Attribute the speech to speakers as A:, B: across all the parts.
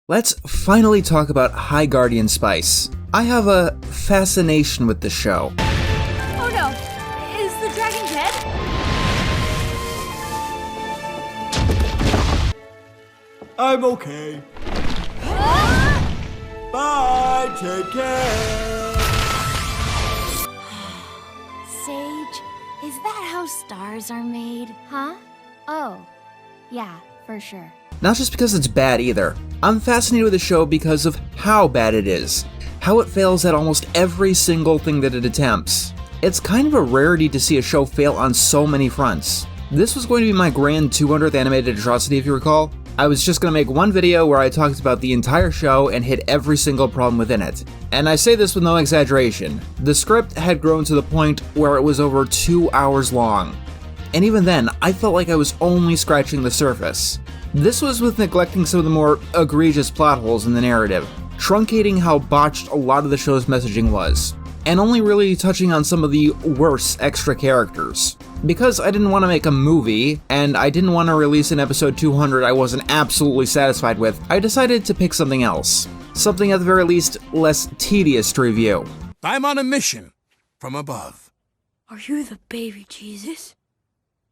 A: Let's finally talk about High Guardian Spice. I have a fascination with the show.
B: Oh no! Is the dragon dead?
C: I'm okay. Bye, take care.
B: Sage, is that how stars are made? Huh? Oh, yeah, for sure.
A: Not just because it's bad either. I'm fascinated with the show because of how bad it is. How it fails at almost every single thing that it attempts. It's kind of a rarity to see a show fail on so many fronts. This was going to be my grand 200th animated atrocity, if you recall. I was just going to make one video where I talked about the entire show and hit every single problem within it. And I say this with no exaggeration. The script had grown to the point where it was over 2 hours long. And even then, I felt like I was only scratching the surface. This was with neglecting some of the more egregious plot holes in the narrative, truncating how botched a lot of the show's messaging was, and only really touching on some of the worse extra characters. Because I didn't want to make a movie, and I didn't want to release an episode 200 I wasn't absolutely satisfied with, I decided to pick something else. Something at the very least less tedious to review.
D: I'm on a mission from above.
B: Are you the baby Jesus?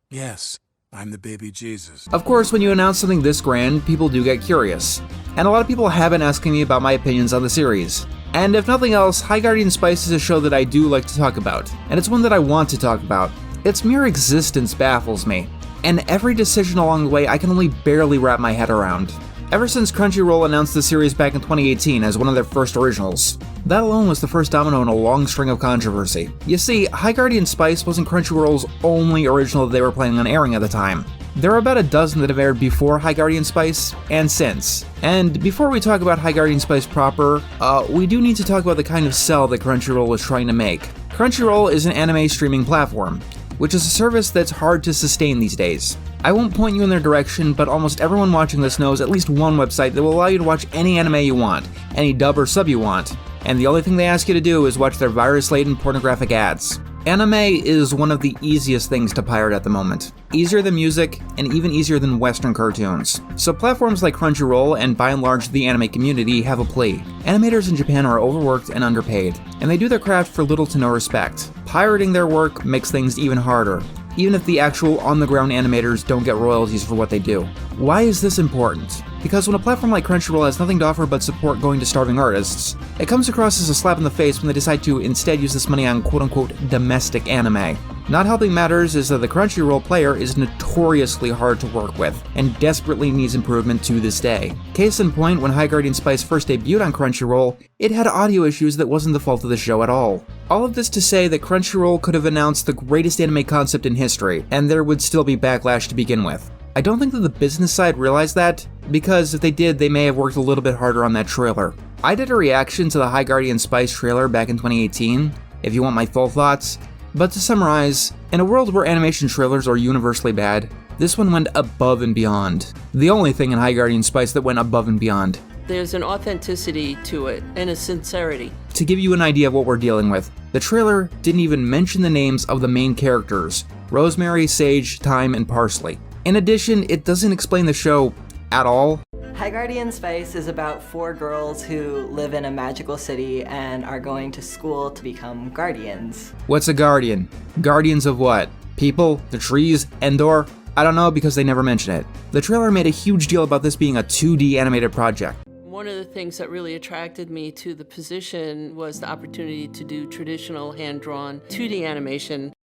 D: Yes, I'm the baby Jesus.
A: Of course, when you announce something this grand, people do get curious. And a lot of people have been asking me about my opinions on the series. And if nothing else, High Guardian Spice is a show that I do like to talk about, and it's one that I want to talk about. Its mere existence baffles me, and every decision along the way I can only barely wrap my head around. Ever since Crunchyroll announced the series back in 2018 as one of their first originals, that alone was the first domino in a long string of controversy. You see, High Guardian Spice wasn't Crunchyroll's only original that they were planning on airing at the time. There are about a dozen that have aired before High Guardian Spice, and since. And before we talk about High Guardian Spice proper, we do need to talk about the kind of sell that Crunchyroll was trying to make. Crunchyroll is an anime streaming platform, which is a service that's hard to sustain these days. I won't point you in their direction, but almost everyone watching this knows at least one website that will allow you to watch any anime you want, any dub or sub you want, and the only thing they ask you to do is watch their virus-laden pornographic ads. Anime is one of the easiest things to pirate at the moment. Easier than music, and even easier than Western cartoons. So platforms like Crunchyroll, and by and large the anime community, have a plea. Animators in Japan are overworked and underpaid, and they do their craft for little to no respect. Pirating their work makes things even harder, even if the actual on-the-ground animators don't get royalties for what they do. Why is this important? Because when a platform like Crunchyroll has nothing to offer but support going to starving artists, it comes across as a slap in the face when they decide to instead use this money on quote-unquote domestic anime. Not helping matters is that the Crunchyroll player is notoriously hard to work with, and desperately needs improvement to this day. Case in point, when High Guardian Spice first debuted on Crunchyroll, it had audio issues that wasn't the fault of the show at all. All of this to say that Crunchyroll could have announced the greatest anime concept in history, and there would still be backlash to begin with. I don't think that the business side realized that, because if they did, they may have worked a little bit harder on that trailer. I did a reaction to the High Guardian Spice trailer back in 2018, if you want my full thoughts, but to summarize, in a world where animation trailers are universally bad, this one went above and beyond. The only thing in High Guardian Spice that went above and beyond.
E: There's an authenticity to it, and a sincerity.
A: To give you an idea of what we're dealing with, the trailer didn't even mention the names of the main characters, Rosemary, Sage, Thyme, and Parsley. In addition, it doesn't explain the show at all.
F: High Guardian Spice is about 4 girls who live in a magical city and are going to school to become guardians.
A: What's a guardian? Guardians of what? People? The trees? Endor? I don't know because they never mention it. The trailer made a huge deal about this being a 2D animated project.
E: One of the things that really attracted me to the position was the opportunity to do traditional hand-drawn 2D animation.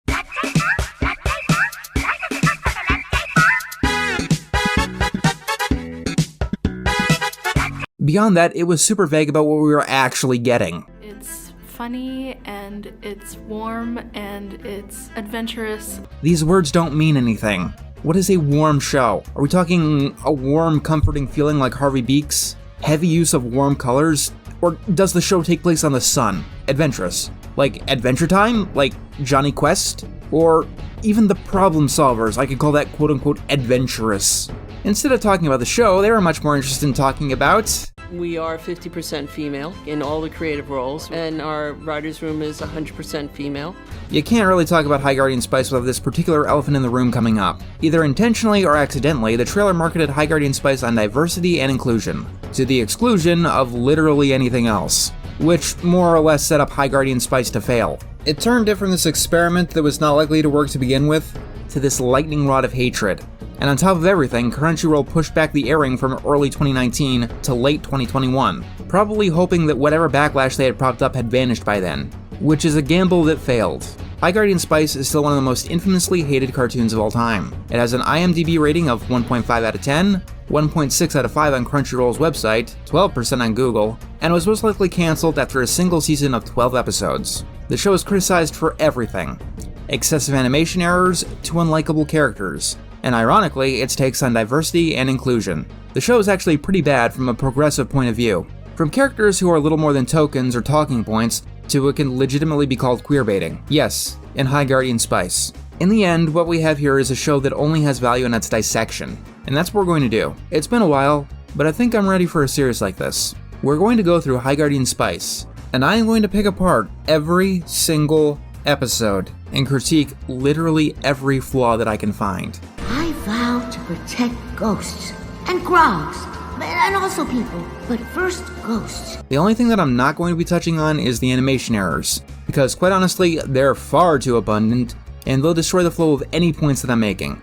A: Beyond that, it was super vague about what we were actually getting.
G: It's funny, and it's warm, and it's adventurous.
A: These words don't mean anything. What is a warm show? Are we talking a warm, comforting feeling like Harvey Beaks? Heavy use of warm colors? Or does the show take place on the sun? Adventurous? Like Adventure Time? Like Johnny Quest? Or even the Problem Solvers, I could call that quote-unquote adventurous. Instead of talking about the show, they were much more interested in talking about
E: We are 50% female in all the creative roles, and our writer's room is 100% female.
A: You can't really talk about High Guardian Spice without this particular elephant in the room coming up. Either intentionally or accidentally, the trailer marketed High Guardian Spice on diversity and inclusion, to the exclusion of literally anything else, which more or less set up High Guardian Spice to fail. It turned it from this experiment that was not likely to work to begin with, to this lightning rod of hatred. And on top of everything, Crunchyroll pushed back the airing from early 2019 to late 2021, probably hoping that whatever backlash they had propped up had vanished by then, which is a gamble that failed. High Guardian Spice is still one of the most infamously hated cartoons of all time. It has an IMDb rating of 1.5 out of 10, 1.6 out of 5 on Crunchyroll's website, 12% on Google, and was most likely cancelled after a single season of 12 episodes. The show is criticized for everything: excessive animation errors to unlikable characters, and ironically, its takes on diversity and inclusion. The show is actually pretty bad from a progressive point of view. From characters who are little more than tokens or talking points, to what can legitimately be called queerbaiting. Yes, in High Guardian Spice. In the end, what we have here is a show that only has value in its dissection, and that's what we're going to do. It's been a while, but I think I'm ready for a series like this. We're going to go through High Guardian Spice, and I am going to pick apart every single episode and critique literally every flaw that I can find.
H: I vow to protect ghosts and Grogs, and also people, but first ghosts.
A: The only thing that I'm not going to be touching on is the animation errors, because quite honestly, they're far too abundant, and they'll destroy the flow of any points that I'm making.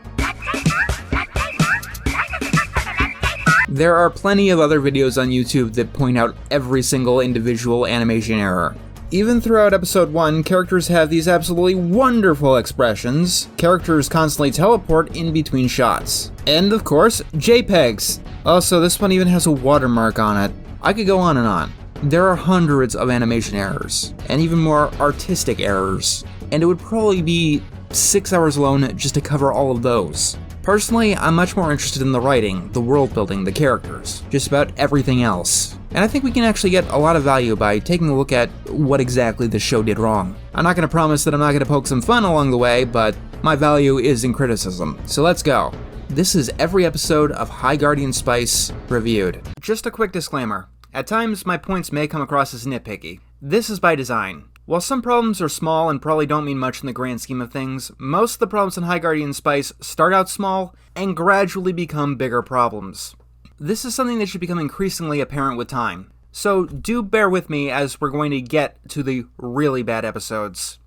A: There are plenty of other videos on YouTube that point out every single individual animation error. Even throughout episode 1, characters have these absolutely wonderful expressions. Characters constantly teleport in between shots. And of course, JPEGs. Also, this one even has a watermark on it. I could go on and on. There are hundreds of animation errors, and even more artistic errors. And it would probably be 6 hours alone just to cover all of those. Personally, I'm much more interested in the writing, the world building, the characters, just about everything else. And I think we can actually get a lot of value by taking a look at what exactly the show did wrong. I'm not going to promise that I'm not going to poke some fun along the way, but my value is in criticism. So let's go. This is every episode of High Guardian Spice reviewed. Just a quick disclaimer. At times, my points may come across as nitpicky. This is by design. While some problems are small and probably don't mean much in the grand scheme of things, most of the problems in High Guardian Spice start out small and gradually become bigger problems. This is something that should become increasingly apparent with time, so do bear with me as we're going to get to the really bad episodes.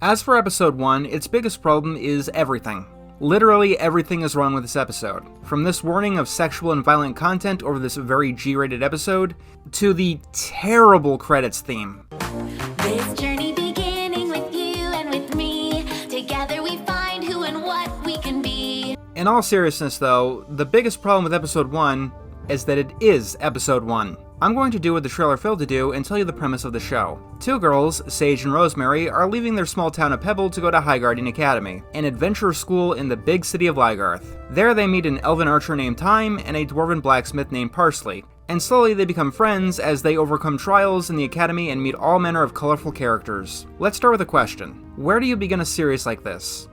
A: As for episode 1, its biggest problem is everything. Literally everything is wrong with this episode. From this warning of sexual and violent content over this very G-rated episode, to the terrible credits theme.
B: This journey beginning with you and with me. Together we find who and what we can be.
A: In all seriousness though, the biggest problem with episode 1 is that it is episode 1. I'm going to do what the trailer failed to do and tell you the premise of the show. Two girls, Sage and Rosemary, are leaving their small town of Pebble to go to High Guardian Academy, an adventure school in the big city of Lygarth. There they meet an elven archer named Time and a dwarven blacksmith named Parsley, and slowly they become friends as they overcome trials in the academy and meet all manner of colorful characters. Let's start with a question. Where do you begin a series like this?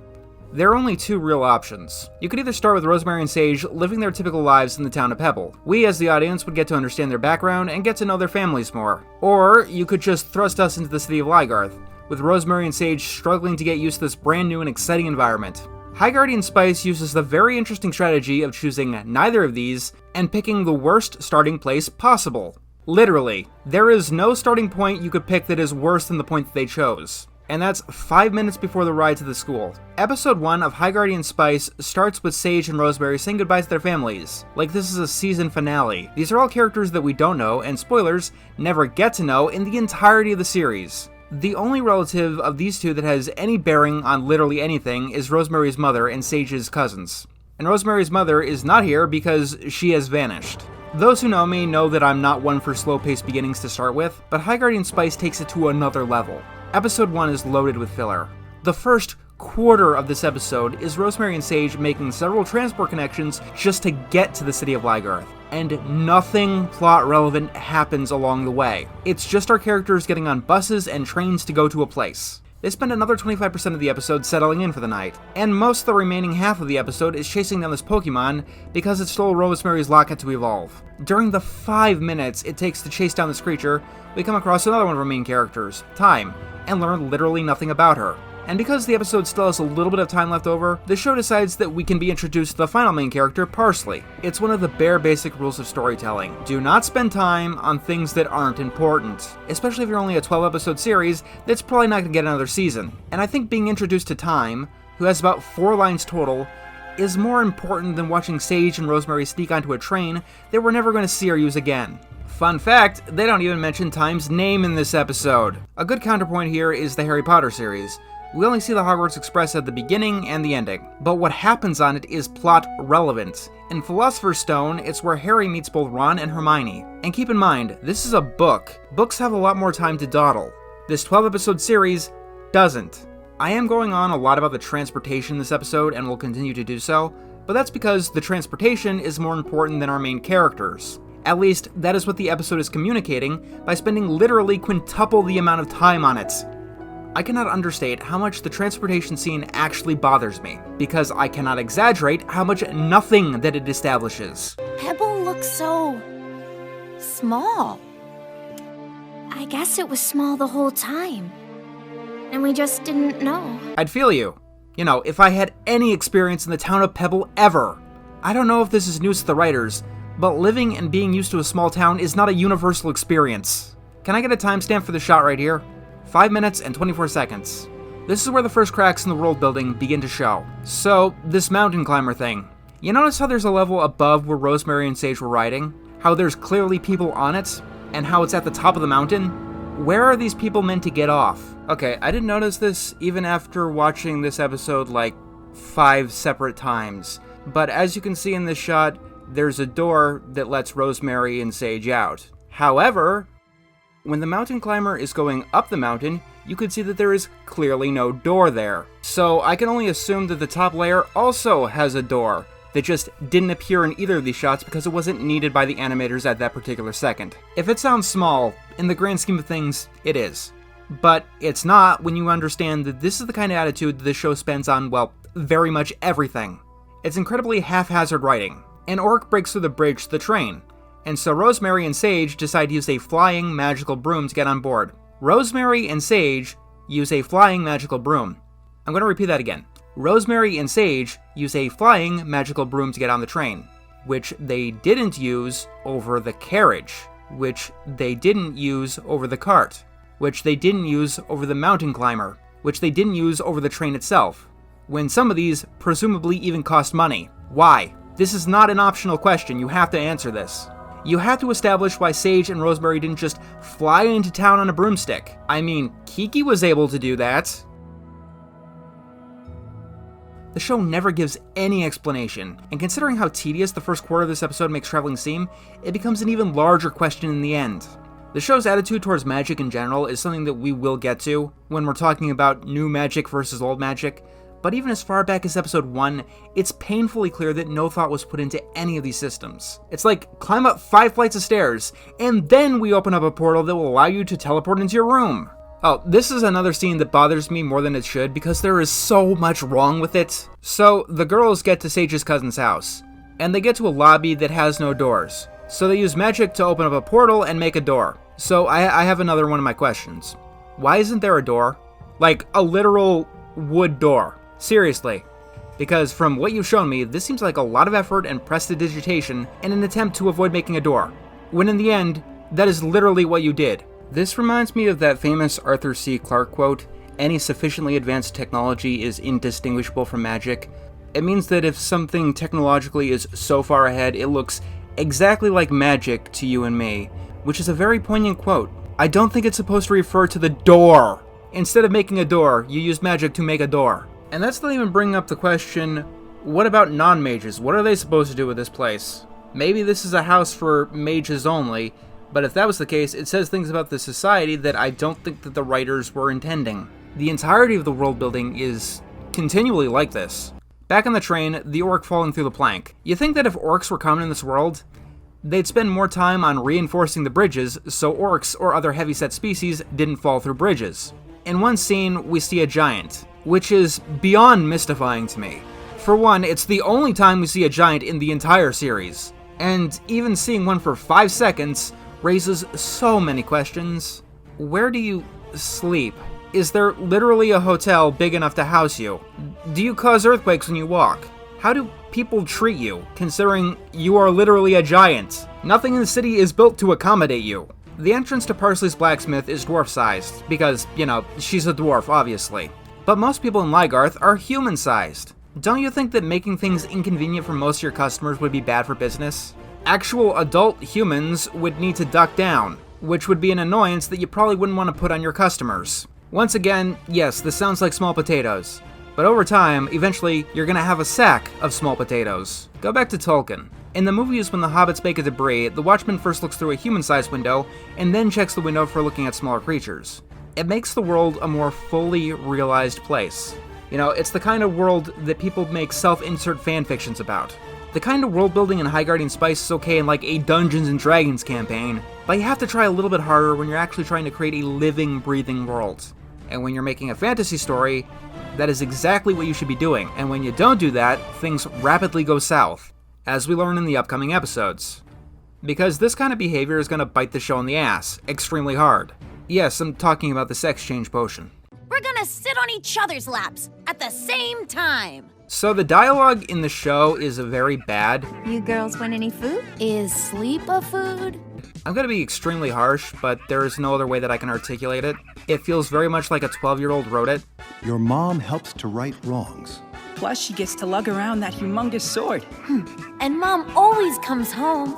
A: There are only two real options. You could either start with Rosemary and Sage living their typical lives in the town of Pebble. We as the audience would get to understand their background and get to know their families more. Or you could just thrust us into the city of Lygarth, with Rosemary and Sage struggling to get used to this brand new and exciting environment. High Guardian Spice uses the very interesting strategy of choosing neither of these and picking the worst starting place possible. Literally, there is no starting point you could pick that is worse than the point that they chose. And that's 5 minutes before the ride to the school. Episode 1 of High Guardian Spice starts with Sage and Rosemary saying goodbye to their families, like this is a season finale. These are all characters that we don't know, and spoilers, never get to know in the entirety of the series. The only relative of these two that has any bearing on literally anything is Rosemary's mother and Sage's cousins. And Rosemary's mother is not here because she has vanished. Those who know me know that I'm not one for slow-paced beginnings to start with, but High Guardian Spice takes it to another level. Episode 1 is loaded with filler. The first quarter of this episode is Rosemary and Sage making several transport connections just to get to the city of Lygarth, and nothing plot relevant happens along the way. It's just our characters getting on buses and trains to go to a place. They spend another 25% of the episode settling in for the night, and most of the remaining half of the episode is chasing down this Pokemon because it stole Rosemary's locket to evolve. During the 5 minutes it takes to chase down this creature, we come across another one of our main characters, Time, and learn literally nothing about her. And because the episode still has a little bit of time left over, the show decides that we can be introduced to the final main character, Parsley. It's one of the bare basic rules of storytelling. Do not spend time on things that aren't important. Especially if you're only a 12-episode series, that's probably not going to get another season. And I think being introduced to Time, who has about 4 lines total, is more important than watching Sage and Rosemary sneak onto a train that we're never going to see or use again. Fun fact, they don't even mention Time's name in this episode. A good counterpoint here is the Harry Potter series. We only see the Hogwarts Express at the beginning and the ending, but what happens on it is plot relevant. In Philosopher's Stone, it's where Harry meets both Ron and Hermione. And keep in mind, this is a book. Books have a lot more time to dawdle. This 12-episode series doesn't. I am going on a lot about the transportation this episode and will continue to do so, but that's because the transportation is more important than our main characters. At least, that is what the episode is communicating by spending literally quintuple the amount of time on it. I cannot understate how much the transportation scene actually bothers me, because I cannot exaggerate how much nothing that it establishes.
B: Pebble looks so small. I guess it was small the whole time. And we just didn't know.
A: I'd feel you. You know, if I had any experience in the town of Pebble ever. I don't know if this is news to the writers, but living and being used to a small town is not a universal experience. Can I get a timestamp for the shot right here? 5 minutes and 24 seconds. This is where the first cracks in the world building begin to show. So, this mountain climber thing. You notice how there's a level above where Rosemary and Sage were riding? How there's clearly people on it? And how it's at the top of the mountain? Where are these people meant to get off? Okay, I didn't notice this even after watching this episode like 5 separate times. But as you can see in this shot, there's a door that lets Rosemary and Sage out. However, when the mountain climber is going up the mountain, you could see that there is clearly no door there. So I can only assume that the top layer also has a door that just didn't appear in either of these shots because it wasn't needed by the animators at that particular second. If it sounds small, in the grand scheme of things, it is. But it's not when you understand that this is the kind of attitude that this show spends on, well, very much everything. It's incredibly haphazard writing. An orc breaks through the bridge to the train, and so Rosemary and Sage decide to use a flying magical broom to get on board. Rosemary and Sage use a flying magical broom. I'm going to repeat that again. Rosemary and Sage use a flying magical broom to get on the train, which they didn't use over the carriage, which they didn't use over the cart, which they didn't use over the mountain climber, which they didn't use over the train itself, when some of these presumably even cost money. Why? This is not an optional question, you have to answer this. You have to establish why Sage and Rosemary didn't just fly into town on a broomstick. I mean, Kiki was able to do that. The show never gives any explanation, and considering how tedious the first quarter of this episode makes traveling seem, it becomes an even larger question in the end. The show's attitude towards magic in general is something that we will get to when we're talking about new magic versus old magic, but even as far back as episode 1, it's painfully clear that no thought was put into any of these systems. It's like, climb up 5 flights of stairs, and then we open up a portal that will allow you to teleport into your room. Oh, this is another scene that bothers me more than it should because there is so much wrong with it. So, the girls get to Sage's cousin's house, and they get to a lobby that has no doors. So they use magic to open up a portal and make a door. So I have another one of my questions. Why isn't there a door? Like, a literal wood door. Seriously. Because from what you've shown me, this seems like a lot of effort and prestidigitation in an attempt to avoid making a door. When in the end, that is literally what you did. This reminds me of that famous Arthur C. Clarke quote, "Any sufficiently advanced technology is indistinguishable from magic." It means that if something technologically is so far ahead, it looks exactly like magic to you and me, which is a very poignant quote. I don't think it's supposed to refer to the door. Instead of making a door, you use magic to make a door. And that's not even bringing up the question, what about non-mages? What are they supposed to do with this place? Maybe this is a house for mages only, but if that was the case, it says things about the society that I don't think that the writers were intending. The entirety of the world building is continually like this. Back on the train, the orc falling through the plank. You think that if orcs were common in this world, they'd spend more time on reinforcing the bridges so orcs or other heavyset species didn't fall through bridges. In one scene, we see a giant, which is beyond mystifying to me. For one, it's the only time we see a giant in the entire series, and even seeing one for 5 seconds raises so many questions. Where do you sleep? Is there literally a hotel big enough to house you? Do you cause earthquakes when you walk? How do people treat you, considering you are literally a giant? Nothing in the city is built to accommodate you. The entrance to Parsley's blacksmith is dwarf-sized, because, she's a dwarf, obviously. But most people in Lygarth are human-sized. Don't you think that making things inconvenient for most of your customers would be bad for business? Actual adult humans would need to duck down, which would be an annoyance that you probably wouldn't want to put on your customers. Once again, yes, this sounds like small potatoes. But over time, eventually, you're gonna have a sack of small potatoes. Go back to Tolkien. In the movies, when the hobbits make a debris, the watchman first looks through a human-sized window, and then checks the window for looking at smaller creatures. It makes the world a more fully realized place. It's the kind of world that people make self-insert fanfictions about. The kind of world building in High Guardian Spice is okay in like a Dungeons & Dragons campaign, but you have to try a little bit harder when you're actually trying to create a living, breathing world. And when you're making a fantasy story, that is exactly what you should be doing. And when you don't do that, things rapidly go south, as we learn in the upcoming episodes. Because this kind of behavior is going to bite the show in the ass, extremely hard. Yes, I'm talking about the sex change potion.
I: We're gonna sit on each other's laps at the same time.
A: So the dialogue in the show is very bad.
B: You girls want any food? Is sleep a food?
A: I'm gonna be extremely harsh, but there is no other way that I can articulate it. It feels very much like a 12-year-old wrote it.
J: Your mom helps to right wrongs.
K: Plus, she gets to lug around that humongous sword.
B: And Mom always comes home.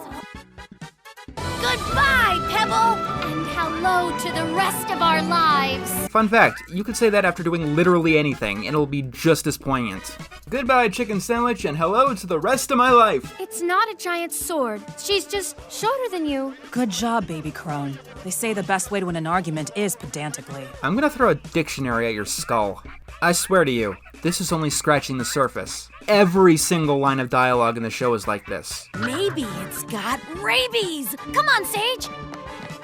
B: Goodbye, Pebble! And hello to the rest of our lives.
A: Fun fact, you could say that after doing literally anything, and it'll be just as poignant. Goodbye, chicken sandwich, and hello to the rest of my life.
B: It's not a giant sword. She's just shorter than you.
K: Good job, baby crone. They say the best way to win an argument is pedantically.
A: I'm gonna throw a dictionary at your skull. I swear to you, this is only scratching the surface. Every single line of dialogue in the show is like this.
I: Maybe it's got rabies. Come on, Sage.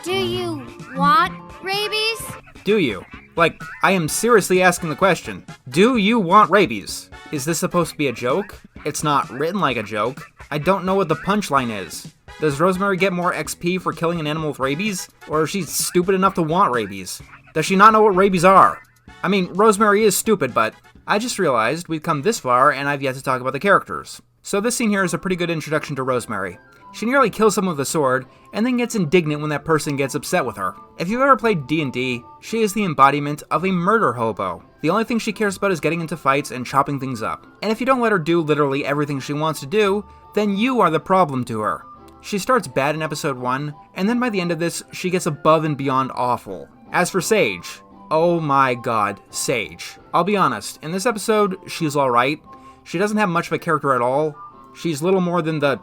B: Do you want rabies?
A: Do you? Like, I am seriously asking the question. Do you want rabies? Is this supposed to be a joke? It's not written like a joke. I don't know what the punchline is. Does Rosemary get more XP for killing an animal with rabies? Or is she stupid enough to want rabies? Does she not know what rabies are? I mean, Rosemary is stupid, but I just realized we've come this far and I've yet to talk about the characters. So this scene here is a pretty good introduction to Rosemary. She nearly kills someone with a sword, and then gets indignant when that person gets upset with her. If you've ever played D&D, she is the embodiment of a murder hobo. The only thing she cares about is getting into fights and chopping things up. And if you don't let her do literally everything she wants to do, then you are the problem to her. She starts bad in episode 1, and then by the end of this, she gets above and beyond awful. As for Sage, oh my god, Sage. I'll be honest, in this episode, she's alright. She doesn't have much of a character at all. She's little more than the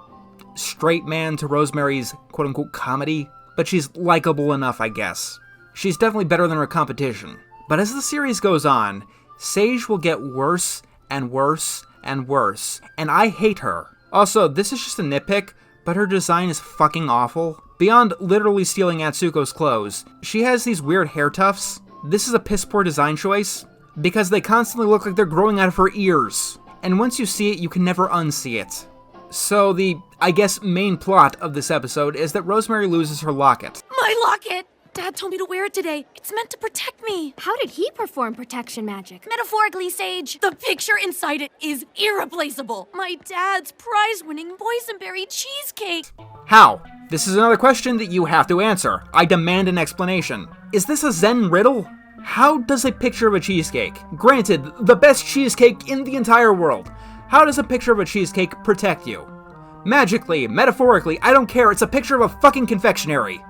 A: straight man to Rosemary's quote-unquote comedy, but she's likable enough, I guess. She's definitely better than her competition. But as the series goes on, Sage will get worse and worse and worse, and I hate her. Also, this is just a nitpick, but her design is fucking awful. Beyond literally stealing Atsuko's clothes, she has these weird hair tufts. This is a piss-poor design choice, because they constantly look like they're growing out of her ears. And once you see it, you can never unsee it. So the, I guess, main plot of this episode is that Rosemary loses her locket.
I: My locket! Dad told me to wear it today. It's meant to protect me.
B: How did he perform protection magic?
I: Metaphorically, Sage. The picture inside it is irreplaceable. My dad's prize-winning boysenberry cheesecake.
A: How? This is another question that you have to answer. I demand an explanation. Is this a Zen riddle? How does a picture of a cheesecake, granted, the best cheesecake in the entire world, how does a picture of a cheesecake protect you? Magically, metaphorically, I don't care, it's a picture of a fucking confectionery.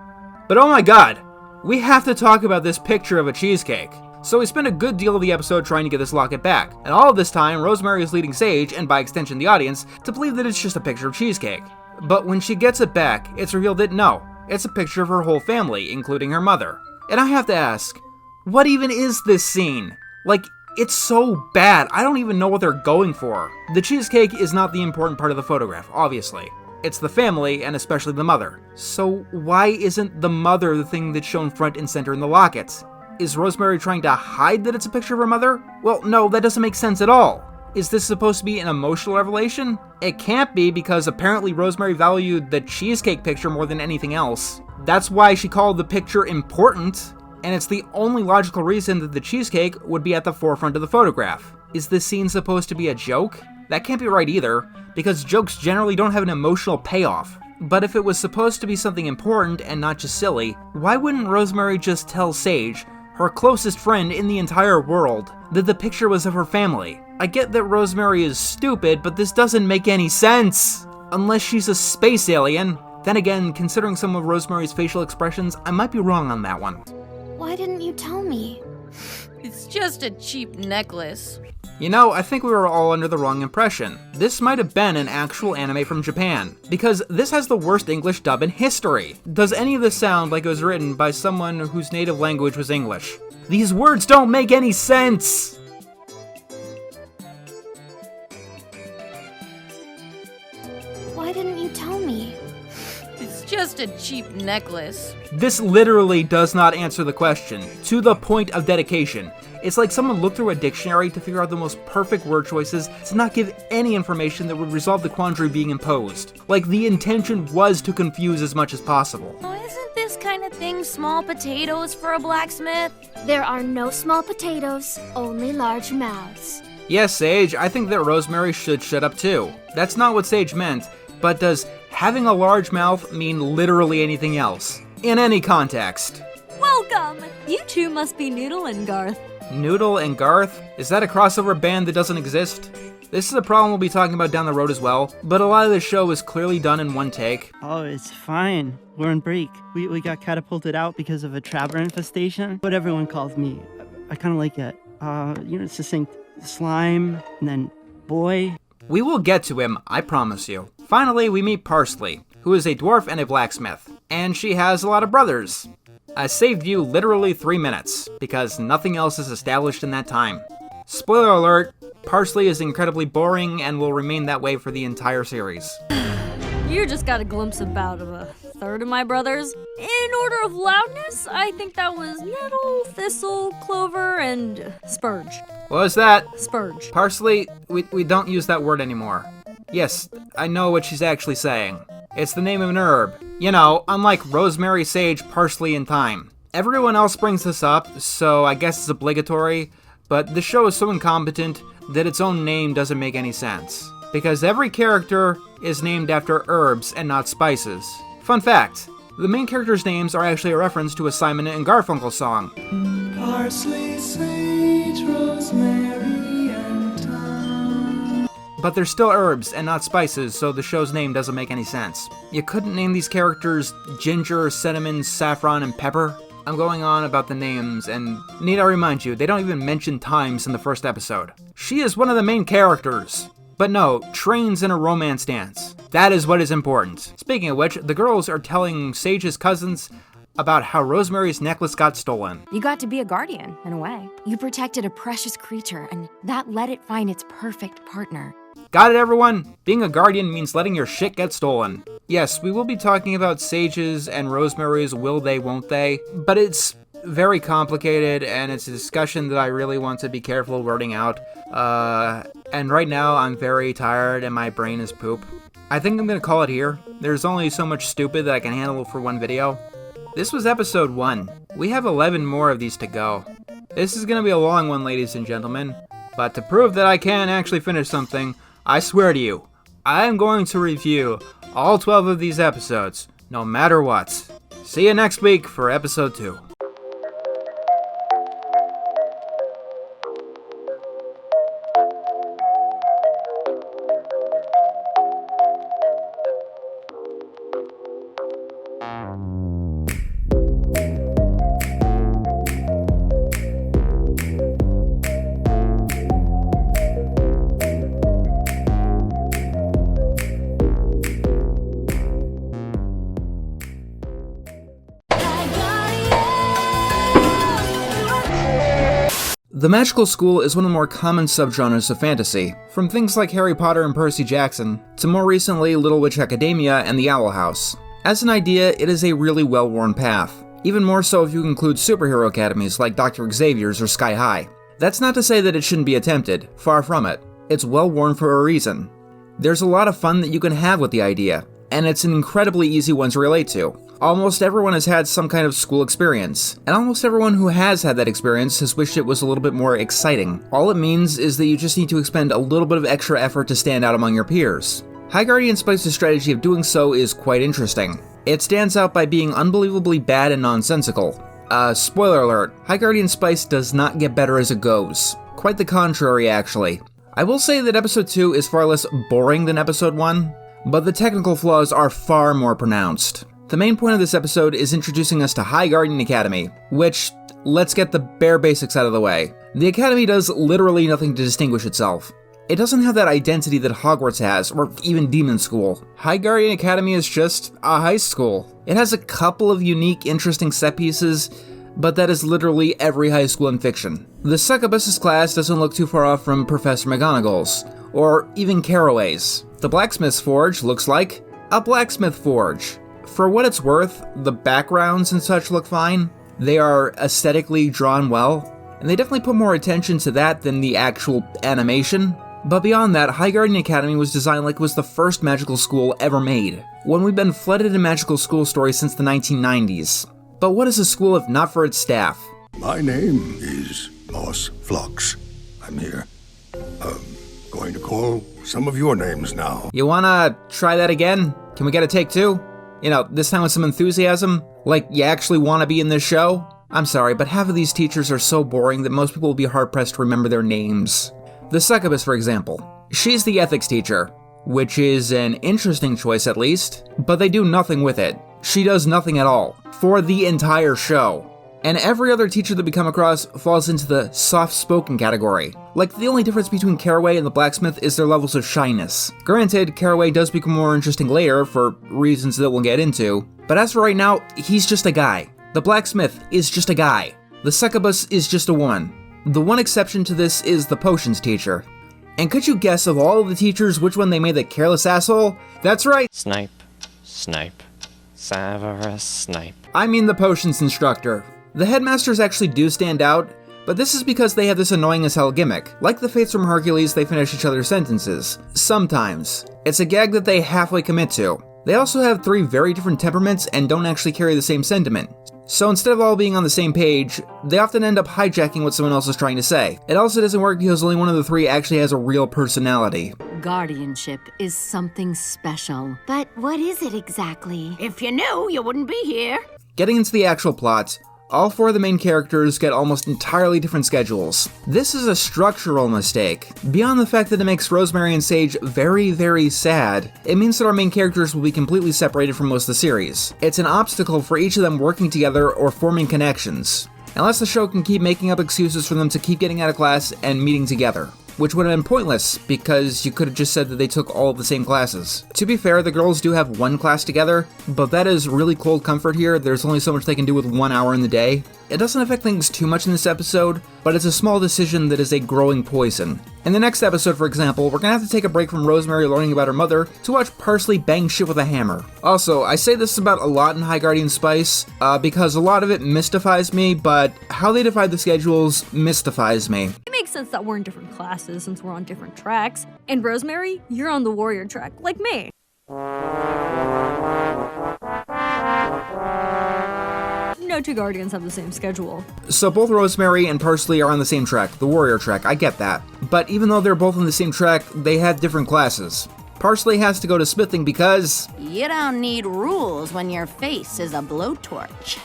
A: But oh my god, we have to talk about this picture of a cheesecake. So we spend a good deal of the episode trying to get this locket back, and all of this time, Rosemary is leading Sage, and by extension the audience, to believe that it's just a picture of cheesecake. But when she gets it back, it's revealed that no, it's a picture of her whole family, including her mother. And I have to ask, what even is this scene? Like, it's so bad, I don't even know what they're going for. The cheesecake is not the important part of the photograph, obviously. It's the family, and especially the mother. So why isn't the mother the thing that's shown front and center in the locket? Is Rosemary trying to hide that it's a picture of her mother? Well, no, that doesn't make sense at all. Is this supposed to be an emotional revelation? It can't be, because apparently Rosemary valued the cheesecake picture more than anything else. That's why she called the picture important, and it's the only logical reason that the cheesecake would be at the forefront of the photograph. Is this scene supposed to be a joke? That can't be right either, because jokes generally don't have an emotional payoff. But if it was supposed to be something important and not just silly, why wouldn't Rosemary just tell Sage, her closest friend in the entire world, that the picture was of her family? I get that Rosemary is stupid, but this doesn't make any sense! Unless she's a space alien. Then again, considering some of Rosemary's facial expressions, I might be wrong on that one.
B: Why didn't you tell me?
I: It's just a cheap necklace.
A: You know, I think we were all under the wrong impression. This might have been an actual anime from Japan, because this has the worst English dub in history. Does any of this sound like it was written by someone whose native language was English? These words don't make any sense!
B: Why didn't you tell me?
I: It's just a cheap necklace.
A: This literally does not answer the question, to the point of dedication. It's like someone looked through a dictionary to figure out the most perfect word choices to not give any information that would resolve the quandary being imposed. Like the intention was to confuse as much as possible.
I: Oh, isn't this kind of thing small potatoes for a blacksmith?
B: There are no small potatoes, only large mouths.
A: Yes, Sage, I think that Rosemary should shut up too. That's not what Sage meant, but does having a large mouth mean literally anything else? In any context.
L: Welcome! You two must be Noodle and Garth.
A: Noodle and Garth? Is that a crossover band that doesn't exist? This is a problem we'll be talking about down the road as well, but a lot of the show is clearly done in one take.
M: Oh, it's fine. We're on break. We got catapulted out because of a trapper infestation. What everyone calls me. I kind of like it. It's succinct. Slime, and then boy.
A: We will get to him, I promise you. Finally, we meet Parsley, who is a dwarf and a blacksmith, and she has a lot of brothers. I saved you literally 3 minutes, because nothing else is established in that time. Spoiler alert, Parsley is incredibly boring and will remain that way for the entire series.
L: You just got a glimpse about a third of my brothers. In order of loudness, I think that was nettle, thistle, clover, and spurge.
A: What was that?
L: Spurge.
A: Parsley, we don't use that word anymore. Yes, I know what she's actually saying. It's the name of an herb. You know, unlike rosemary, sage, parsley, and thyme. Everyone else brings this up, so I guess it's obligatory, but the show is so incompetent that its own name doesn't make any sense. Because every character is named after herbs and not spices. Fun fact, the main characters' names are actually a reference to a Simon and Garfunkel song.
C: Parsley, sage, rosemary, and thyme.
A: But they're still herbs and not spices, so the show's name doesn't make any sense. You couldn't name these characters ginger, cinnamon, saffron, and pepper? I'm going on about the names, and need I remind you, they don't even mention times in the first episode. She is one of the main characters. But no, trains in a romance dance. That is what is important. Speaking of which, the girls are telling Sage's cousins about how Rosemary's necklace got stolen.
N: You got to be a guardian, in a way. You protected a precious creature, and that let it find its perfect partner.
A: Got it, everyone? Being a guardian means letting your shit get stolen. Yes, we will be talking about Sage's and Rosemary's will they, won't they, but it's very complicated, and it's a discussion that I really want to be careful wording out. And right now I'm very tired and my brain is poop. I think I'm gonna call it here. There's only so much stupid that I can handle for one video. This was episode 1. We have 11 more of these to go. This is gonna be a long one, ladies and gentlemen, but to prove that I can actually finish something, I swear to you, I am going to review all 12 of these episodes, no matter what. See you next week for episode 2. The magical school is one of the more common subgenres of fantasy, from things like Harry Potter and Percy Jackson, to more recently Little Witch Academia and The Owl House. As an idea, it is a really well-worn path. even more so if you include superhero academies like Dr. Xavier's or Sky High. That's not to say that it shouldn't be attempted, far from it. It's well worn for a reason. There's a lot of fun that you can have with the idea, and it's an incredibly easy one to relate to. Almost everyone has had some kind of school experience, and almost everyone who has had that experience has wished it was a little bit more exciting. All it means is that you just need to expend a little bit of extra effort to stand out among your peers. High Guardian Spice's strategy of doing so is quite interesting. It stands out by being unbelievably bad and nonsensical. Spoiler alert, High Guardian Spice does not get better as it goes. Quite the contrary, actually. I will say that Episode 2 is far less boring than Episode 1, but the technical flaws are far more pronounced. The main point of this episode is introducing us to High Guardian Academy, which, let's get the bare basics out of the way. The Academy does literally nothing to distinguish itself. It doesn't have that identity that Hogwarts has, or even Demon School. High Guardian Academy is just a high school. It has a couple of unique, interesting set pieces, but that is literally every high school in fiction. The Succubus's class doesn't look too far off from Professor McGonagall's, or even Carraway's. The Blacksmith's Forge looks like a blacksmith forge. For what it's worth, the backgrounds and such look fine. They are aesthetically drawn well, and they definitely put more attention to that than the actual animation. But beyond that, High Guardian Academy was designed like it was the first magical school ever made, when we've been flooded in magical school stories since the 1990s. But what is a school if not for its staff?
O: My name is Moss Phlox. I'm here. Going to call some of your names now.
A: You wanna try that again? Can we get a take 2? You know, this time with some enthusiasm? Like you actually want to be in this show? I'm sorry, but half of these teachers are so boring that most people will be hard-pressed to remember their names. The Succubus, for example. She's the ethics teacher, which is an interesting choice at least, but they do nothing with it. She does nothing at all, for the entire show. And every other teacher that we come across falls into the soft-spoken category. Like, the only difference between Carraway and the blacksmith is their levels of shyness. Granted, Carraway does become more interesting later for reasons that we'll get into, but as for right now, he's just a guy. The blacksmith is just a guy. The Succubus is just a woman. The one exception to this is the potions teacher. And could you guess of all of the teachers which one they made the careless asshole? That's right!
P: Snipe, Snipe, Severus Snape.
A: I mean the potions instructor. The headmasters actually do stand out, but this is because they have this annoying as hell gimmick. Like the Fates from Hercules, they finish each other's sentences. Sometimes. It's a gag that they halfway commit to. They also have 3 very different temperaments and don't actually carry the same sentiment. So instead of all being on the same page, they often end up hijacking what someone else is trying to say. It also doesn't work because only one of the 3 actually has a real personality.
H: Guardianship is something special.
B: But what is it exactly?
H: If you knew, you wouldn't be here.
A: Getting into the actual plot, all 4 of the main characters get almost entirely different schedules. This is a structural mistake. Beyond the fact that it makes Rosemary and Sage very, very sad, it means that our main characters will be completely separated from most of the series. It's an obstacle for each of them working together or forming connections, unless the show can keep making up excuses for them to keep getting out of class and meeting together. Which would have been pointless, because you could have just said that they took all of the same classes. To be fair, the girls do have 1 class together, but that is really cold comfort here. There's only so much they can do with 1 hour in the day. It doesn't affect things too much in this episode, but it's a small decision that is a growing poison. In the next episode, for example, we're gonna have to take a break from Rosemary learning about her mother to watch Parsley bang shit with a hammer. Also, I say this about a lot in High Guardian Spice, because a lot of it mystifies me, but how they divide the schedules mystifies me.
L: It makes sense that we're in different classes since we're on different tracks. And Rosemary, you're on the warrior track, like me. No 2 Guardians have the same schedule.
A: So both Rosemary and Parsley are on the same track, the warrior track, I get that. But even though they're both on the same track, they have different classes. Parsley has to go to smithing because...
H: You don't need rules when your face is a blowtorch.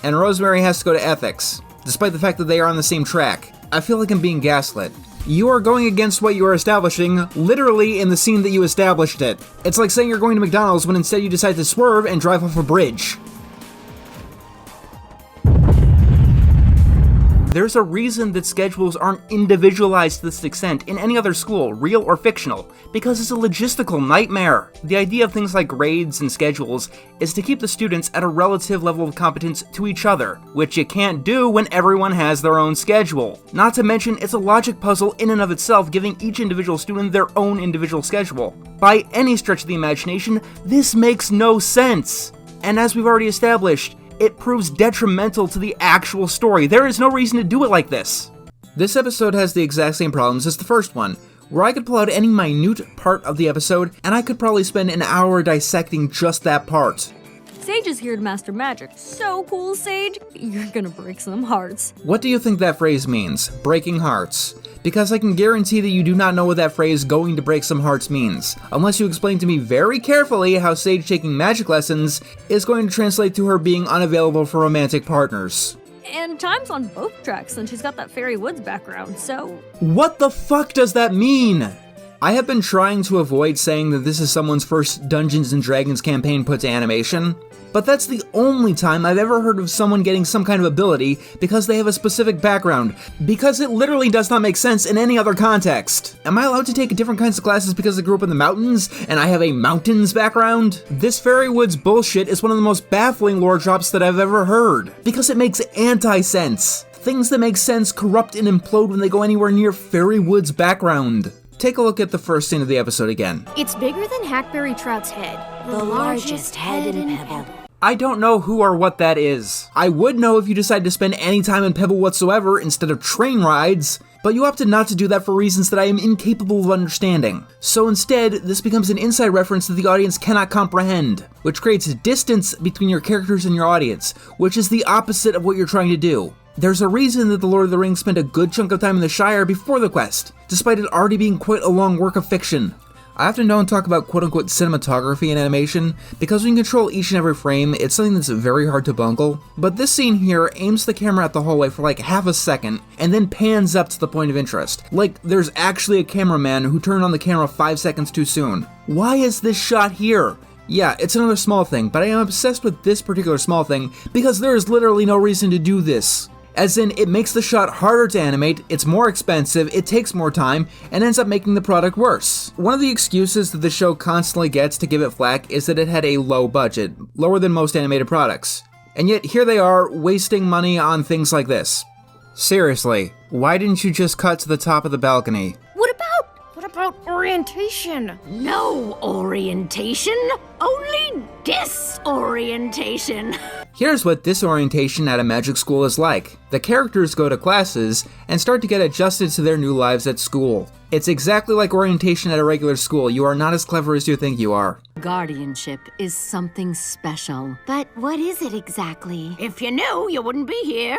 A: And Rosemary has to go to ethics, despite the fact that they are on the same track. I feel like I'm being gaslit. You are going against what you are establishing, literally in the scene that you established it. It's like saying you're going to McDonald's when instead you decide to swerve and drive off a bridge. There's a reason that schedules aren't individualized to this extent in any other school, real or fictional, because it's a logistical nightmare. The idea of things like grades and schedules is to keep the students at a relative level of competence to each other, which you can't do when everyone has their own schedule. Not to mention, it's a logic puzzle in and of itself, giving each individual student their own individual schedule. By any stretch of the imagination, this makes no sense. And as we've already established, It proves detrimental to the actual story. There is no reason to do it like this. This episode has the exact same problems as the first one, where I could pull out any minute part of the episode, and I could probably spend an hour dissecting just that part.
L: Sage is here to master magic. So cool, Sage. You're gonna break some hearts.
A: What do you think that phrase means? Breaking hearts. Because I can guarantee that you do not know what that phrase going to break some hearts means, unless you explain to me very carefully how Sage taking magic lessons is going to translate to her being unavailable for romantic partners.
L: And time's on both tracks since she's got that Fairy Woods background, so...
A: What the fuck does that mean? I have been trying to avoid saying that this is someone's first Dungeons & Dragons campaign put to animation, but that's the only time I've ever heard of someone getting some kind of ability because they have a specific background, because it literally does not make sense in any other context. Am I allowed to take different kinds of classes because I grew up in the mountains and I have a mountains background? This Fairy Woods bullshit is one of the most baffling lore drops that I've ever heard, because it makes anti-sense. Things that make sense corrupt and implode when they go anywhere near Fairy Woods' background. Take a look at the first scene of the episode again.
B: It's bigger than Hackberry Trout's head.
H: The largest head in Pebble.
A: I don't know who or what that is. I would know if you decided to spend any time in Pebble whatsoever instead of train rides, but you opted not to do that for reasons that I am incapable of understanding. So instead, this becomes an inside reference that the audience cannot comprehend, which creates a distance between your characters and your audience, which is the opposite of what you're trying to do. There's a reason that The Lord of the Rings spent a good chunk of time in the Shire before the quest, despite it already being quite a long work of fiction. I often don't talk about quote-unquote cinematography in animation, because when you control each and every frame, it's something that's very hard to bungle. But this scene here aims the camera at the hallway for like half a second, and then pans up to the point of interest. Like there's actually a cameraman who turned on the camera 5 seconds too soon. Why is this shot here? Yeah, it's another small thing, but I am obsessed with this particular small thing because there is literally no reason to do this. As in, it makes the shot harder to animate, it's more expensive, it takes more time, and ends up making the product worse. One of the excuses that the show constantly gets to give it flack is that it had a low budget, lower than most animated products. And yet here they are, wasting money on things like this. Seriously, why didn't you just cut to the top of the balcony?
B: What about orientation?
H: No orientation, only disorientation.
A: Here's what disorientation at a magic school is like. The characters go to classes and start to get adjusted to their new lives at school. It's exactly like orientation at a regular school. You are not as clever as you think you are.
H: Guardianship is something special.
B: But what is it exactly?
H: If you knew, you wouldn't be here.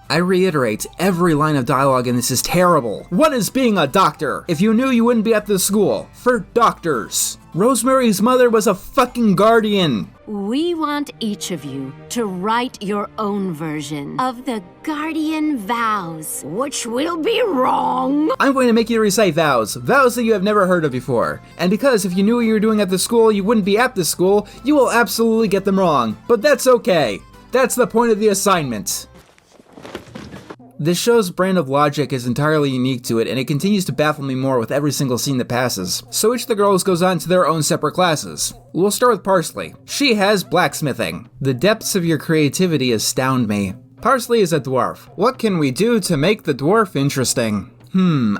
A: I reiterate, every line of dialogue in this is terrible. What is being a doctor? If you knew, you wouldn't be at this school. For doctors. Rosemary's mother was a fucking guardian.
H: We want each of you to write your own version of the Guardian Vows, which will be wrong.
A: I'm going to make you recite vows that you have never heard of before. And because if you knew what you were doing at the school, you wouldn't be at the school, you will absolutely get them wrong. But that's okay. That's the point of the assignment. This show's brand of logic is entirely unique to it, and it continues to baffle me more with every single scene that passes. So each of the girls goes on to their own separate classes. We'll start with Parsley. She has blacksmithing. The depths of your creativity astound me. Parsley is a dwarf. What can we do to make the dwarf interesting?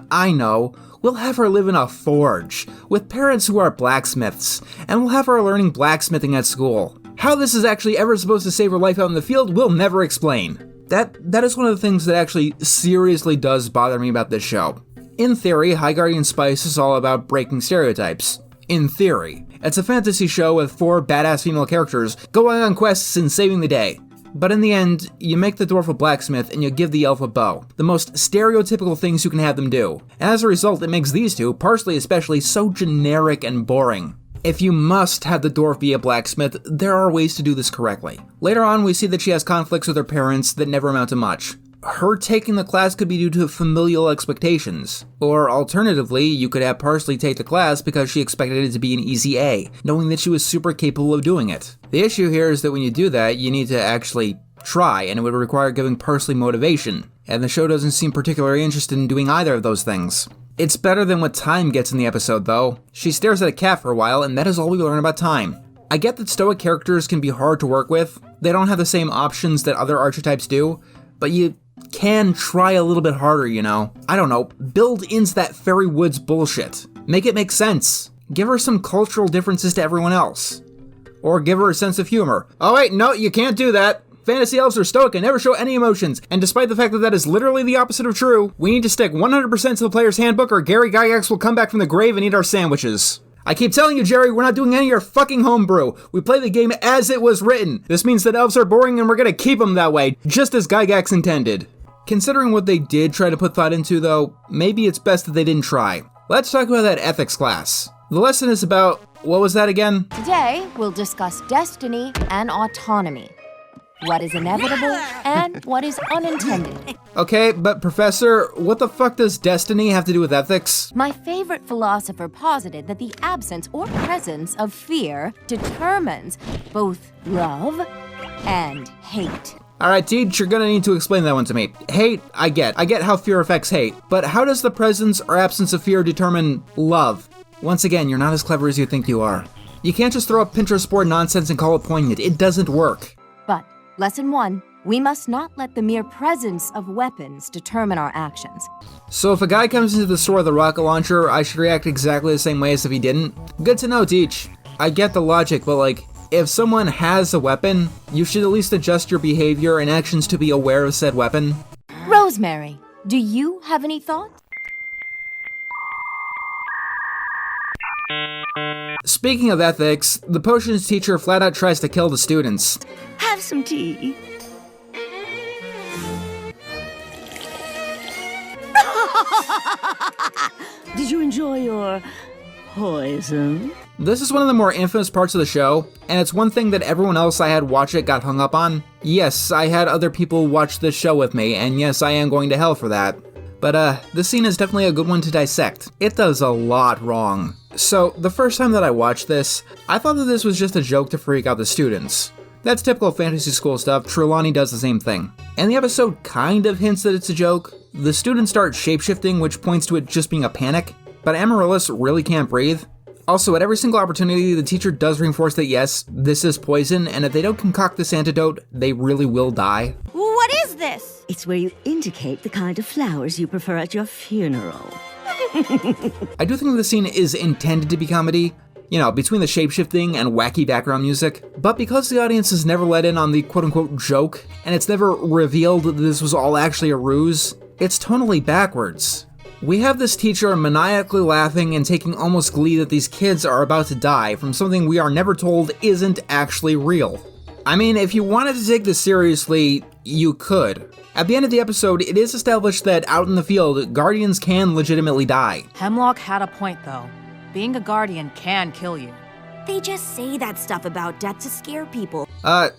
A: I know. We'll have her live in a forge, with parents who are blacksmiths, and we'll have her learning blacksmithing at school. How this is actually ever supposed to save her life out in the field, we'll never explain. That is one of the things that actually seriously does bother me about this show. In theory, High Guardian Spice is all about breaking stereotypes. In theory. It's a fantasy show with 4 badass female characters going on quests and saving the day. But in the end, you make the dwarf a blacksmith and you give the elf a bow. The most stereotypical things you can have them do. And as a result, it makes these two, Parsley especially, so generic and boring. If you must have the dwarf be a blacksmith, there are ways to do this correctly. Later on, we see that she has conflicts with her parents that never amount to much. Her taking the class could be due to familial expectations. Or alternatively, you could have Parsley take the class because she expected it to be an easy A, knowing that she was super capable of doing it. The issue here is that when you do that, you need to actually try, and it would require giving Parsley motivation. And the show doesn't seem particularly interested in doing either of those things. It's better than what Time gets in the episode, though. She stares at a cat for a while, and that is all we learn about Time. I get that stoic characters can be hard to work with. They don't have the same options that other archetypes do, but you can try a little bit harder, you know. I don't know, build into that Fairy Woods bullshit. Make it make sense. Give her some cultural differences to everyone else. Or give her a sense of humor. Oh wait, no, you can't do that. fantasy elves are stoic and never show any emotions, and despite the fact that that is literally the opposite of true, we need to stick 100% to the player's handbook or Gary Gygax will come back from the grave and eat our sandwiches. I keep telling you, Jerry, we're not doing any of your fucking homebrew. We play the game as it was written. This means that elves are boring and we're gonna keep them that way, just as Gygax intended. Considering what they did try to put thought into, though, maybe it's best that they didn't try. Let's talk about that ethics class. The lesson is about, what was that again?
N: Today, we'll discuss destiny and autonomy. What is inevitable and what is unintended.
A: Okay, but Professor, what the fuck does destiny have to do with ethics?
N: My favorite philosopher posited that the absence or presence of fear determines both love and hate.
A: Alright, Teach, you're gonna need to explain that one to me. Hate, I get how fear affects hate, but how does the presence or absence of fear determine love? Once again, you're not as clever as you think you are. You can't just throw up Pinterest board nonsense and call it poignant. It doesn't work.
N: But, lesson 1, we must not let the mere presence of weapons determine our actions.
A: So if a guy comes into the store with a rocket launcher, I should react exactly the same way as if he didn't? Good to know, Teach. I get the logic, but like, if someone has a weapon, you should at least adjust your behavior and actions to be aware of said weapon.
N: Rosemary, do you have any thoughts?
A: Speaking of ethics, the potions teacher flat out tries to kill the students.
Q: Have some tea. Did you enjoy your poison?
A: This is one of the more infamous parts of the show, and it's one thing that everyone else I had watch it got hung up on. Yes, I had other people watch this show with me, and yes, I am going to hell for that. But this scene is definitely a good one to dissect. It does a lot wrong. So, the first time that I watched this, I thought that this was just a joke to freak out the students. That's typical fantasy school stuff. Trelawney does the same thing. And the episode kind of hints that it's a joke. The students start shapeshifting, which points to it just being a panic. But Amaryllis really can't breathe. Also, at every single opportunity, the teacher does reinforce that yes, this is poison, and if they don't concoct this antidote, they really will die.
Q: What is this? It's where you indicate the kind of flowers you prefer at your funeral.
A: I do think the scene is intended to be comedy, you know, between the shapeshifting and wacky background music, but because the audience is never let in on the quote-unquote joke, and it's never revealed that this was all actually a ruse, it's tonally backwards. We have this teacher maniacally laughing and taking almost glee that these kids are about to die from something we are never told isn't actually real. I mean, if you wanted to take this seriously, you could. At the end of the episode, it is established that out in the field, guardians can legitimately die.
K: Hemlock had a point, though. Being a guardian can kill you.
I: They just say that stuff about death to scare people.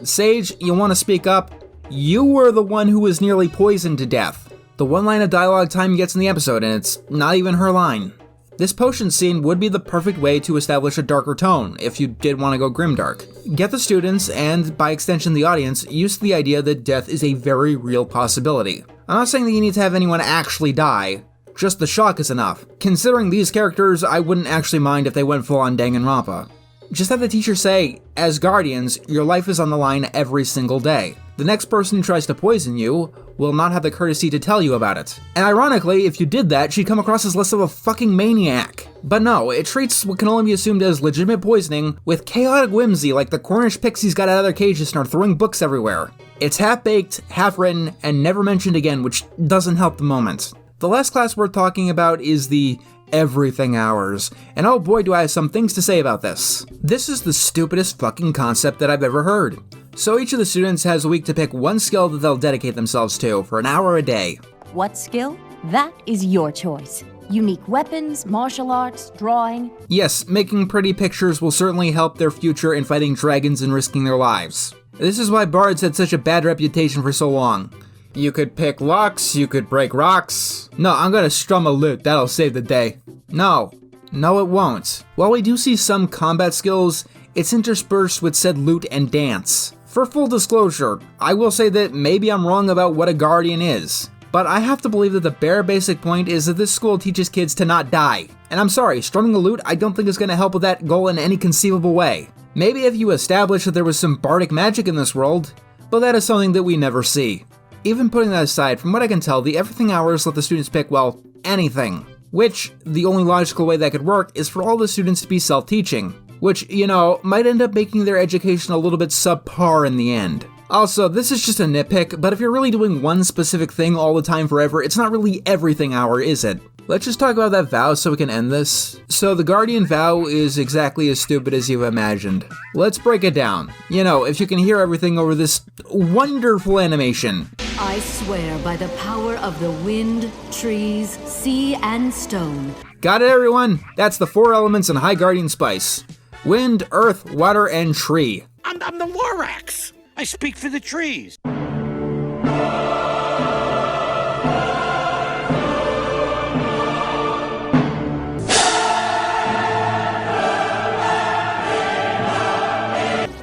A: Sage, you want to speak up? You were the one who was nearly poisoned to death. The one line of dialogue Time gets in the episode, and it's not even her line. This potion scene would be the perfect way to establish a darker tone, if you did want to go grimdark. Get the students, and by extension the audience, used to the idea that death is a very real possibility. I'm not saying that you need to have anyone actually die, just the shock is enough. Considering these characters, I wouldn't actually mind if they went full on Danganronpa. Just have the teacher say, as guardians, your life is on the line every single day. The next person who tries to poison you will not have the courtesy to tell you about it. And ironically, if you did that, she'd come across as less of a fucking maniac. But no, it treats what can only be assumed as legitimate poisoning with chaotic whimsy like the Cornish pixies got out of their cages and are throwing books everywhere. It's half-baked, half-written, and never mentioned again, which doesn't help the moment. The last class we're talking about is the Everything Hours, and oh boy do I have some things to say about this. This is the stupidest fucking concept that I've ever heard. So each of the students has a week to pick one skill that they'll dedicate themselves to for an hour a day.
N: What skill? That is your choice. Unique weapons, martial arts, drawing.
A: Yes, making pretty pictures will certainly help their future in fighting dragons and risking their lives. This is why bards had such a bad reputation for so long. You could pick locks, you could break rocks. No, I'm gonna strum a lute, that'll save the day. No, it won't. While we do see some combat skills, it's interspersed with said lute and dance. For full disclosure, I will say that maybe I'm wrong about what a guardian is, but I have to believe that the bare basic point is that this school teaches kids to not die. And I'm sorry, strumming a lute I don't think is gonna help with that goal in any conceivable way. Maybe if you establish that there was some bardic magic in this world, but that is something that we never see. Even putting that aside, from what I can tell, the Everything Hours let the students pick, well, anything. Which, the only logical way that could work is for all the students to be self-teaching. Which, you know, might end up making their education a little bit subpar in the end. Also, this is just a nitpick, but if you're really doing one specific thing all the time forever, it's not really everything hour, is it? Let's just talk about that vow so we can end this. So the Guardian vow is exactly as stupid as you've imagined. Let's break it down. You know, if you can hear everything over this wonderful animation.
H: I swear by the power of the wind, trees, sea, and stone.
A: Got it, everyone? That's the 4 elements in High Guardian Spice. Wind, earth, water, and tree.
R: I'm the Lorax. I speak for the trees.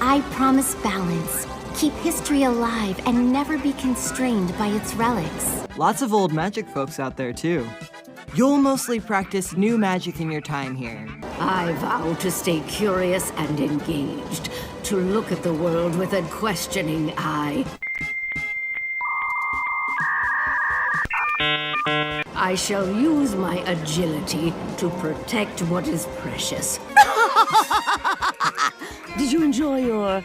B: I promise balance. Keep history alive and never be constrained by its relics.
F: Lots of old magic folks out there, too. You'll mostly practice new magic in your time here.
H: I vow to stay curious and engaged, to look at the world with a questioning eye. I shall use my agility to protect what is precious. Did you enjoy your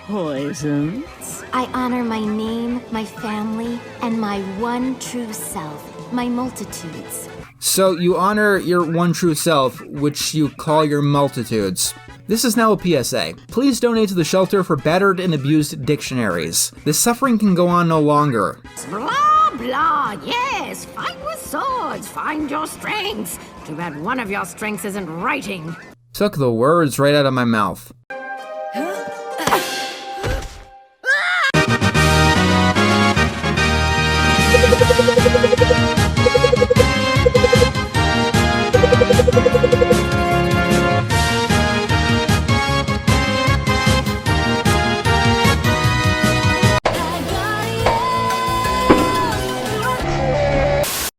H: poisons?
B: I honor my name, my family, and my one true self, my multitudes.
A: So you honor your one true self, which you call your multitudes. This is now a PSA. Please donate to the shelter for battered and abused dictionaries. This suffering can go on no longer.
H: Blah, blah, yes, fight with swords, find your strengths. Too bad one of your strengths isn't writing.
A: Took the words right out of my mouth.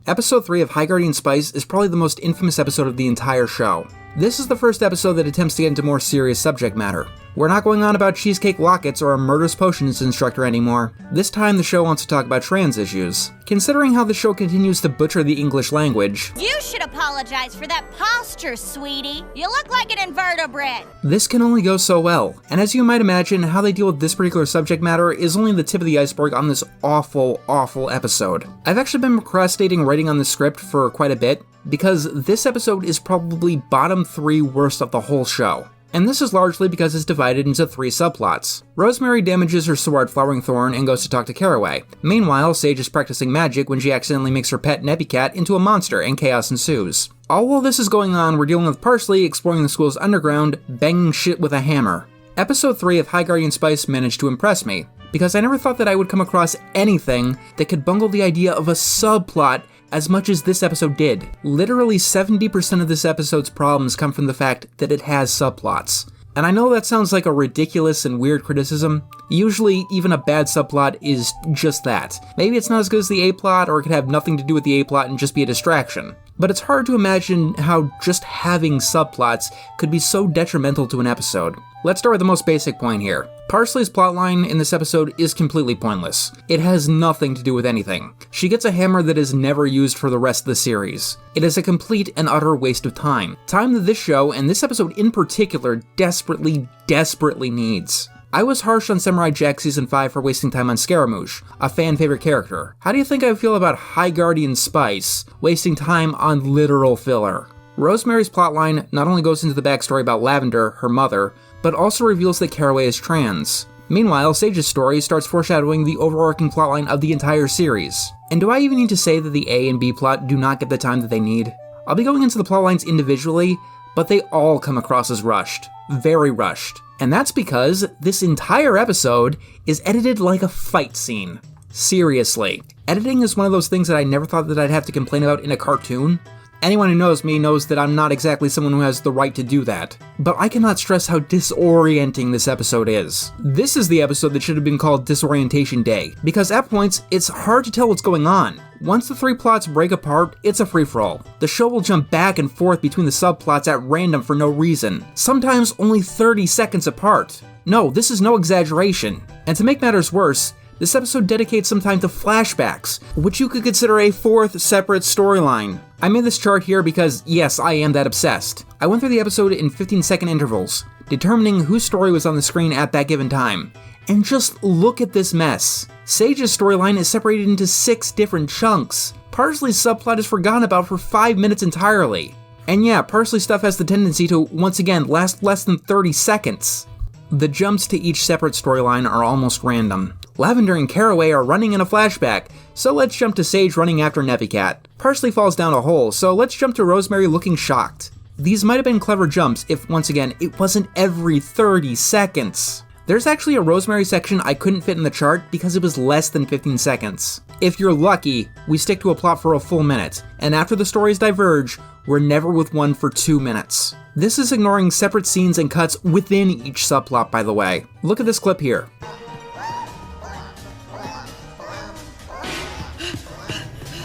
A: Episode 3 of High Guardian Spice is probably the most infamous episode of the entire show. This is the first episode that attempts to get into more serious subject matter. We're not going on about cheesecake lockets or a murderous potions instructor anymore. This time the show wants to talk about trans issues. Considering how the show continues to butcher the English language,
S: you should apologize for that posture, sweetie. You look like an invertebrate.
A: This can only go so well. And as you might imagine, how they deal with this particular subject matter is only the tip of the iceberg on this awful, awful episode. I've actually been procrastinating writing on the script for quite a bit, because this episode is probably bottom 3 worst of the whole show. And this is largely because it's divided into 3 subplots. Rosemary damages her sword Flowering Thorn and goes to talk to Caraway. Meanwhile, Sage is practicing magic when she accidentally makes her pet Nebicat into a monster and chaos ensues. All while this is going on, we're dealing with Parsley exploring the school's underground, banging shit with a hammer. Episode 3 of High Guardian Spice managed to impress me, because I never thought that I would come across anything that could bungle the idea of a subplot as much as this episode did. Literally 70% of this episode's problems come from the fact that it has subplots. And I know that sounds like a ridiculous and weird criticism. Usually, even a bad subplot is just that. Maybe it's not as good as the A-plot, or it could have nothing to do with the A-plot and just be a distraction. But it's hard to imagine how just having subplots could be so detrimental to an episode. Let's start with the most basic point here. Parsley's plotline in this episode is completely pointless. It has nothing to do with anything. She gets a hammer that is never used for the rest of the series. It is a complete and utter waste of time. Time that this show, and this episode in particular, desperately, desperately needs. I was harsh on Samurai Jack Season 5 for wasting time on Scaramouche, a fan favorite character. How do you think I feel about High Guardian Spice, wasting time on literal filler? Rosemary's plotline not only goes into the backstory about Lavender, her mother, but also reveals that Caraway is trans. Meanwhile, Sage's story starts foreshadowing the overarching plotline of the entire series. And do I even need to say that the A and B plot do not get the time that they need? I'll be going into the plotlines individually, but they all come across as rushed. Very rushed. And that's because this entire episode is edited like a fight scene. Seriously. Editing is one of those things that I never thought that I'd have to complain about in a cartoon. Anyone who knows me knows that I'm not exactly someone who has the right to do that. But I cannot stress how disorienting this episode is. This is the episode that should have been called Disorientation Day, because at points, it's hard to tell what's going on. Once the 3 plots break apart, it's a free-for-all. The show will jump back and forth between the subplots at random for no reason, sometimes only 30 seconds apart. No, this is no exaggeration. And to make matters worse, this episode dedicates some time to flashbacks, which you could consider a 4th separate storyline. I made this chart here because, yes, I am that obsessed. I went through the episode in 15-second intervals, determining whose story was on the screen at that given time. And just look at this mess. Sage's storyline is separated into 6 different chunks. Parsley's subplot is forgotten about for 5 minutes entirely. And yeah, Parsley's stuff has the tendency to, once again, last less than 30 seconds. The jumps to each separate storyline are almost random. Lavender and Caraway are running in a flashback, so let's jump to Sage running after Nevicat. Parsley falls down a hole, so let's jump to Rosemary looking shocked. These might have been clever jumps if, once again, it wasn't every 30 seconds. There's actually a Rosemary section I couldn't fit in the chart because it was less than 15 seconds. If you're lucky, we stick to a plot for a full minute, and after the stories diverge, we're never with one for 2 minutes. This is ignoring separate scenes and cuts within each subplot, by the way. Look at this clip here.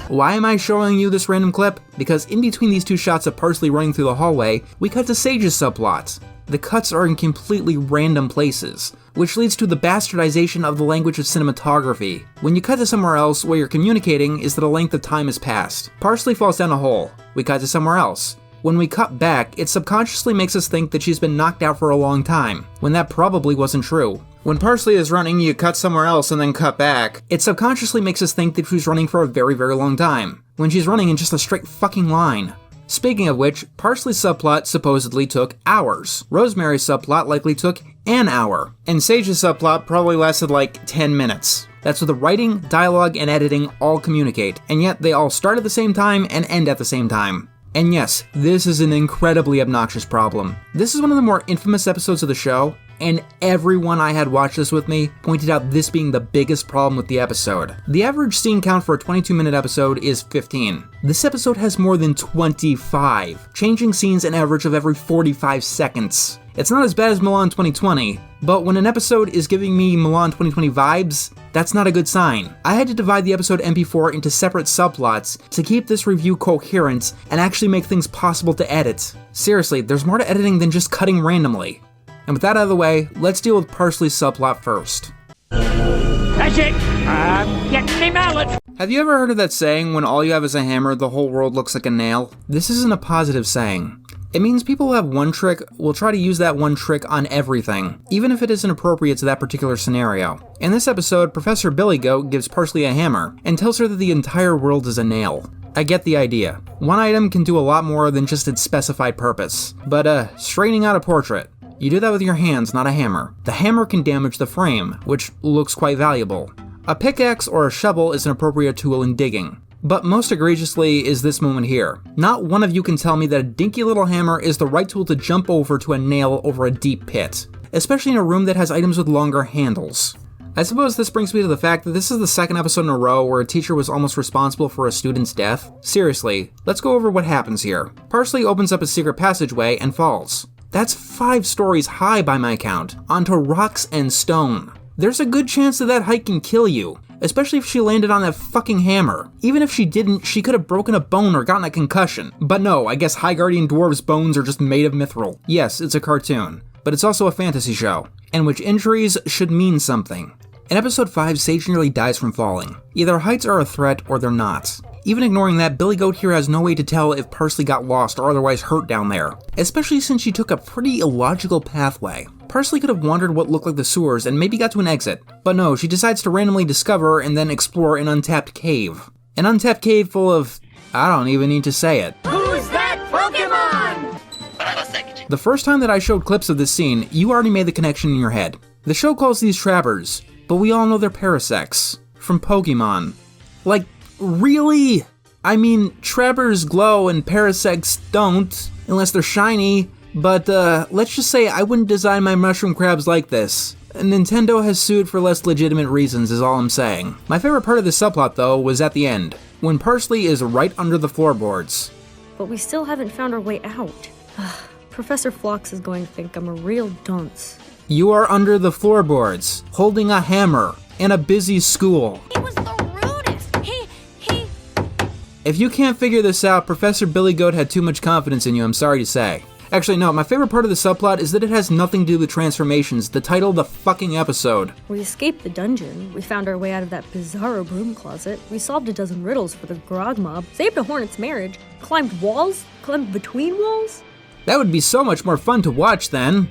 A: Why am I showing you this random clip? Because in between these 2 shots of Parsley running through the hallway, we cut to Sage's subplot. The cuts are in completely random places, which leads to the bastardization of the language of cinematography. When you cut to somewhere else, what you're communicating is that a length of time has passed. Parsley falls down a hole. We cut to somewhere else. When we cut back, it subconsciously makes us think that she's been knocked out for a long time, when that probably wasn't true. When Parsley is running, you cut somewhere else and then cut back. It subconsciously makes us think that she's running for a very, very long time, when she's running in just a straight fucking line. Speaking of which, Parsley's subplot supposedly took hours. Rosemary's subplot likely took an hour. And Sage's subplot probably lasted like 10 minutes. That's what the writing, dialogue, and editing all communicate, and yet they all start at the same time and end at the same time. And yes, this is an incredibly obnoxious problem. This is one of the more infamous episodes of the show, and everyone I had watched this with me pointed out this being the biggest problem with the episode. The average scene count for a 22-minute episode is 15. This episode has more than 25, changing scenes an average of every 45 seconds. It's not as bad as Milan 2020, but when an episode is giving me Milan 2020 vibes, that's not a good sign. I had to divide the episode MP4 into separate subplots to keep this review coherent and actually make things possible to edit. Seriously, there's more to editing than just cutting randomly. And with that out of the way, let's deal with Parsley's subplot first.
R: That's it! I'm getting me mallet!
A: Have you ever heard of that saying, when all you have is a hammer, the whole world looks like a nail? This isn't a positive saying. It means people who have one trick will try to use that one trick on everything, even if it isn't appropriate to that particular scenario. In this episode, Professor Billy Goat gives Parsley a hammer and tells her that the entire world is a nail. I get the idea. One item can do a lot more than just its specified purpose. But straightening out a portrait, you do that with your hands, not a hammer. The hammer can damage the frame, which looks quite valuable. A pickaxe or a shovel is an appropriate tool in digging. But most egregiously is this moment here. Not one of you can tell me that a dinky little hammer is the right tool to jump over to a nail over a deep pit, especially in a room that has items with longer handles. I suppose this brings me to the fact that this is the second episode in a row where a teacher was almost responsible for a student's death. Seriously, let's go over what happens here. Parsley opens up a secret passageway and falls. That's 5 stories high by my count, onto rocks and stone. There's a good chance that height can kill you, especially if she landed on that fucking hammer. Even if she didn't, she could have broken a bone or gotten a concussion. But no, I guess High Guardian Dwarves' bones are just made of mithril. Yes, it's a cartoon, but it's also a fantasy show, in which injuries should mean something. In episode 5, Sage nearly dies from falling. Either heights are a threat or they're not. Even ignoring that, Billy Goat here has no way to tell if Parsley got lost or otherwise hurt down there, especially since she took a pretty illogical pathway. Parsley could have wandered what looked like the sewers and maybe got to an exit, but no, she decides to randomly discover and then explore an untapped cave. An untapped cave full of... I don't even need to say it.
C: Who's that Pokemon?
A: The first time that I showed clips of this scene, you already made the connection in your head. The show calls these Trabbers, but we all know they're Parasects, from Pokemon. Like, really? I mean, Trabbers glow and Parasects don't, unless they're shiny, but let's just say I wouldn't design my mushroom crabs like this. Nintendo has sued for less legitimate reasons is all I'm saying. My favorite part of this subplot though was at the end, when Parsley is right under the floorboards.
L: But we still haven't found our way out. Professor Phlox is going to think I'm a real dunce.
A: You are under the floorboards, holding a hammer, in a busy school.
S: He was the rudest.
A: If you can't figure this out, Professor Billy Goat had too much confidence in you, I'm sorry to say. Actually, no, my favorite part of the subplot is that it has nothing to do with transformations, the title of the fucking episode.
L: We escaped the dungeon, we found our way out of that bizarro broom closet, we solved a dozen riddles for the Grog Mob, saved a hornet's marriage, climbed walls, climbed between walls.
A: That would be so much more fun to watch then.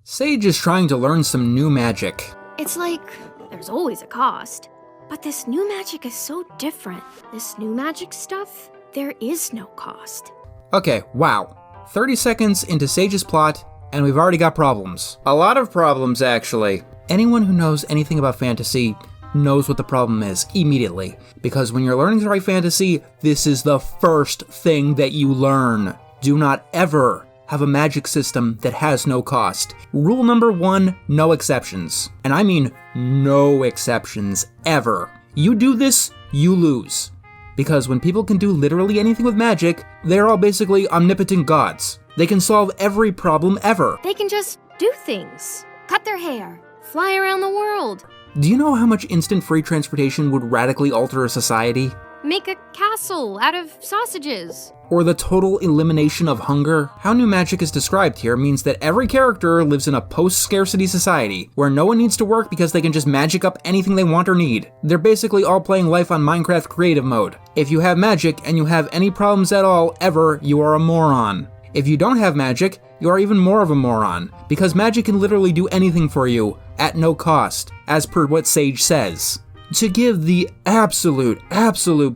A: Sage is trying to learn some new magic.
B: It's like there's always a cost. But this new magic is so different. This new magic stuff, there is no cost.
A: Okay, wow. 30 seconds into Sage's plot, and we've already got problems. A lot of problems, actually. Anyone who knows anything about fantasy knows what the problem is immediately. Because when you're learning to write fantasy, this is the first thing that you learn. Do not ever have a magic system that has no cost. Rule number 1, no exceptions. And I mean no exceptions, ever. You do this, you lose. Because when people can do literally anything with magic, they're all basically omnipotent gods. They can solve every problem ever.
B: They can just do things. Cut their hair. Fly around the world.
A: Do you know how much instant free transportation would radically alter a society?
B: Make a castle out of sausages.
A: Or the total elimination of hunger? How new magic is described here means that every character lives in a post-scarcity society where no one needs to work because they can just magic up anything they want or need. They're basically all playing life on Minecraft creative mode. If you have magic and you have any problems at all ever, you are a moron. If you don't have magic, you are even more of a moron, because magic can literally do anything for you at no cost, as per what Sage says. To give the absolute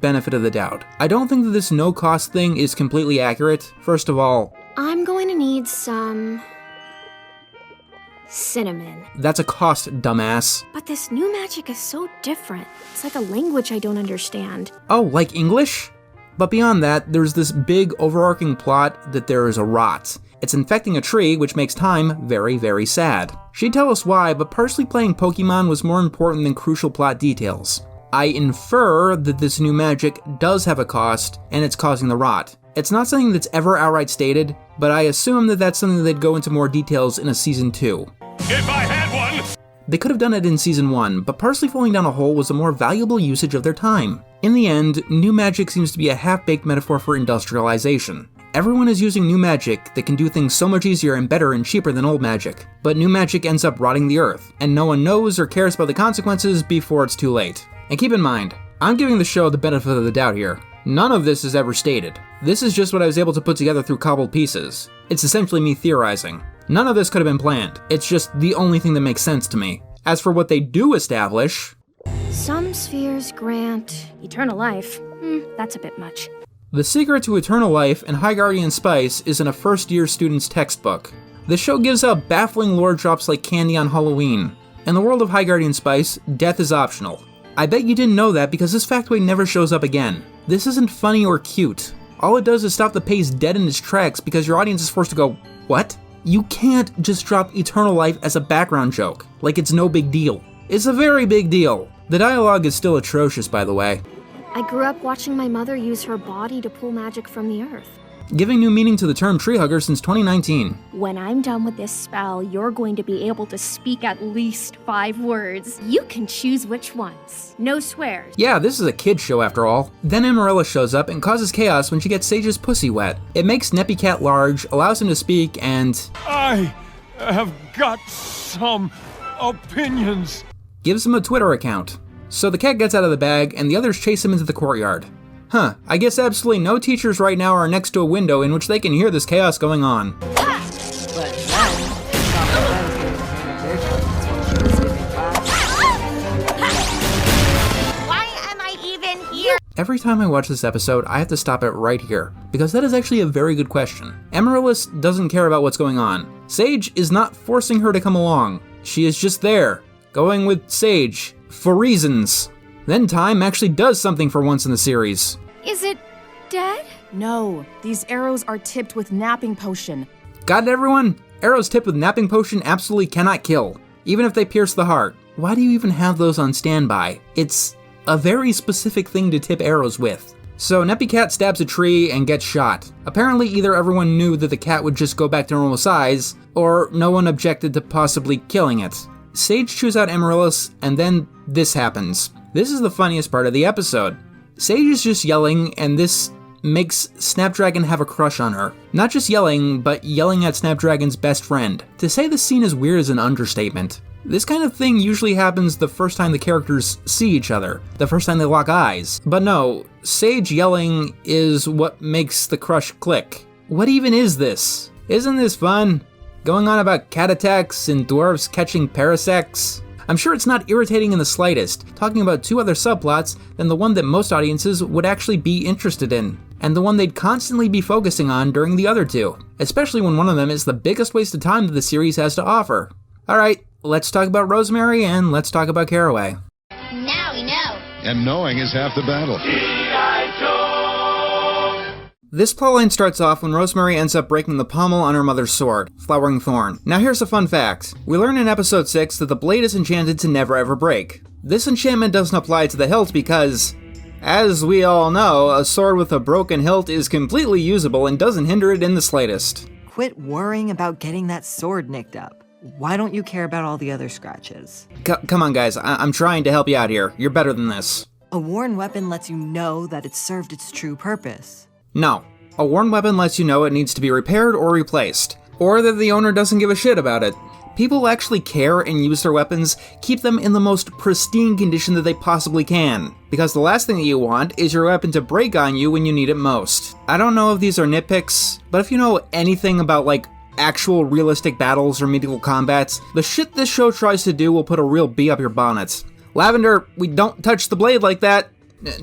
A: benefit of the doubt, I don't think that this no-cost thing is completely accurate. First of all,
B: I'm going to need some cinnamon.
A: That's a cost, dumbass.
B: But this new magic is so different. It's like a language I don't understand.
A: Oh, like English? But beyond that, there's this big overarching plot that there is a rot. It's infecting a tree, which makes time very, very sad. She'd tell us why, but personally playing Pokemon was more important than crucial plot details. I infer that this new magic does have a cost, and it's causing the rot. It's not something that's ever outright stated, but I assume that that's something they'd go into more details in a Season 2.
C: If I had one!
A: They could have done it in Season 1, but parsley falling down a hole was a more valuable usage of their time. In the end, new magic seems to be a half-baked metaphor for industrialization. Everyone is using new magic that can do things so much easier and better and cheaper than old magic. But new magic ends up rotting the earth, and no one knows or cares about the consequences before it's too late. And keep in mind, I'm giving the show the benefit of the doubt here. None of this is ever stated. This is just what I was able to put together through cobbled pieces. It's essentially me theorizing. None of this could have been planned. It's just the only thing that makes sense to me. As for what they do establish...
B: Some spheres grant eternal life. That's a bit much.
A: The secret to eternal life and High Guardian Spice is in a first-year student's textbook. The show gives out baffling lore drops like candy on Halloween. In the world of High Guardian Spice, death is optional. I bet you didn't know that because this factoid never shows up again. This isn't funny or cute. All it does is stop the pace dead in its tracks because your audience is forced to go, what? You can't just drop eternal life as a background joke, like it's no big deal. It's a very big deal. The dialogue is still atrocious, by the way.
B: I grew up watching my mother use her body to pull magic from the earth.
A: Giving new meaning to the term tree hugger since 2019.
T: When I'm done with this spell, you're going to be able to speak at least 5 words. You can choose which ones. No swears.
A: Yeah, this is a kid's show after all. Then Amarilla shows up and causes chaos when she gets Sage's pussy wet. It makes Neppy Cat large, allows him to speak, and...
C: I have got some opinions.
A: Gives him a Twitter account. So the cat gets out of the bag, and the others chase him into the courtyard. Huh, I guess absolutely no teachers right now are next to a window in which they can hear this chaos going on.
S: Why am I even here?
A: Every time I watch this episode, I have to stop it right here, because that is actually a very good question. Amaryllis doesn't care about what's going on. Sage is not forcing her to come along. She is just there, going with Sage, for reasons. Then time actually does something for once in the series.
B: Is it dead?
K: No, these arrows are tipped with napping potion.
A: Got it, everyone? Arrows tipped with napping potion absolutely cannot kill, even if they pierce the heart. Why do you even have those on standby? It's a very specific thing to tip arrows with. So Neppy Cat stabs a tree and gets shot. Apparently either everyone knew that the cat would just go back to normal size, or no one objected to possibly killing it. Sage chews out Amaryllis, and then this happens. This is the funniest part of the episode. Sage is just yelling, and this makes Snapdragon have a crush on her. Not just yelling, but yelling at Snapdragon's best friend. To say the scene is weird is an understatement. This kind of thing usually happens the first time the characters see each other, the first time they lock eyes. But no, Sage yelling is what makes the crush click. What even is this? Isn't this fun? Going on about cat attacks and dwarves catching parasects? I'm sure it's not irritating in the slightest, talking about two other subplots than the one that most audiences would actually be interested in, and the one they'd constantly be focusing on during the other two, especially when one of them is the biggest waste of time that the series has to offer. Alright, let's talk about Rosemary and let's talk about Caraway.
S: Now we know.
U: And knowing is half the battle.
A: This plotline starts off when Rosemary ends up breaking the pommel on her mother's sword, Flowering Thorn. Now here's a fun fact. We learn in episode 6 that the blade is enchanted to never ever break. This enchantment doesn't apply to the hilt because, as we all know, a sword with a broken hilt is completely usable and doesn't hinder it in the slightest.
F: Quit worrying about getting that sword nicked up. Why don't you care about all the other scratches?
A: Come on guys, I'm trying to help you out here. You're better than this.
F: A worn weapon lets you know that it's served its true purpose.
A: No. A worn weapon lets you know it needs to be repaired or replaced, or that the owner doesn't give a shit about it. People who actually care and use their weapons keep them in the most pristine condition that they possibly can, because the last thing that you want is your weapon to break on you when you need it most. I don't know if these are nitpicks, but if you know anything about actual realistic battles or medieval combats, the shit this show tries to do will put a real bee up your bonnet. Lavender, we don't touch the blade like that.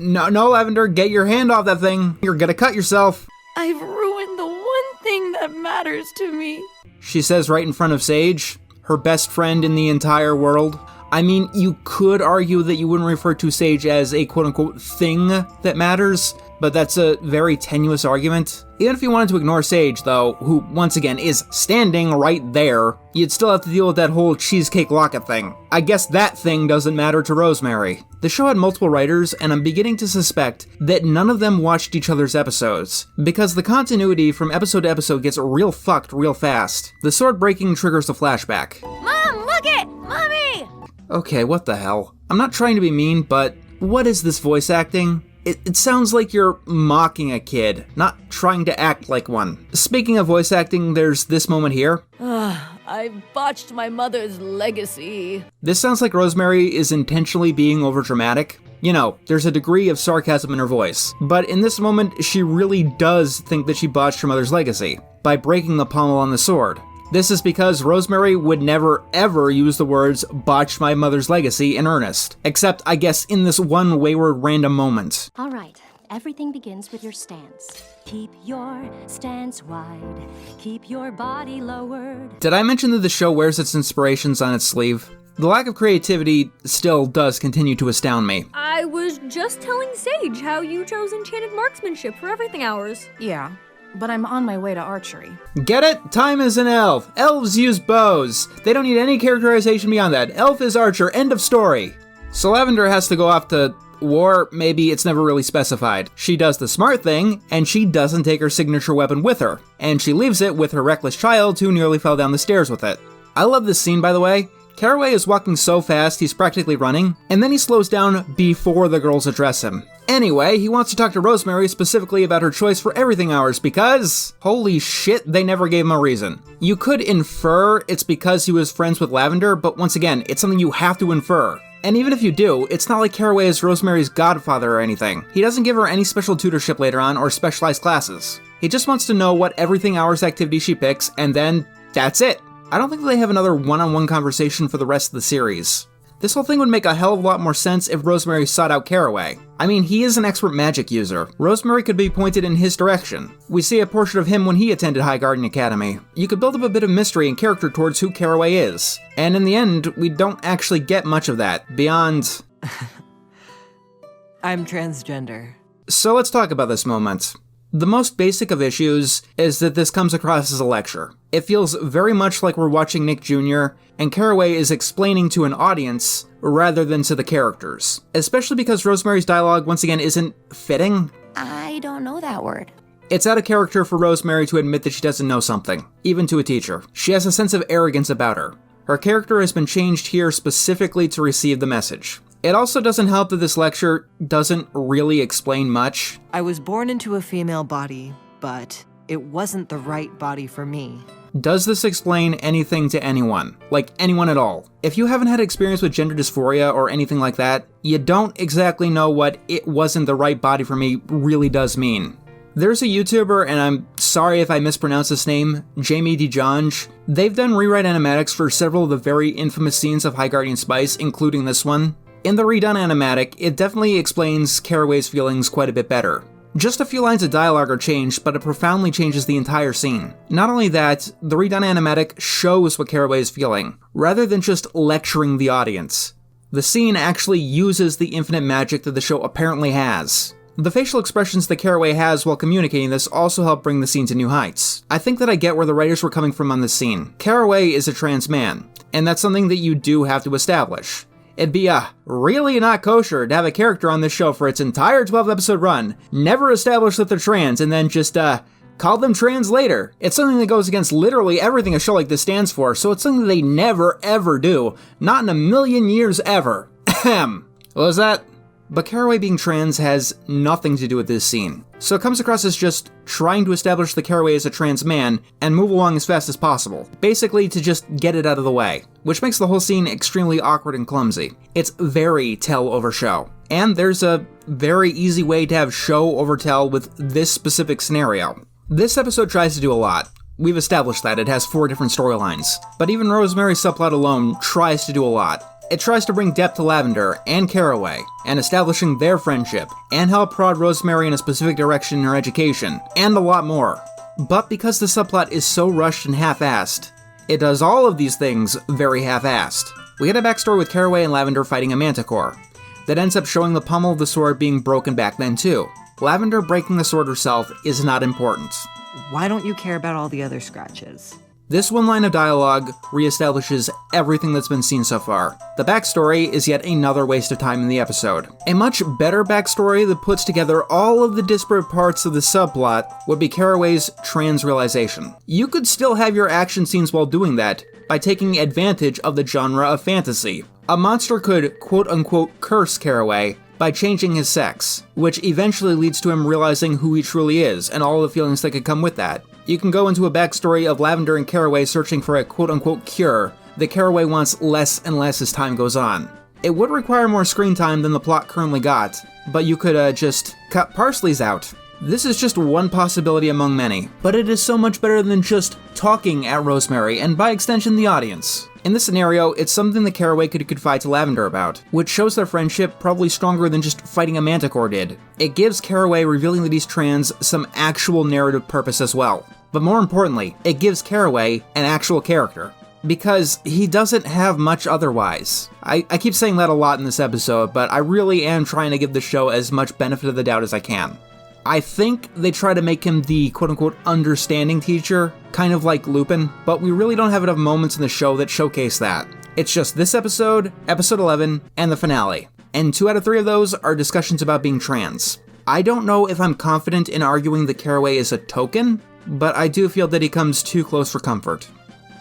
A: No, Lavender, get your hand off that thing. You're gonna cut yourself.
I: I've ruined the one thing that matters to me.
A: She says right in front of Sage, her best friend in the entire world. I mean, you could argue that you wouldn't refer to Sage as a quote-unquote thing that matters, but that's a very tenuous argument. Even if you wanted to ignore Sage, though, who, once again, is standing right there, you'd still have to deal with that whole cheesecake locket thing. I guess that thing doesn't matter to Rosemary. The show had multiple writers, and I'm beginning to suspect that none of them watched each other's episodes, because the continuity from episode to episode gets real fucked real fast. The sword breaking triggers a flashback.
S: Mom, look it! Mommy!
A: Okay, what the hell? I'm not trying to be mean, but what is this voice acting? It sounds like you're mocking a kid, not trying to act like one. Speaking of voice acting, there's this moment here.
I: I botched my mother's legacy.
A: This sounds like Rosemary is intentionally being overdramatic. You know, there's a degree of sarcasm in her voice. But in this moment, she really does think that she botched her mother's legacy by breaking the pommel on the sword. This is because Rosemary would never ever use the words botched my mother's legacy in earnest. Except, I guess, in this one wayward random moment.
H: All right, everything begins with your stance. Keep your stance wide. Keep your body lowered.
A: Did I mention that the show wears its inspirations on its sleeve? The lack of creativity still does continue to astound me.
L: I was just telling Sage how you chose enchanted marksmanship for everything hours.
K: Yeah, but I'm on my way to archery.
A: Get it? Time is an elf. Elves use bows. They don't need any characterization beyond that. Elf is archer, end of story. So Lavender has to go off to war, maybe it's never really specified. She does the smart thing, and she doesn't take her signature weapon with her. And she leaves it with her reckless child who nearly fell down the stairs with it. I love this scene, by the way. Caraway is walking so fast he's practically running, and then he slows down before the girls address him. Anyway, he wants to talk to Rosemary specifically about her choice for everything hours because, holy shit, they never gave him a reason. You could infer it's because he was friends with Lavender, but once again, it's something you have to infer. And even if you do, it's not like Caraway is Rosemary's godfather or anything. He doesn't give her any special tutorship later on or specialized classes. He just wants to know what everything hours activity she picks, and then that's it. I don't think they have another one-on-one conversation for the rest of the series. This whole thing would make a hell of a lot more sense if Rosemary sought out Caraway. I mean, he is an expert magic user. Rosemary could be pointed in his direction. We see a portrait of him when he attended Highgarden Academy. You could build up a bit of mystery and character towards who Caraway is. And in the end, we don't actually get much of that, beyond...
F: I'm transgender.
A: So let's talk about this moment. The most basic of issues is that this comes across as a lecture. It feels very much like we're watching Nick Jr., and Caraway is explaining to an audience rather than to the characters. Especially because Rosemary's dialogue, once again, isn't fitting.
N: I don't know that word.
A: It's out of character for Rosemary to admit that she doesn't know something, even to a teacher. She has a sense of arrogance about her. Her character has been changed here specifically to receive the message. It also doesn't help that this lecture doesn't really explain much.
F: I was born into a female body, but it wasn't the right body for me.
A: Does this explain anything to anyone? Like, anyone at all? If you haven't had experience with gender dysphoria or anything like that, you don't exactly know what "it wasn't the right body for me" really does mean. There's a YouTuber, and I'm sorry if I mispronounce this name, Jamie DeJonge. They've done rewrite animatics for several of the very infamous scenes of High Guardian Spice, including this one. In the redone animatic, it definitely explains Caraway's feelings quite a bit better. Just a few lines of dialogue are changed, but it profoundly changes the entire scene. Not only that, the redone animatic shows what Caraway is feeling, rather than just lecturing the audience. The scene actually uses the infinite magic that the show apparently has. The facial expressions that Caraway has while communicating this also help bring the scene to new heights. I think that I get where the writers were coming from on this scene. Caraway is a trans man, and that's something that you do have to establish. It'd be really not kosher to have a character on this show for its entire 12-episode run, never establish that they're trans, and then just, call them trans later. It's something that goes against literally everything a show like this stands for, so it's something they never ever do. Not in a million years ever. Ahem. What was that? But Caraway being trans has nothing to do with this scene. So it comes across as just trying to establish that Caraway is a trans man and move along as fast as possible. Basically to just get it out of the way. Which makes the whole scene extremely awkward and clumsy. It's very tell over show. And there's a very easy way to have show over tell with this specific scenario. This episode tries to do a lot. We've established that it has 4 different storylines. But even Rosemary's subplot alone tries to do a lot. It tries to bring depth to Lavender and Caraway, and establishing their friendship, and help prod Rosemary in a specific direction in her education, and a lot more. But because the subplot is so rushed and half-assed, it does all of these things very half-assed. We get a backstory with Caraway and Lavender fighting a manticore, that ends up showing the pommel of the sword being broken back then too. Lavender breaking the sword herself is not important.
F: Why don't you care about all the other scratches?
A: This one line of dialogue reestablishes everything that's been seen so far. The backstory is yet another waste of time in the episode. A much better backstory that puts together all of the disparate parts of the subplot would be Caraway's trans realization. You could still have your action scenes while doing that by taking advantage of the genre of fantasy. A monster could quote-unquote curse Caraway by changing his sex, which eventually leads to him realizing who he truly is and all the feelings that could come with that. You can go into a backstory of Lavender and Caraway searching for a quote-unquote cure that Caraway wants less and less as time goes on. It would require more screen time than the plot currently got, but you could just cut Parsleys out. This is just one possibility among many, but it is so much better than just talking at Rosemary and by extension the audience. In this scenario, it's something that Caraway could confide to Lavender about, which shows their friendship probably stronger than just fighting a manticore did. It gives Caraway revealing that he's trans some actual narrative purpose as well. But more importantly, it gives Caraway an actual character. Because he doesn't have much otherwise. I keep saying that a lot in this episode, but I really am trying to give the show as much benefit of the doubt as I can. I think they try to make him the quote-unquote understanding teacher, kind of like Lupin, but we really don't have enough moments in the show that showcase that. It's just this episode, episode 11, and the finale. And 2 out of 3 of those are discussions about being trans. I don't know if I'm confident in arguing that Caraway is a token, but I do feel that he comes too close for comfort.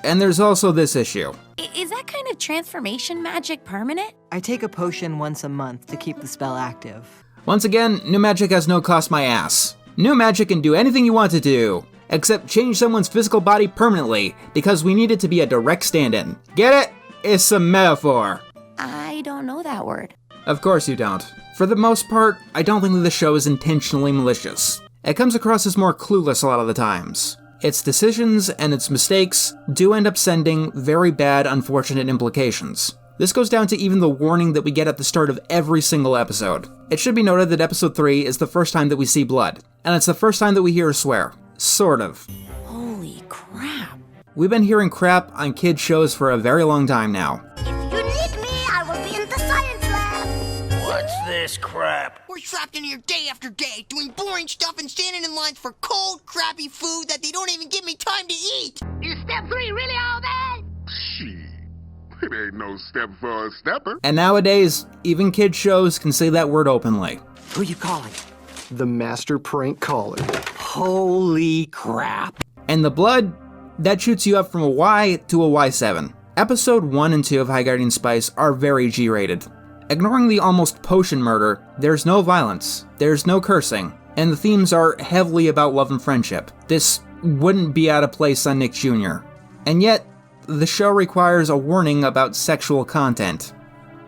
A: And there's also this issue.
I: Is that kind of transformation magic permanent?
F: I take a potion once a month to keep the spell active.
A: Once again, new magic has no cost my ass. New magic can do anything you want it to do, except change someone's physical body permanently, because we need it to be a direct stand-in. Get it? It's a metaphor.
I: I don't know that word.
A: Of course you don't. For the most part, I don't think that the show is intentionally malicious. It comes across as more clueless a lot of the times. Its decisions and its mistakes do end up sending very bad, unfortunate implications. This goes down to even the warning that we get at the start of every single episode. It should be noted that episode 3 is the first time that we see blood, and it's the first time that we hear her swear. Sort of.
I: Holy crap.
A: We've been hearing crap on kids' shows for a very long time now.
D: If you need me, I will be in the science lab.
V: What's this crap?
W: We're trapped in here day after day, doing boring stuff and standing in lines for cold, crappy food that they don't even give me time to eat.
D: Is step 3 really all that?
X: Shit. It ain't no step for a stepper.
A: And nowadays, even kids' shows can say that word openly.
Y: Who you calling? The master prank caller. Holy crap.
A: And the blood, that shoots you up from a Y to a Y7. Episode 1 and 2 of High Guardian Spice are very G-rated. Ignoring the almost potion murder, there's no violence, there's no cursing, and the themes are heavily about love and friendship. This wouldn't be out of place on Nick Jr. And yet, the show requires a warning about sexual content.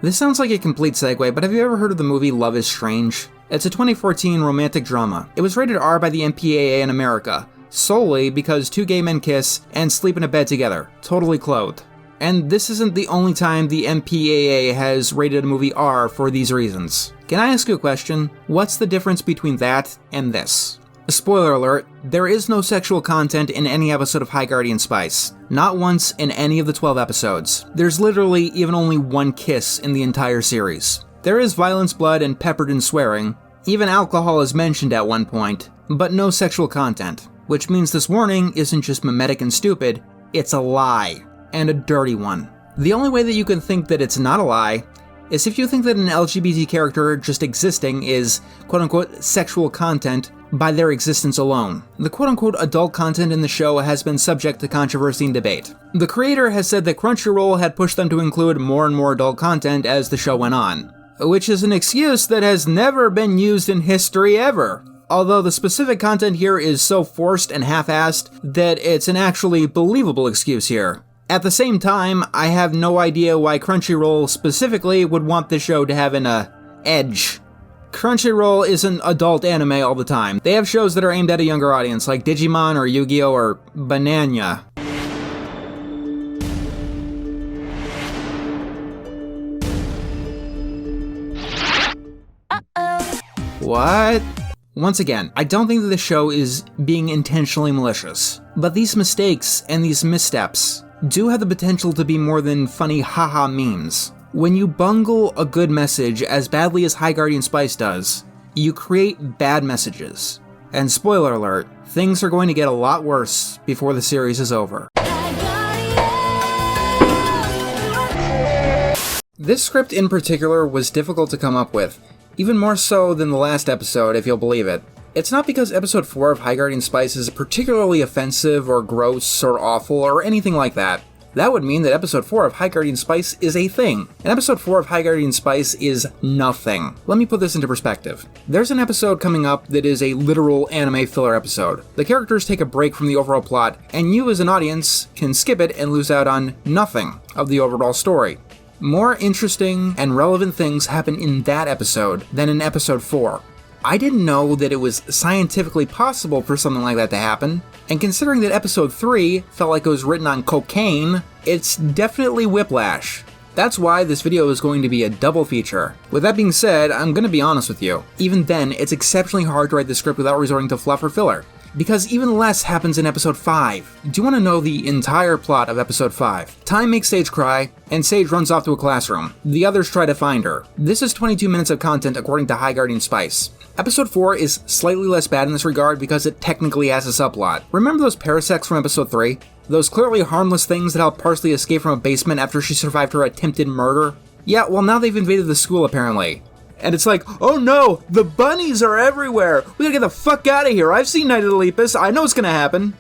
A: This sounds like a complete segue, but have you ever heard of the movie Love is Strange? It's a 2014 romantic drama. It was rated R by the MPAA in America, solely because two gay men kiss and sleep in a bed together, totally clothed. And this isn't the only time the MPAA has rated a movie R for these reasons. Can I ask you a question? What's the difference between that and this? Spoiler alert, there is no sexual content in any episode of High Guardian Spice. Not once in any of the 12 episodes. There's literally even only one kiss in the entire series. There is violence, blood, and peppered in swearing. Even alcohol is mentioned at one point, but no sexual content. Which means this warning isn't just mimetic and stupid, it's a lie. And a dirty one. The only way that you can think that it's not a lie is if you think that an LGBT character just existing is quote-unquote sexual content by their existence alone. The quote-unquote adult content in the show has been subject to controversy and debate. The creator has said that Crunchyroll had pushed them to include more and more adult content as the show went on, which is an excuse that has never been used in history ever. Although the specific content here is so forced and half-assed that it's an actually believable excuse here. At the same time, I have no idea why Crunchyroll specifically would want this show to have an edge. Crunchyroll isn't adult anime all the time. They have shows that are aimed at a younger audience, like Digimon or Yu-Gi-Oh! Or Banana. What? Once again, I don't think that the show is being intentionally malicious, but these mistakes and these missteps do have the potential to be more than funny haha memes. When you bungle a good message as badly as High Guardian Spice does, you create bad messages. And spoiler alert, things are going to get a lot worse before the series is over. This script in particular was difficult to come up with, even more so than the last episode, if you'll believe it. It's not because episode 4 of High Guardian Spice is particularly offensive or gross or awful or anything like that. That would mean that episode 4 of High Guardian Spice is a thing, and episode 4 of High Guardian Spice is nothing. Let me put this into perspective. There's an episode coming up that is a literal anime filler episode. The characters take a break from the overall plot, and you as an audience can skip it and lose out on nothing of the overall story. More interesting and relevant things happen in that episode than in episode 4. I didn't know that it was scientifically possible for something like that to happen, and considering that episode 3 felt like it was written on cocaine, it's definitely whiplash. That's why this video is going to be a double feature. With that being said, I'm going to be honest with you. Even then, it's exceptionally hard to write the script without resorting to fluff or filler, because even less happens in episode 5. Do you want to know the entire plot of episode 5? Time makes Sage cry, and Sage runs off to a classroom. The others try to find her. This is 22 minutes of content according to High Guardian Spice. Episode 4 is slightly less bad in this regard because it technically has a subplot. Remember those parasects from episode 3? Those clearly harmless things that helped Parsley escape from a basement after she survived her attempted murder? Yeah, well now they've invaded the school apparently. And it's like, oh no, the bunnies are everywhere! We gotta get the fuck out of here! I've seen Night of the Lepus, I know what's gonna happen!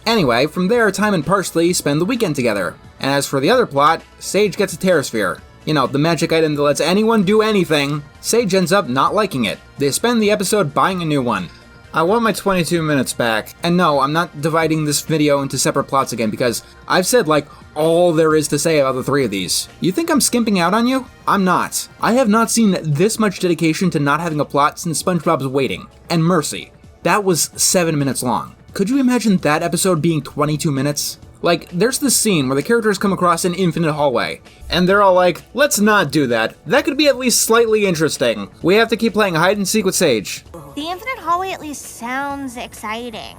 A: Anyway, from there, Time and Parsley spend the weekend together. And as for the other plot, Sage gets a Terrasphere. You know, the magic item that lets anyone do anything. Sage ends up not liking it. They spend the episode buying a new one. I want my 22 minutes back. And no, I'm not dividing this video into separate plots again because I've said like all there is to say about the 3 of these. You think I'm skimping out on you? I'm not. I have not seen this much dedication to not having a plot since SpongeBob's Waiting. And Mercy. That was 7 minutes long. Could you imagine that episode being 22 minutes? Like, there's this scene where the characters come across an infinite hallway, and they're all like, let's not do that. That could be at least slightly interesting. We have to keep playing hide and seek with Sage.
D: The infinite hallway at least sounds exciting.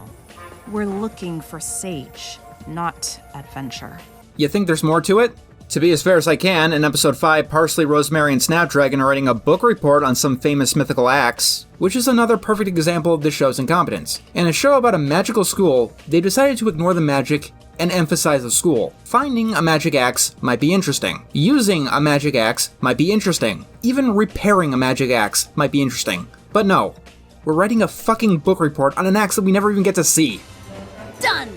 K: We're looking for Sage, not adventure.
A: You think there's more to it? To be as fair as I can, in episode 5, Parsley, Rosemary, and Snapdragon are writing a book report on some famous mythical acts, which is another perfect example of this show's incompetence. In a show about a magical school, they decided to ignore the magic and emphasize the school. Finding a magic axe might be interesting. Using a magic axe might be interesting. Even repairing a magic axe might be interesting. But no, we're writing a fucking book report on an axe that we never even get to see.
L: Done!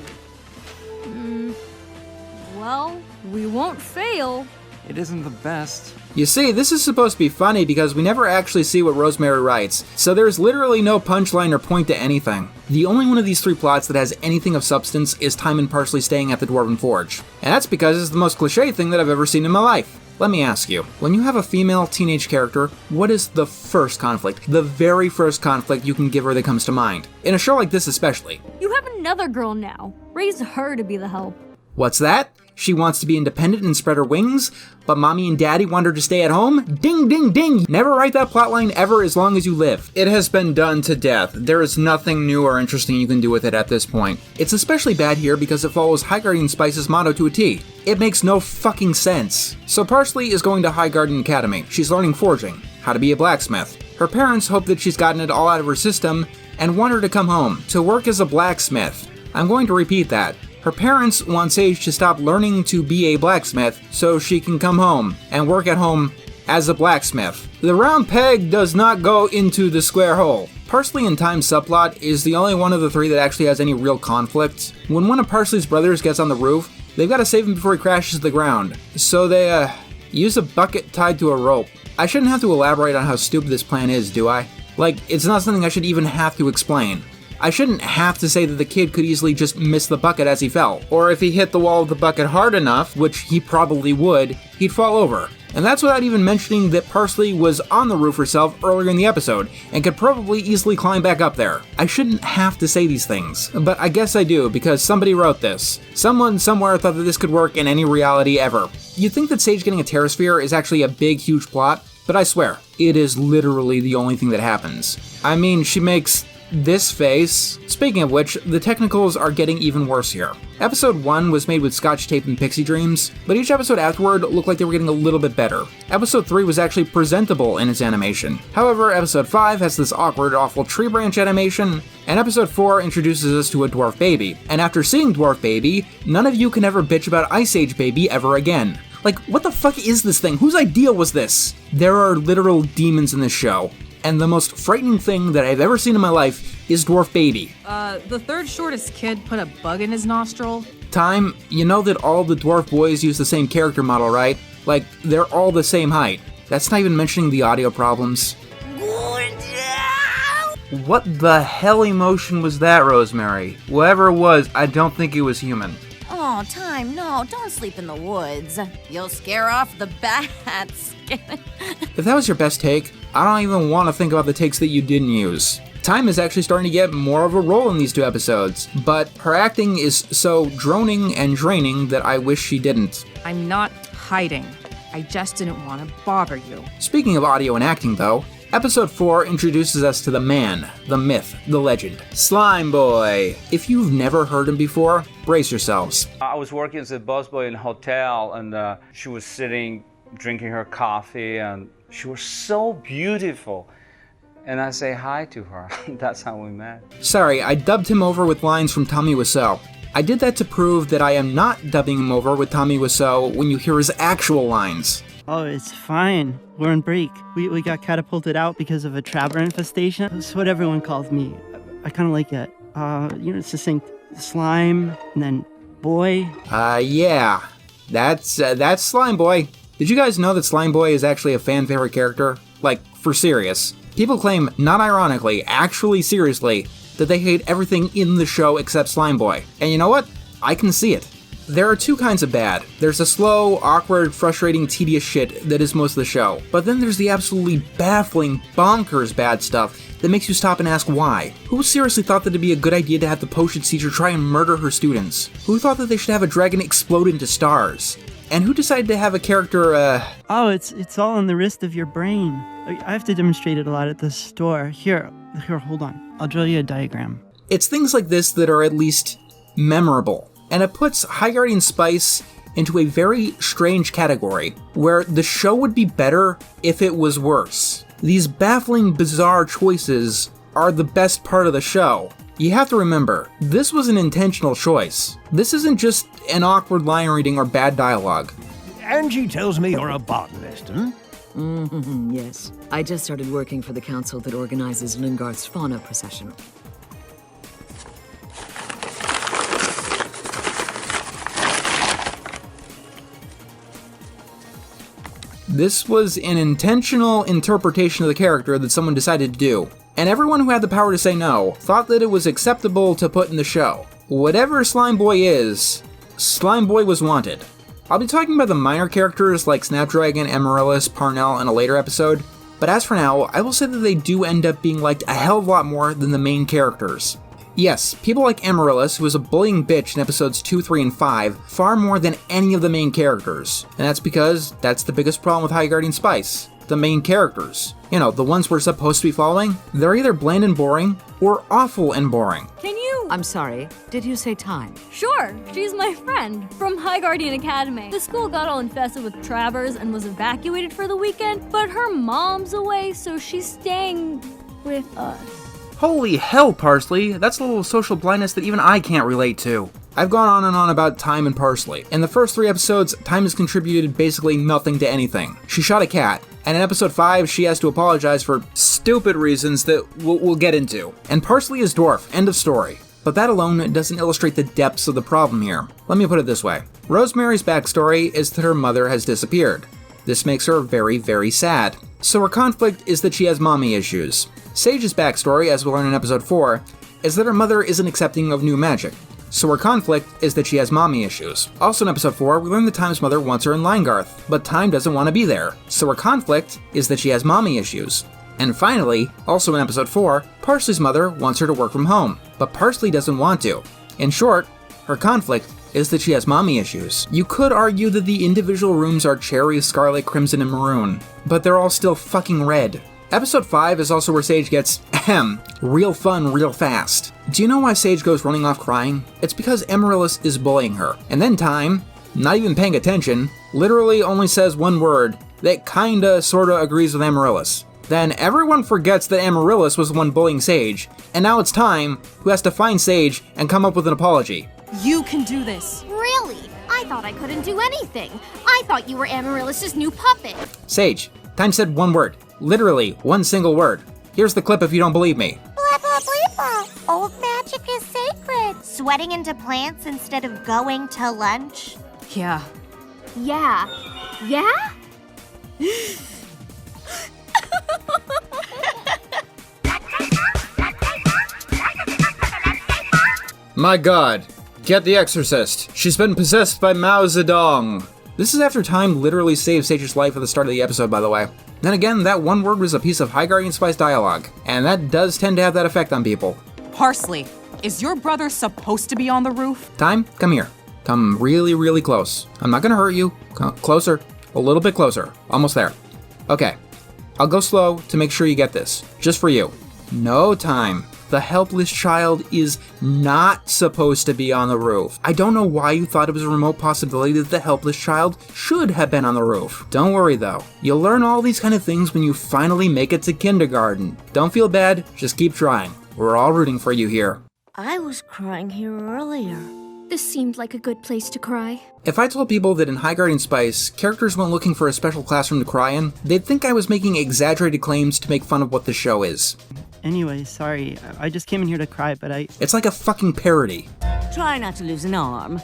L: Well, we won't fail.
E: It isn't the best,
A: You see, this is supposed to be funny because we never actually see what Rosemary writes, so there's literally no punchline or point to anything. The only one of these three plots that has anything of substance is Time and Parsley staying at the Dwarven Forge. And that's because it's the most cliché thing that I've ever seen in my life. Let me ask you, when you have a female teenage character, what is the first conflict, the very first conflict you can give her that comes to mind? In a show like this especially.
L: You have another girl now. Raise her to be the help.
A: What's that? She wants to be independent and spread her wings, but mommy and daddy want her to stay at home? Ding, ding, ding! Never write that plotline ever as long as you live. It has been done to death. There is nothing new or interesting you can do with it at this point. It's especially bad here because it follows High Guardian Spice's motto to a T. It makes no fucking sense. So Parsley is going to High Guardian Academy. She's learning forging, how to be a blacksmith. Her parents hope that she's gotten it all out of her system and want her to come home, to work as a blacksmith. I'm going to repeat that. Her parents want Sage to stop learning to be a blacksmith so she can come home and work at home as a blacksmith. The round peg does not go into the square hole. Parsley and Time's subplot is the only one of the three that actually has any real conflict. When one of Parsley's brothers gets on the roof, they've got to save him before he crashes to the ground. So they, use a bucket tied to a rope. I shouldn't have to elaborate on how stupid this plan is, do I? Like, it's not something I should even have to explain. I shouldn't have to say that the kid could easily just miss the bucket as he fell, or if he hit the wall of the bucket hard enough, which he probably would, he'd fall over. And that's without even mentioning that Parsley was on the roof herself earlier in the episode, and could probably easily climb back up there. I shouldn't have to say these things, but I guess I do, because somebody wrote this. Someone somewhere thought that this could work in any reality ever. You'd think that Sage getting a Terrasphere is actually a big, huge plot, but I swear, it is literally the only thing that happens. I mean, she makes this face. Speaking of which, the technicals are getting even worse here. Episode 1 was made with Scotch tape and pixie dreams, but each episode afterward looked like they were getting a little bit better. Episode 3 was actually presentable in its animation. However, episode 5 has this awkward, awful tree branch animation, and episode 4 introduces us to a dwarf baby. And after seeing Dwarf Baby, none of you can ever bitch about Ice Age Baby ever again. Like, what the fuck is this thing? Whose idea was this? There are literal demons in this show. And the most frightening thing that I've ever seen in my life is Dwarf Baby.
K: The third shortest kid put a bug in his nostril.
A: Time, you know that all the dwarf boys use the same character model, right? Like, they're all the same height. That's not even mentioning the audio problems. What the hell emotion was that, Rosemary? Whatever it was, I don't think it was human.
S: Oh, Time, no, don't sleep in the woods. You'll scare off the bats.
A: If that was your best take, I don't even want to think about the takes that you didn't use. Time is actually starting to get more of a role in these two episodes, but her acting is so droning and draining that I wish she didn't.
K: I'm not hiding. I just didn't want to bother you.
A: Speaking of audio and acting though, episode 4 introduces us to the man, the myth, the legend, Slime Boy. If you've never heard him before, brace yourselves.
E: I was working as a busboy in a hotel, and she was sitting, drinking her coffee, and she was so beautiful. And I say hi to her. That's how we met.
A: Sorry, I dubbed him over with lines from Tommy Wiseau. I did that to prove that I am not dubbing him over with Tommy Wiseau when you hear his actual lines.
G: Oh, it's fine. We're on break. We got catapulted out because of a trapper infestation. That's what everyone calls me. I kind of like it. It's succinct. Slime, and then boy.
A: Yeah. That's Slime Boy. Did you guys know that Slime Boy is actually a fan favorite character? Like, for serious. People claim, not ironically, actually seriously, that they hate everything in the show except Slime Boy. And you know what? I can see it. There are two kinds of bad. There's the slow, awkward, frustrating, tedious shit that is most of the show. But then there's the absolutely baffling, bonkers bad stuff that makes you stop and ask why. Who seriously thought that it'd be a good idea to have the potion teacher try and murder her students? Who thought that they should have a dragon explode into stars? And who decided to have a character,
G: Oh, it's all on the wrist of your brain. I have to demonstrate it a lot at the store. Here, hold on. I'll draw you a diagram.
A: It's things like this that are at least memorable. And it puts High Guardian Spice into a very strange category, where the show would be better if it was worse. These baffling, bizarre choices are the best part of the show. You have to remember, this was an intentional choice. This isn't just an awkward line reading or bad dialogue.
J: Angie tells me you're a botanist, huh?
M: Yes. I just started working for the council that organizes Lingard's fauna processional.
A: This was an intentional interpretation of the character that someone decided to do. And everyone who had the power to say no thought that it was acceptable to put in the show. Whatever Slime Boy is, Slime Boy was wanted. I'll be talking about the minor characters like Snapdragon, Amaryllis, Parnell in a later episode, but as for now, I will say that they do end up being liked a hell of a lot more than the main characters. Yes, people like Amaryllis, who was a bullying bitch in episodes 2, 3, and 5, far more than any of the main characters. And that's because that's the biggest problem with High Guardian Spice. The main characters. You know, the ones we're supposed to be following, they're either bland and boring, or awful and boring.
H: Can you?
M: I'm sorry, did you say Time?
L: Sure, she's my friend from High Guardian Academy. The school got all infested with Trabbers and was evacuated for the weekend, but her mom's away, so she's staying with us.
A: Holy hell, Parsley, that's a little social blindness that even I can't relate to. I've gone on and on about Time and Parsley. In the first 3 episodes, Time has contributed basically nothing to anything. She shot a cat, and in episode 5, she has to apologize for stupid reasons that we'll get into. And Parsley is dwarf, end of story. But that alone doesn't illustrate the depths of the problem here. Let me put it this way. Rosemary's backstory is that her mother has disappeared. This makes her very, very sad. So her conflict is that she has mommy issues. Sage's backstory, as we'll learn in episode 4, is that her mother isn't accepting of new magic. So her conflict is that she has mommy issues. Also in episode 4, we learn that Time's mother wants her in Linegarth, but Time doesn't want to be there. So her conflict is that she has mommy issues. And finally, also in episode 4, Parsley's mother wants her to work from home, but Parsley doesn't want to. In short, her conflict is that she has mommy issues. You could argue that the individual rooms are cherry, scarlet, crimson, and maroon, but they're all still fucking red. Episode 5 is also where Sage gets, real fun real fast. Do you know why Sage goes running off crying? It's because Amaryllis is bullying her. And then Time, not even paying attention, literally only says one word that kinda sorta agrees with Amaryllis. Then everyone forgets that Amaryllis was the one bullying Sage, and now it's Time who has to find Sage and come up with an apology.
K: You can do this.
T: Really? I thought I couldn't do anything. I thought you were Amaryllis' new puppet.
A: Sage, Time said one word. Literally, one single word. Here's the clip if you don't believe me.
D: Blah, blah, blah, blah. Old magic is sacred. Sweating into plants instead of going to lunch.
K: Yeah.
T: Yeah. Yeah?
A: My god, get the Exorcist. She's been possessed by Mao Zedong. This is after Time literally saved Sage's life at the start of the episode, by the way. Then again, that one word was a piece of High Guardian Spice dialogue, and that does tend to have that effect on people.
K: Parsley, is your brother supposed to be on the roof?
A: Time, come here. Come really, really close. I'm not gonna hurt you. Come closer. A little bit closer. Almost there. Okay. I'll go slow to make sure you get this. Just for you. No, Time. The helpless child is not supposed to be on the roof. I don't know why you thought it was a remote possibility that the helpless child should have been on the roof. Don't worry though. You'll learn all these kind of things when you finally make it to kindergarten. Don't feel bad, just keep trying. We're all rooting for you here.
B: I was crying here earlier.
T: This seemed like a good place to cry.
A: If I told people that in High Guardian Spice, characters went looking for a special classroom to cry in, they'd think I was making exaggerated claims to make fun of what the show is.
G: Anyway, sorry. I just came in here to cry, but
A: It's like a fucking parody.
O: Try not to lose an arm.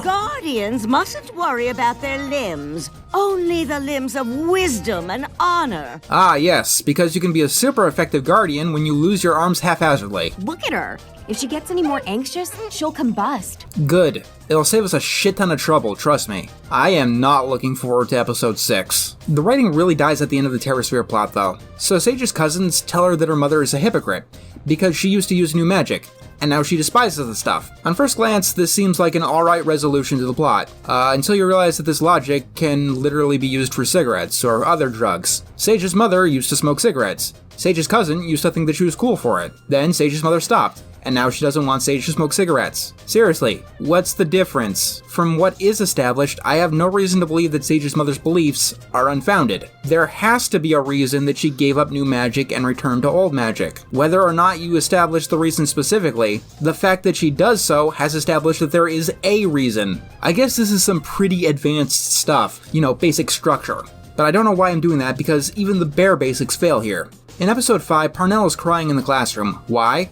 O: Guardians mustn't worry about their limbs. Only the limbs of wisdom and honor.
A: Ah, yes, because you can be a super effective guardian when you lose your arms haphazardly.
N: Look at her. If she gets any more anxious, she'll combust.
A: Good. It'll save us a shit ton of trouble, trust me. I am not looking forward to episode 6. The writing really dies at the end of the Terrasphere plot, though. So Sage's cousins tell her that her mother is a hypocrite, because she used to use new magic, and now she despises the stuff. On first glance, this seems like an alright resolution to the plot, until you realize that this logic can literally be used for cigarettes or other drugs. Sage's mother used to smoke cigarettes. Sage's cousin used to think that she was cool for it. Then Sage's mother stopped, and now she doesn't want Sage to smoke cigarettes. Seriously, what's the difference? From what is established, I have no reason to believe that Sage's mother's beliefs are unfounded. There has to be a reason that she gave up new magic and returned to old magic. Whether or not you establish the reason specifically, the fact that she does so has established that there is a reason. I guess this is some pretty advanced stuff, basic structure. But I don't know why I'm doing that, because even the bare basics fail here. In episode 5, Parnell is crying in the classroom. Why?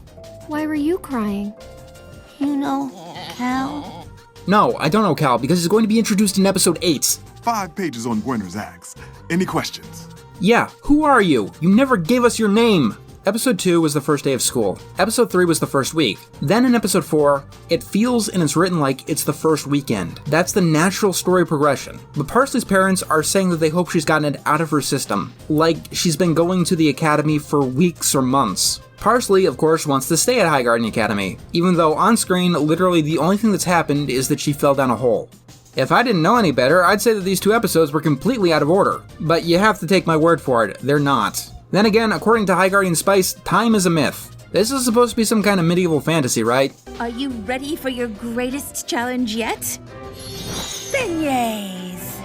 T: Why were you crying?
D: You know, Cal?
A: No, I don't know Cal, because he's going to be introduced in episode 8.
X: 5 pages on Werner's axe. Any questions?
A: Yeah, who are you? You never gave us your name! Episode 2 was the first day of school. Episode 3 was the first week. Then in episode 4, it feels and it's written like it's the first weekend. That's the natural story progression. But Parsley's parents are saying that they hope she's gotten it out of her system. Like she's been going to the academy for weeks or months. Parsley, of course, wants to stay at High Guardian Academy, even though on screen, literally the only thing that's happened is that she fell down a hole. If I didn't know any better, I'd say that these 2 episodes were completely out of order. But you have to take my word for it, they're not. Then again, according to High Guardian Spice, time is a myth. This is supposed to be some kind of medieval fantasy, right?
O: Are you ready for your greatest challenge yet? Beignets!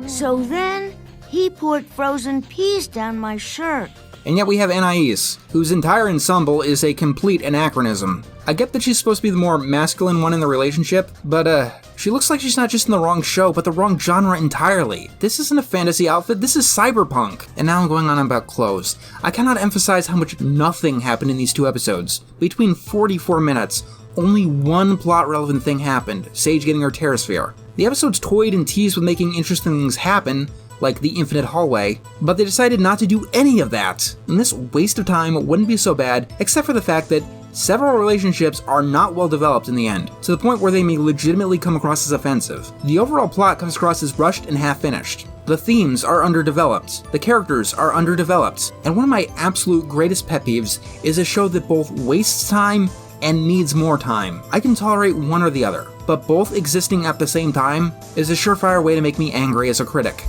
O: So then, he poured frozen peas down my shirt.
A: And yet we have Anais, whose entire ensemble is a complete anachronism. I get that she's supposed to be the more masculine one in the relationship, but she looks like she's not just in the wrong show, but the wrong genre entirely. This isn't a fantasy outfit, this is cyberpunk. And now I'm going on about clothes. I cannot emphasize how much nothing happened in these 2 episodes. Between 44 minutes, only one plot-relevant thing happened, Sage getting her Terrasphere. The episodes toyed and teased with making interesting things happen, like the infinite hallway, but they decided not to do any of that. And this waste of time wouldn't be so bad, except for the fact that several relationships are not well developed in the end, to the point where they may legitimately come across as offensive. The overall plot comes across as rushed and half-finished. The themes are underdeveloped, the characters are underdeveloped, and one of my absolute greatest pet peeves is a show that both wastes time and needs more time. I can tolerate one or the other, but both existing at the same time is a surefire way to make me angry as a critic.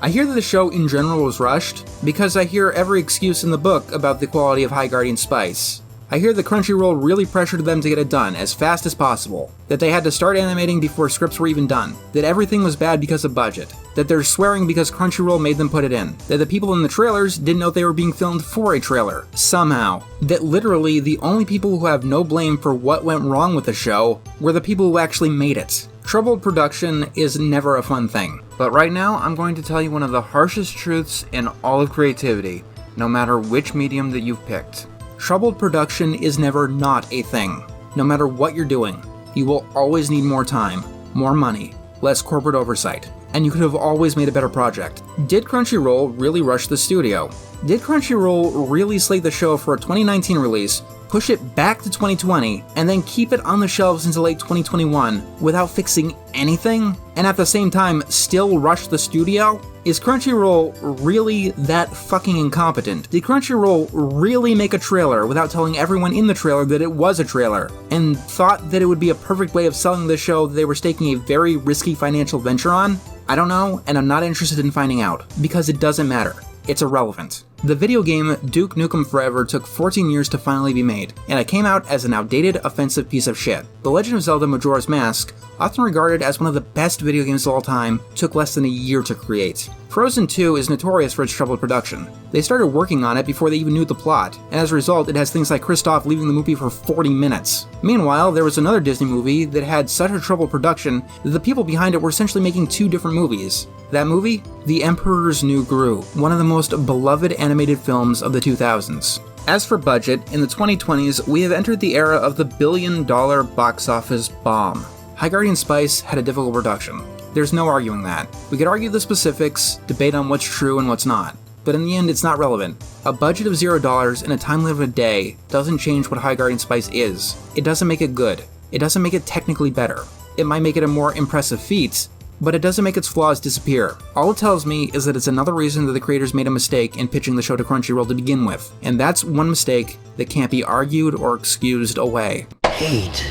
A: I hear that the show in general was rushed because I hear every excuse in the book about the quality of High Guardian Spice. I hear that Crunchyroll really pressured them to get it done as fast as possible, that they had to start animating before scripts were even done, that everything was bad because of budget, that they're swearing because Crunchyroll made them put it in, that the people in the trailers didn't know they were being filmed for a trailer, somehow, that literally the only people who have no blame for what went wrong with the show were the people who actually made it. Troubled production is never a fun thing. But right now, I'm going to tell you one of the harshest truths in all of creativity, no matter which medium that you've picked. Troubled production is never not a thing. No matter what you're doing, you will always need more time, more money, less corporate oversight, and you could have always made a better project. Did Crunchyroll really rush the studio? Did Crunchyroll really slate the show for a 2019 release, push it back to 2020, and then keep it on the shelves until late 2021 without fixing anything? And at the same time, still rush the studio? Is Crunchyroll really that fucking incompetent? Did Crunchyroll really make a trailer without telling everyone in the trailer that it was a trailer, and thought that it would be a perfect way of selling the show that they were staking a very risky financial venture on? I don't know, and I'm not interested in finding out, because it doesn't matter. It's irrelevant. The video game Duke Nukem Forever took 14 years to finally be made, and it came out as an outdated, offensive piece of shit. The Legend of Zelda Majora's Mask, often regarded as one of the best video games of all time, took less than a year to create. Frozen 2 is notorious for its troubled production. They started working on it before they even knew the plot, and as a result it has things like Kristoff leaving the movie for 40 minutes. Meanwhile, there was another Disney movie that had such a troubled production that the people behind it were essentially making 2 different movies. That movie? The Emperor's New Groove, one of the most beloved animated films of the 2000s. As for budget, in the 2020s, we have entered the era of the billion-dollar box office bomb. High Guardian Spice had a difficult production. There's no arguing that. We could argue the specifics, debate on what's true and what's not, but in the end it's not relevant. A budget of $0 and a time limit of a day doesn't change what High Guardian Spice is. It doesn't make it good. It doesn't make it technically better. It might make it a more impressive feat, but it doesn't make its flaws disappear. All it tells me is that it's another reason that the creators made a mistake in pitching the show to Crunchyroll to begin with, and that's one mistake that can't be argued or excused away.
J: Hate.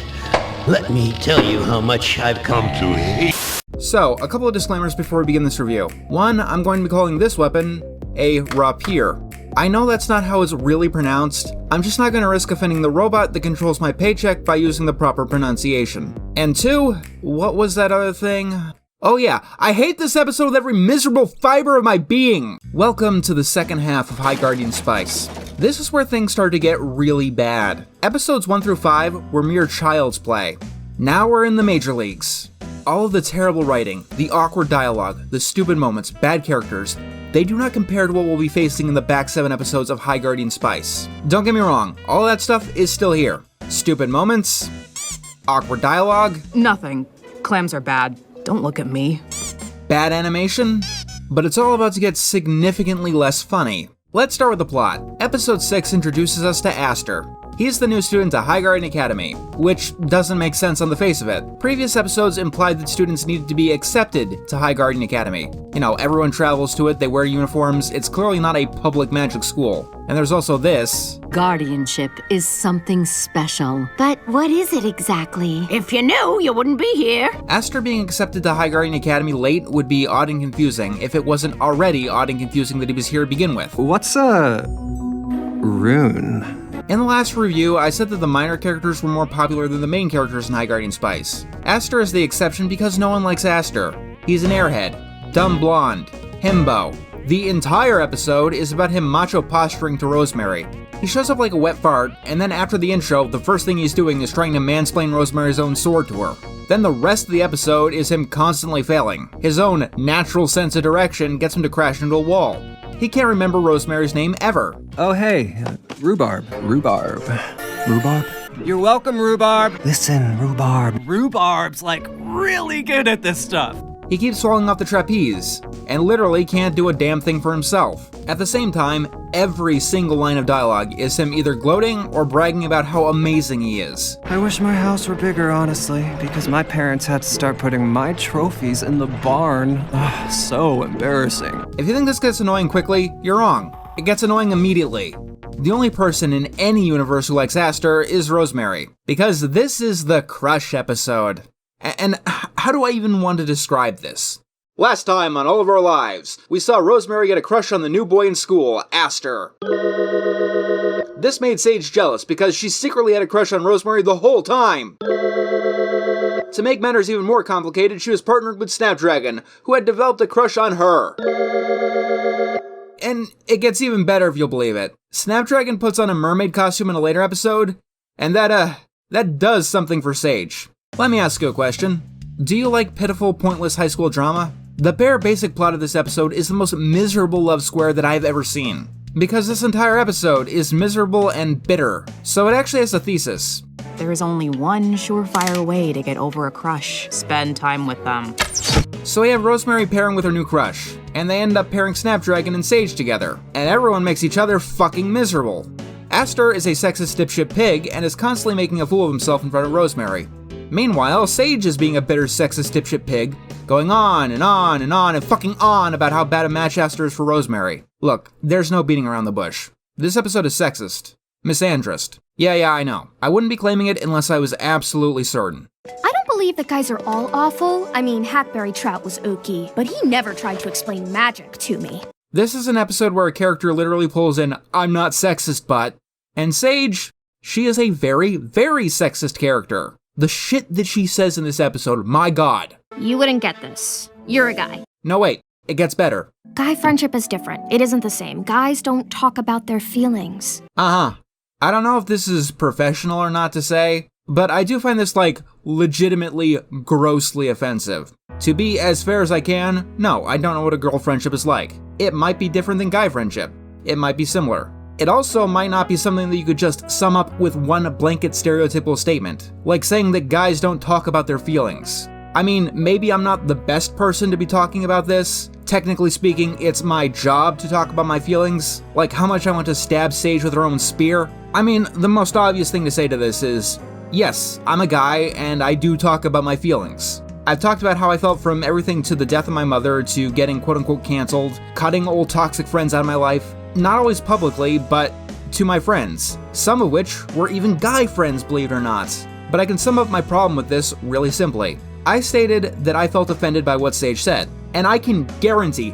J: Let me tell you how much I've come to hate.
A: So, a couple of disclaimers before we begin this review. One, I'm going to be calling this weapon a rapier. I know that's not how it's really pronounced. I'm just not going to risk offending the robot that controls my paycheck by using the proper pronunciation. And 2, what was that other thing? Oh yeah, I hate this episode with every miserable fiber of my being! Welcome to the second half of High Guardian Spice. This is where things start to get really bad. Episodes 1 through 5 were mere child's play. Now we're in the major leagues. All of the terrible writing, the awkward dialogue, the stupid moments, bad characters, they do not compare to what we'll be facing in the back 7 episodes of High Guardian Spice. Don't get me wrong, all that stuff is still here. Stupid moments, awkward dialogue.
K: Nothing. Clams are bad. Don't look at me.
A: bad animation, but it's all about to get significantly less funny. Let's start with the plot. Episode 6 introduces us to Aster. He's the new student to Highgarden Academy, which doesn't make sense on the face of it. Previous episodes implied that students needed to be accepted to Highgarden Academy. You know, everyone travels to it, they wear uniforms, it's clearly not a public magic school. And there's also this.
H: Guardianship is something special.
B: But what is it exactly?
H: If you knew, you wouldn't be here.
A: Aster being accepted to Highgarden Academy late would be odd and confusing if it wasn't already odd and confusing that he was here to begin with.
C: What's a rune?
A: In the last review, I said that the minor characters were more popular than the main characters in Highgarden Spice. Aster is the exception because no one likes Aster. He's an airhead, dumb blonde, himbo. The entire episode is about him macho posturing to Rosemary. He shows up like a wet fart, and then after the intro, the first thing he's doing is trying to mansplain Rosemary's own sword to her. Then the rest of the episode is him constantly failing. His own natural sense of direction gets him to crash into a wall. He can't remember Rosemary's name ever.
C: Oh hey, Rhubarb. Rhubarb?
P: You're welcome, Rhubarb.
C: Listen, Rhubarb.
P: Rhubarb's like really good at this stuff.
A: He keeps falling off the trapeze, and literally can't do a damn thing for himself. At the same time, every single line of dialogue is him either gloating or bragging about how amazing he is.
C: I wish my house were bigger, honestly, because my parents had to start putting my trophies in the barn. Ugh, so embarrassing.
A: If you think this gets annoying quickly, you're wrong. It gets annoying immediately. The only person in any universe who likes Aster is Rosemary, because this is the crush episode. And how do I even want to describe this? Last time on All of Our Lives, we saw Rosemary get a crush on the new boy in school, Aster. This made Sage jealous because she secretly had a crush on Rosemary the whole time. To make matters even more complicated, she was partnered with Snapdragon, who had developed a crush on her. And it gets even better if you'll believe it. Snapdragon puts on a mermaid costume in a later episode, and that does something for Sage. Let me ask you a question. Do you like pitiful, pointless high school drama? The bare basic plot of this episode is the most miserable love square that I've ever seen. Because this entire episode is miserable and bitter, so it actually has a thesis.
K: There is only one surefire way to get over a crush. Spend time with them.
A: So we have Rosemary pairing with her new crush, and they end up pairing Snapdragon and Sage together, and everyone makes each other fucking miserable. Aster is a sexist dipshit pig and is constantly making a fool of himself in front of Rosemary. Meanwhile, Sage is being a bitter sexist dipshit pig, going on and on and on and fucking on about how bad a match Aster is for Rosemary. Look, there's no beating around the bush. This episode is sexist. Misandrist. Yeah, I know. I wouldn't be claiming it unless I was absolutely certain.
T: I don't believe that guys are all awful. I mean, Hackberry Trout was okie, but he never tried to explain magic to me.
A: This is an episode where a character literally pulls in, "I'm not sexist, but..." And Sage, she is a very, very sexist character. The shit that she says in this episode, my god.
T: You wouldn't get this. You're a guy.
A: No, wait. It gets better.
T: Guy friendship is different. It isn't the same. Guys don't talk about their feelings.
A: I don't know if this is professional or not to say, but I do find this, legitimately grossly offensive. To be as fair as I can, no, I don't know what a girl friendship is like. It might be different than guy friendship. It might be similar. It also might not be something that you could just sum up with one blanket stereotypical statement, like saying that guys don't talk about their feelings. I mean, maybe I'm not the best person to be talking about this. Technically speaking, it's my job to talk about my feelings, like how much I want to stab Sage with her own spear. I mean, the most obvious thing to say to this is, yes, I'm a guy and I do talk about my feelings. I've talked about how I felt from everything to the death of my mother to getting quote-unquote canceled, cutting old toxic friends out of my life. Not always publicly, but to my friends, some of which were even guy friends, believe it or not. But I can sum up my problem with this really simply. I stated that I felt offended by what Sage said, and I can guarantee,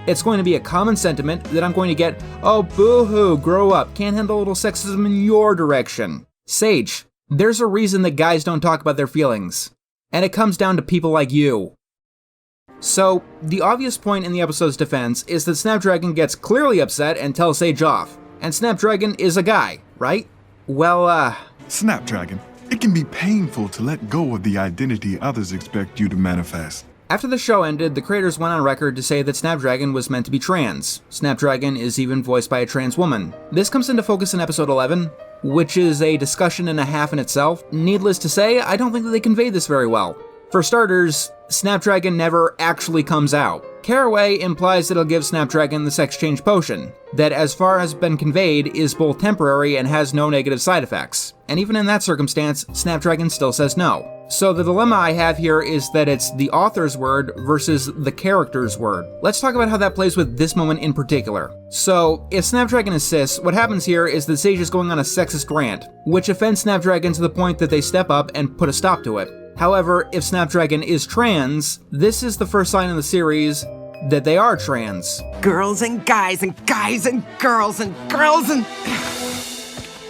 A: it's going to be a common sentiment that I'm going to get, "Oh, boo-hoo, grow up, can't handle a little sexism in your direction." Sage, there's a reason that guys don't talk about their feelings, and it comes down to people like you. So, the obvious point in the episode's defense is that Snapdragon gets clearly upset and tells Sage off. And Snapdragon is a guy, right? Well,
X: Snapdragon, it can be painful to let go of the identity others expect you to manifest.
A: After the show ended, the creators went on record to say that Snapdragon was meant to be trans. Snapdragon is even voiced by a trans woman. This comes into focus in episode 11, which is a discussion and a half in itself. Needless to say, I don't think that they conveyed this very well. For starters, Snapdragon never actually comes out. Caraway implies that it'll give Snapdragon the sex change potion, that as far as been conveyed is both temporary and has no negative side effects. And even in that circumstance, Snapdragon still says no. So the dilemma I have here is that it's the author's word versus the character's word. Let's talk about how that plays with this moment in particular. So, if Snapdragon is cis, what happens here is that Sage is going on a sexist rant, which offends Snapdragon to the point that they step up and put a stop to it. However, if Snapdragon is trans, this is the first sign in the series that they are trans.
F: Girls and guys and guys and girls and girls and...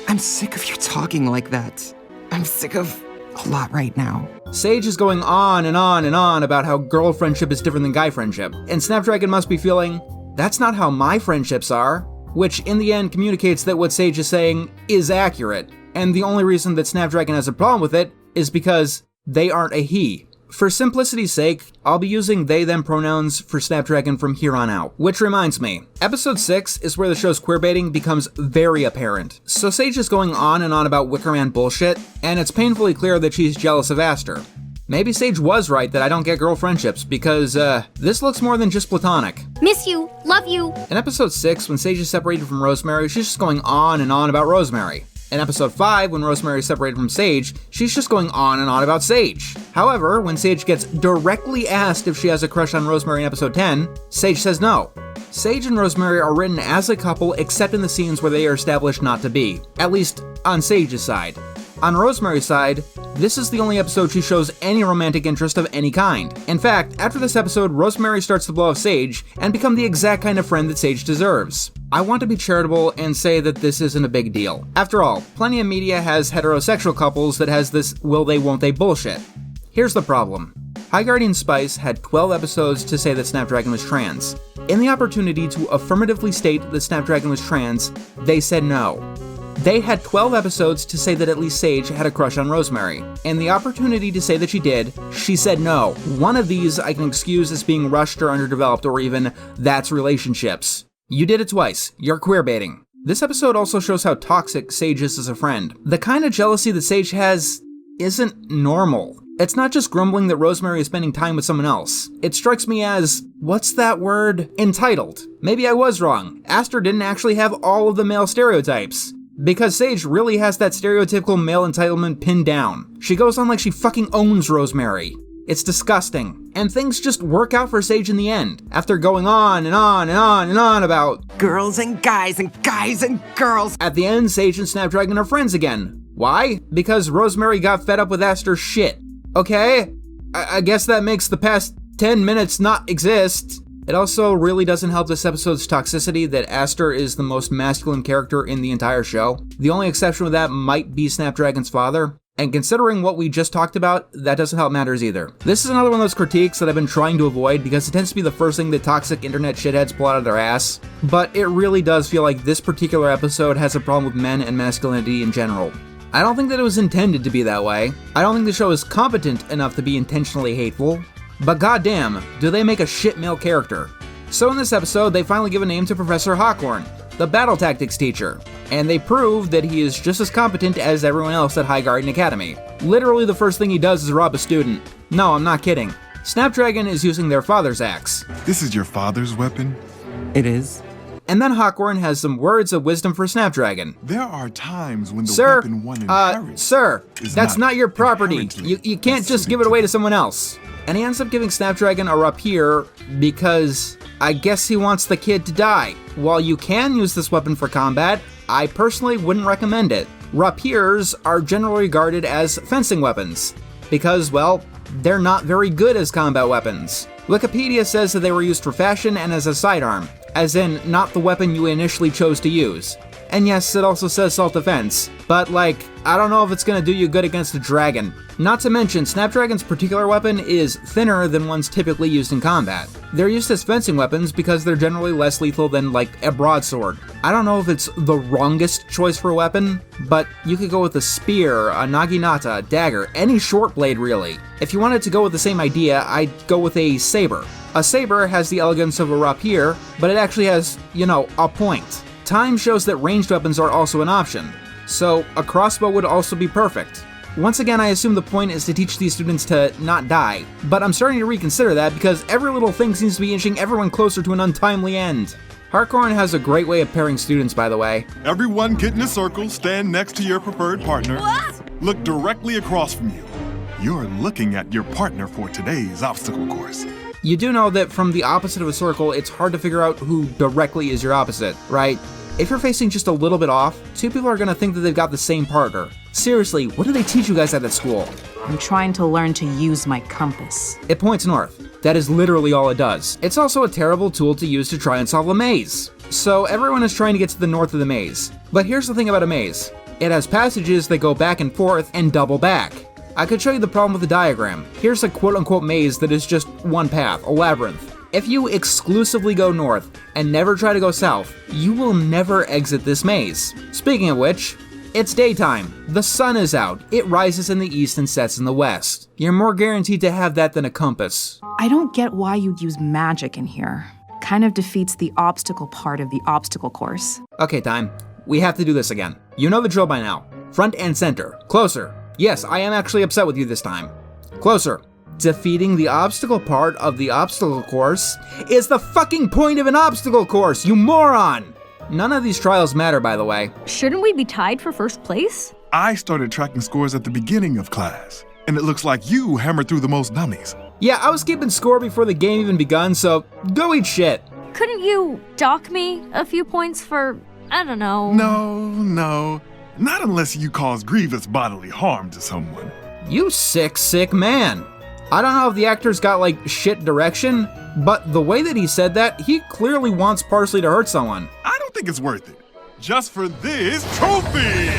F: I'm sick of you talking like that. I'm sick of a lot right now.
A: Sage is going on and on and on about how girl friendship is different than guy friendship, and Snapdragon must be feeling, that's not how my friendships are, which in the end communicates that what Sage is saying is accurate, and the only reason that Snapdragon has a problem with it is because they aren't a he. For simplicity's sake, I'll be using they-them pronouns for Snapdragon from here on out. Which reminds me, episode 6 is where the show's queerbaiting becomes very apparent. So Sage is going on and on about Wickerman bullshit, and it's painfully clear that she's jealous of Aster. Maybe Sage was right that I don't get girl friendships, because, this looks more than just platonic.
T: Miss you, love you.
A: In episode 6, when Sage is separated from Rosemary, she's just going on and on about Rosemary. In episode 5, when Rosemary is separated from Sage, she's just going on and on about Sage. However, when Sage gets directly asked if she has a crush on Rosemary in episode 10, Sage says no. Sage and Rosemary are written as a couple except in the scenes where they are established not to be, at least on Sage's side. On Rosemary's side, this is the only episode she shows any romantic interest of any kind. In fact, after this episode, Rosemary starts to blow off Sage and become the exact kind of friend that Sage deserves. I want to be charitable and say that this isn't a big deal. After all, plenty of media has heterosexual couples that has this will they won't they bullshit. Here's the problem. High Guardian Spice had 12 episodes to say that Snapdragon was trans. In the opportunity to affirmatively state that Snapdragon was trans, they said no. They had 12 episodes to say that at least Sage had a crush on Rosemary, and the opportunity to say that she did, she said no. One of these I can excuse as being rushed or underdeveloped, or even, that's relationships. You did it twice. You're queerbaiting. This episode also shows how toxic Sage is as a friend. The kind of jealousy that Sage has isn't normal. It's not just grumbling that Rosemary is spending time with someone else. It strikes me as, what's that word? Entitled. Maybe I was wrong. Aster didn't actually have all of the male stereotypes. Because Sage really has that stereotypical male entitlement pinned down. She goes on like she fucking owns Rosemary. It's disgusting. And things just work out for Sage in the end, after going on and on and on and on about
F: girls and guys and guys and girls.
A: At the end, Sage and Snapdragon are friends again. Why? Because Rosemary got fed up with Aster's shit. Okay, I guess that makes the past 10 minutes not exist. It also really doesn't help this episode's toxicity that Aster is the most masculine character in the entire show. The only exception with that might be Snapdragon's father, and considering what we just talked about, that doesn't help matters either. This is another one of those critiques that I've been trying to avoid because it tends to be the first thing that toxic internet shitheads pull out of their ass, but it really does feel like this particular episode has a problem with men and masculinity in general. I don't think that it was intended to be that way. I don't think the show is competent enough to be intentionally hateful. But goddamn, do they make a shit male character. So in this episode, they finally give a name to Professor Hawkhorn, the battle tactics teacher, and they prove that he is just as competent as everyone else at High Guardian Academy. Literally the first thing he does is rob a student. No, I'm not kidding. Snapdragon is using their father's axe.
X: This is your father's weapon?
F: It is.
A: And then Hawkhorn has some words of wisdom for Snapdragon.
X: There are times when the weapon one inherits
A: sir, that's not your property. You can't just give it away to someone else. And he ends up giving Snapdragon a rapier because I guess he wants the kid to die. While you can use this weapon for combat, I personally wouldn't recommend it. Rapiers are generally regarded as fencing weapons because, well, they're not very good as combat weapons. Wikipedia says that they were used for fashion and as a sidearm, as in not the weapon you initially chose to use. And yes, it also says self-defense, but like, I don't know if it's gonna do you good against a dragon. Not to mention, Snapdragon's particular weapon is thinner than ones typically used in combat. They're used as fencing weapons because they're generally less lethal than like a broadsword. I don't know if it's the wrongest choice for a weapon, but you could go with a spear, a naginata, a dagger, any short blade really. If you wanted to go with the same idea, I'd go with a saber. A saber has the elegance of a rapier, but it actually has, a point. Time shows that ranged weapons are also an option, so a crossbow would also be perfect. Once again, I assume the point is to teach these students to not die, but I'm starting to reconsider that because every little thing seems to be inching everyone closer to an untimely end. Harkonnen has a great way of pairing students, by the way.
X: Everyone get in a circle, stand next to your preferred partner. Look directly across from you. You're looking at your partner for today's obstacle course.
A: You do know that from the opposite of a circle, it's hard to figure out who directly is your opposite, right? If you're facing just a little bit off, two people are gonna think that they've got the same partner. Seriously, what do they teach you guys at that school?
K: I'm trying to learn to use my compass.
A: It points north. That is literally all it does. It's also a terrible tool to use to try and solve a maze. So everyone is trying to get to the north of the maze. But here's the thing about a maze. It has passages that go back and forth and double back. I could show you the problem with the diagram. Here's a quote-unquote maze that is just one path, a labyrinth. If you exclusively go north and never try to go south, you will never exit this maze. Speaking of which, it's daytime. The sun is out. It rises in the east and sets in the west. You're more guaranteed to have that than a compass.
K: I don't get why you'd use magic in here. Kind of defeats the obstacle part of the obstacle course.
A: Okay, time. We have to do this again. You know the drill by now. Front and center. Closer. Yes, I am actually upset with you this time. Closer. Defeating the obstacle part of the obstacle course is the fucking point of an obstacle course, you moron! None of these trials matter, by the way.
L: Shouldn't we be tied for first place?
X: I started tracking scores at the beginning of class, and it looks like you hammered through the most dummies.
A: Yeah, I was keeping score before the game even begun, so go eat shit.
L: Couldn't you dock me a few points for, I don't know.
X: No. Not unless you cause grievous bodily harm to someone.
A: You sick man. I don't know if the actor's got like shit direction, but the way that he said that, he clearly wants Parsley to hurt someone.
X: I don't think it's worth it. Just for this trophy!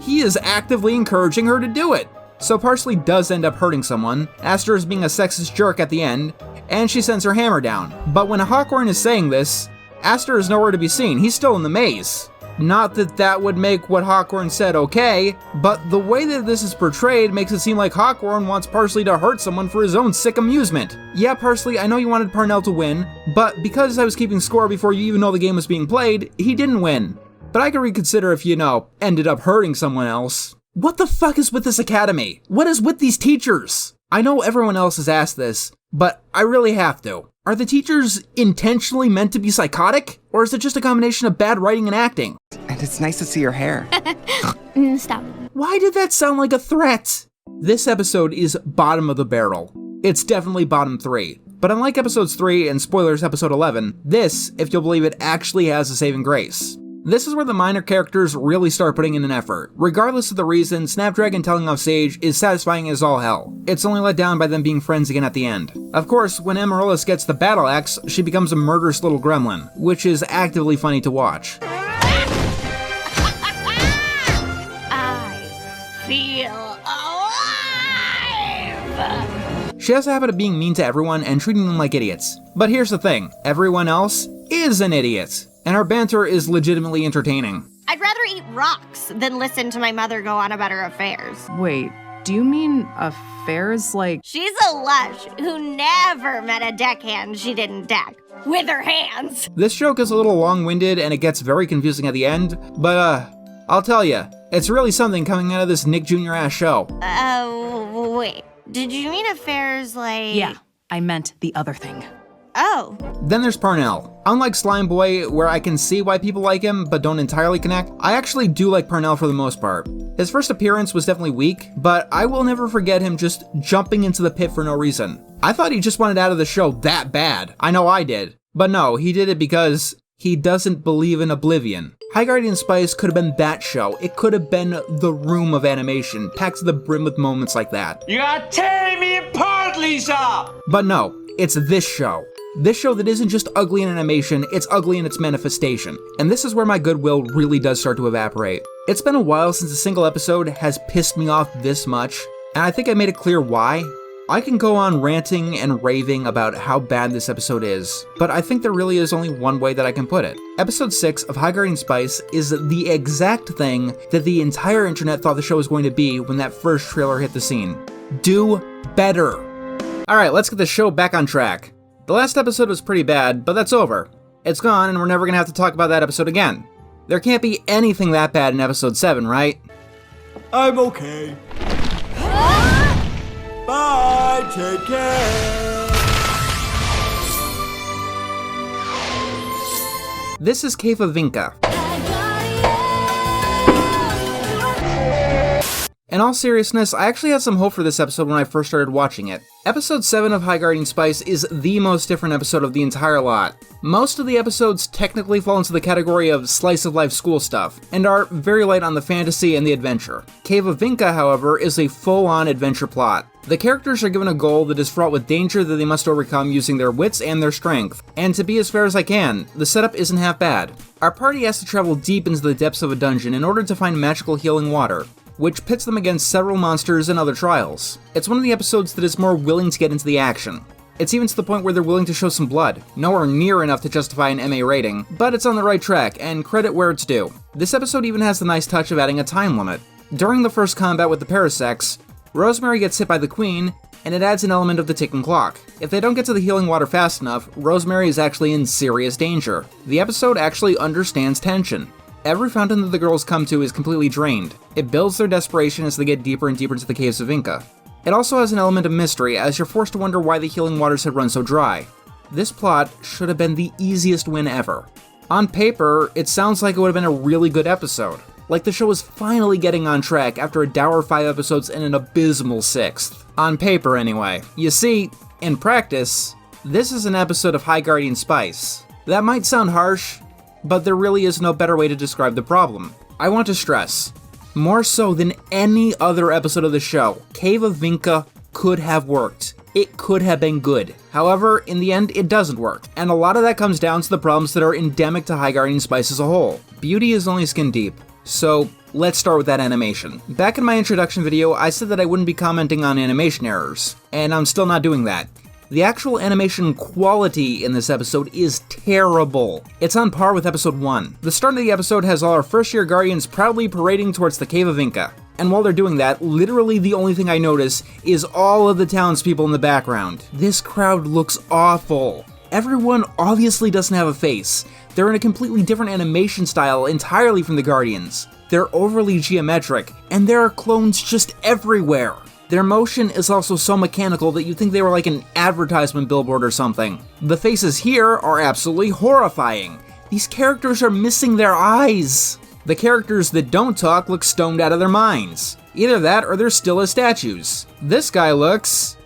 A: He is actively encouraging her to do it. So Parsley does end up hurting someone, Aster is being a sexist jerk at the end, and she sends her hammer down. But when Harkonnen is saying this, Aster is nowhere to be seen. He's still in the maze. Not that that would make what Harkonnen said okay, but the way that this is portrayed makes it seem like Harkonnen wants Parsley to hurt someone for his own sick amusement. Yeah, Parsley, I know you wanted Parnell to win, but because I was keeping score before you even know the game was being played, he didn't win. But I could reconsider if, ended up hurting someone else. What the fuck is with this academy? What is with these teachers? I know everyone else has asked this, but I really have to. Are the teachers intentionally meant to be psychotic? Or is it just a combination of bad writing and acting?
F: And it's nice to see your hair.
L: Stop.
A: Why did that sound like a threat? This episode is bottom of the barrel. It's definitely bottom 3. But unlike episodes 3 and spoilers episode 11, this, if you'll believe it, actually has a saving grace. This is where the minor characters really start putting in an effort. Regardless of the reason, Snapdragon telling off Sage is satisfying as all hell. It's only let down by them being friends again at the end. Of course, when Amaryllis gets the battle axe, she becomes a murderous little gremlin, which is actively funny to watch.
D: I feel alive!
A: She has a habit of being mean to everyone and treating them like idiots. But here's the thing, everyone else is an idiot. And her banter is legitimately entertaining.
D: I'd rather eat rocks than listen to my mother go on about her affairs.
K: Wait, do you mean affairs like...
D: She's a lush who never met a deckhand she didn't deck. With her hands.
A: This joke is a little long-winded and it gets very confusing at the end, but I'll tell you, it's really something coming out of this Nick Jr. ass show.
D: Wait, did you mean affairs like...
K: Yeah, I meant the other thing.
D: Oh.
A: Then there's Parnell. Unlike Slime Boy, where I can see why people like him but don't entirely connect, I actually do like Parnell for the most part. His first appearance was definitely weak, but I will never forget him just jumping into the pit for no reason. I thought he just wanted out of the show that bad. I know I did. But no, he did it because he doesn't believe in oblivion. High Guardian Spice could have been that show. It could have been the room of animation, packed to the brim with moments like that.
E: You are tearing me apart, Lisa!
A: But no, it's this show. This show that isn't just ugly in animation, it's ugly in its manifestation. And this is where my goodwill really does start to evaporate. It's been a while since a single episode has pissed me off this much, and I think I made it clear why. I can go on ranting and raving about how bad this episode is, but I think there really is only one way that I can put it. Episode 6 of High Guardian Spice is the exact thing that the entire internet thought the show was going to be when that first trailer hit the scene. Do better. Alright, let's get the show back on track. The last episode was pretty bad, but that's over. It's gone, and we're never gonna have to talk about that episode again. There can't be anything that bad in episode 7, right?
P: I'm okay.
I: Bye, take care.
A: This is Cave of Vinca. In all seriousness, I actually had some hope for this episode when I first started watching it. Episode 7 of High Guardian Spice is the most different episode of the entire lot. Most of the episodes technically fall into the category of slice-of-life school stuff, and are very light on the fantasy and the adventure. Cave of Vinca, however, is a full-on adventure plot. The characters are given a goal that is fraught with danger that they must overcome using their wits and their strength. And to be as fair as I can, the setup isn't half bad. Our party has to travel deep into the depths of a dungeon in order to find magical healing water, which pits them against several monsters and other trials. It's one of the episodes that is more willing to get into the action. It's even to the point where they're willing to show some blood. Nowhere near enough to justify an MA rating, but it's on the right track, and credit where it's due. This episode even has the nice touch of adding a time limit. During the first combat with the Parasects, Rosemary gets hit by the Queen, and it adds an element of the ticking clock. If they don't get to the healing water fast enough, Rosemary is actually in serious danger. The episode actually understands tension. Every fountain that the girls come to is completely drained. It builds their desperation as they get deeper and deeper into the caves of Vinca. It also has an element of mystery, as you're forced to wonder why the healing waters had run so dry. This plot should have been the easiest win ever. On paper, it sounds like it would have been a really good episode. Like the show was finally getting on track after a dour 5 episodes and an abysmal 6th. On paper, anyway. You see, in practice, this is an episode of High Guardian Spice. That might sound harsh, but there really is no better way to describe the problem. I want to stress, more so than any other episode of the show, Cave of Vinca could have worked. It could have been good. However, in the end, it doesn't work, and a lot of that comes down to the problems that are endemic to High Guardian Spice as a whole. Beauty is only skin deep, so let's start with that animation. Back in my introduction video, I said that I wouldn't be commenting on animation errors, and I'm still not doing that. The actual animation quality in this episode is terrible. It's on par with episode 1. The start of the episode has all our first-year Guardians proudly parading towards the Cave of Vinca. And while they're doing that, literally the only thing I notice is all of the townspeople in the background. This crowd looks awful. Everyone obviously doesn't have a face. They're in a completely different animation style entirely from the Guardians. They're overly geometric, and there are clones just everywhere. Their motion is also so mechanical that you'd think they were like an advertisement billboard or something. The faces here are absolutely horrifying. These characters are missing their eyes. The characters that don't talk look stoned out of their minds. Either that or they're still as statues. This guy looks...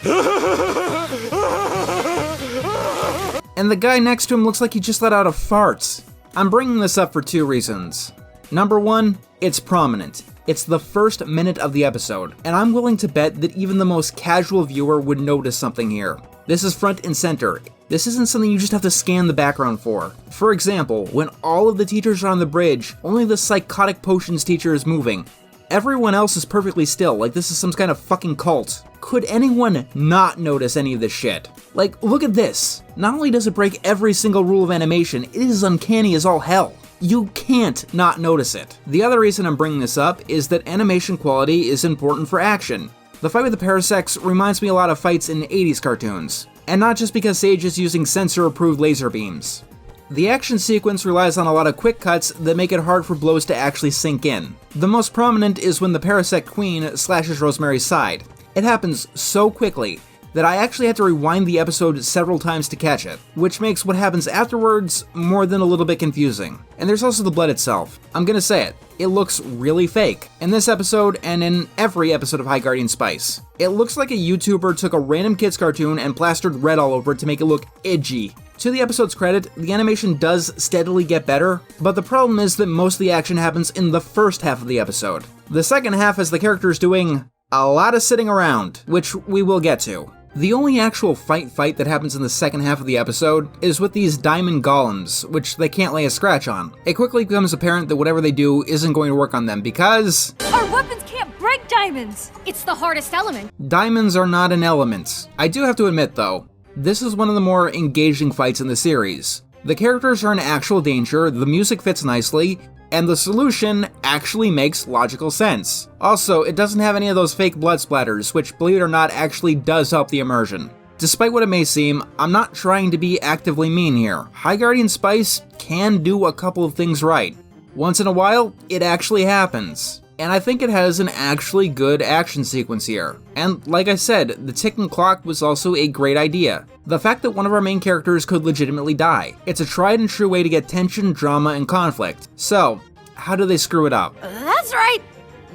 A: and the guy next to him looks like he just let out a fart. I'm bringing this up for 2 reasons. Number 1, it's prominent. It's the first minute of the episode, and I'm willing to bet that even the most casual viewer would notice something here. This is front and center. This isn't something you just have to scan the background for. For example, when all of the teachers are on the bridge, only the psychotic potions teacher is moving. Everyone else is perfectly still, like this is some kind of fucking cult. Could anyone not notice any of this shit? Like, look at this. Not only does it break every single rule of animation, it is uncanny as all hell. You can't not notice it. The other reason I'm bringing this up is that animation quality is important for action. The fight with the Parasects reminds me a lot of fights in 80s cartoons, and not just because Sage is using censor-approved laser beams. The action sequence relies on a lot of quick cuts that make it hard for blows to actually sink in. The most prominent is when the Parasect Queen slashes Rosemary's side. It happens so quickly that I actually had to rewind the episode several times to catch it, which makes what happens afterwards more than a little bit confusing. And there's also the blood itself. I'm gonna say it, it looks really fake. In this episode, and in every episode of High Guardian Spice. It looks like a YouTuber took a random kid's cartoon and plastered red all over it to make it look edgy. To the episode's credit, the animation does steadily get better, but the problem is that most of the action happens in the first half of the episode. The second half is the characters doing a lot of sitting around, which we will get to. The only actual fight that happens in the second half of the episode is with these diamond golems, which they can't lay a scratch on. It quickly becomes apparent that whatever they do isn't going to work on them because...
L: our weapons can't break diamonds!
T: It's the hardest element.
A: Diamonds are not an element. I do have to admit though, this is one of the more engaging fights in the series. The characters are in actual danger, the music fits nicely, and the solution actually makes logical sense. Also, it doesn't have any of those fake blood splatters, which, believe it or not, actually does help the immersion. Despite what it may seem, I'm not trying to be actively mean here. High Guardian Spice can do a couple of things right. Once in a while, it actually happens. and I think it has an actually good action sequence here. And like I said, the ticking clock was also a great idea. The fact that one of our main characters could legitimately die. It's a tried and true way to get tension, drama, and conflict. So, how do they screw it up?
S: That's right.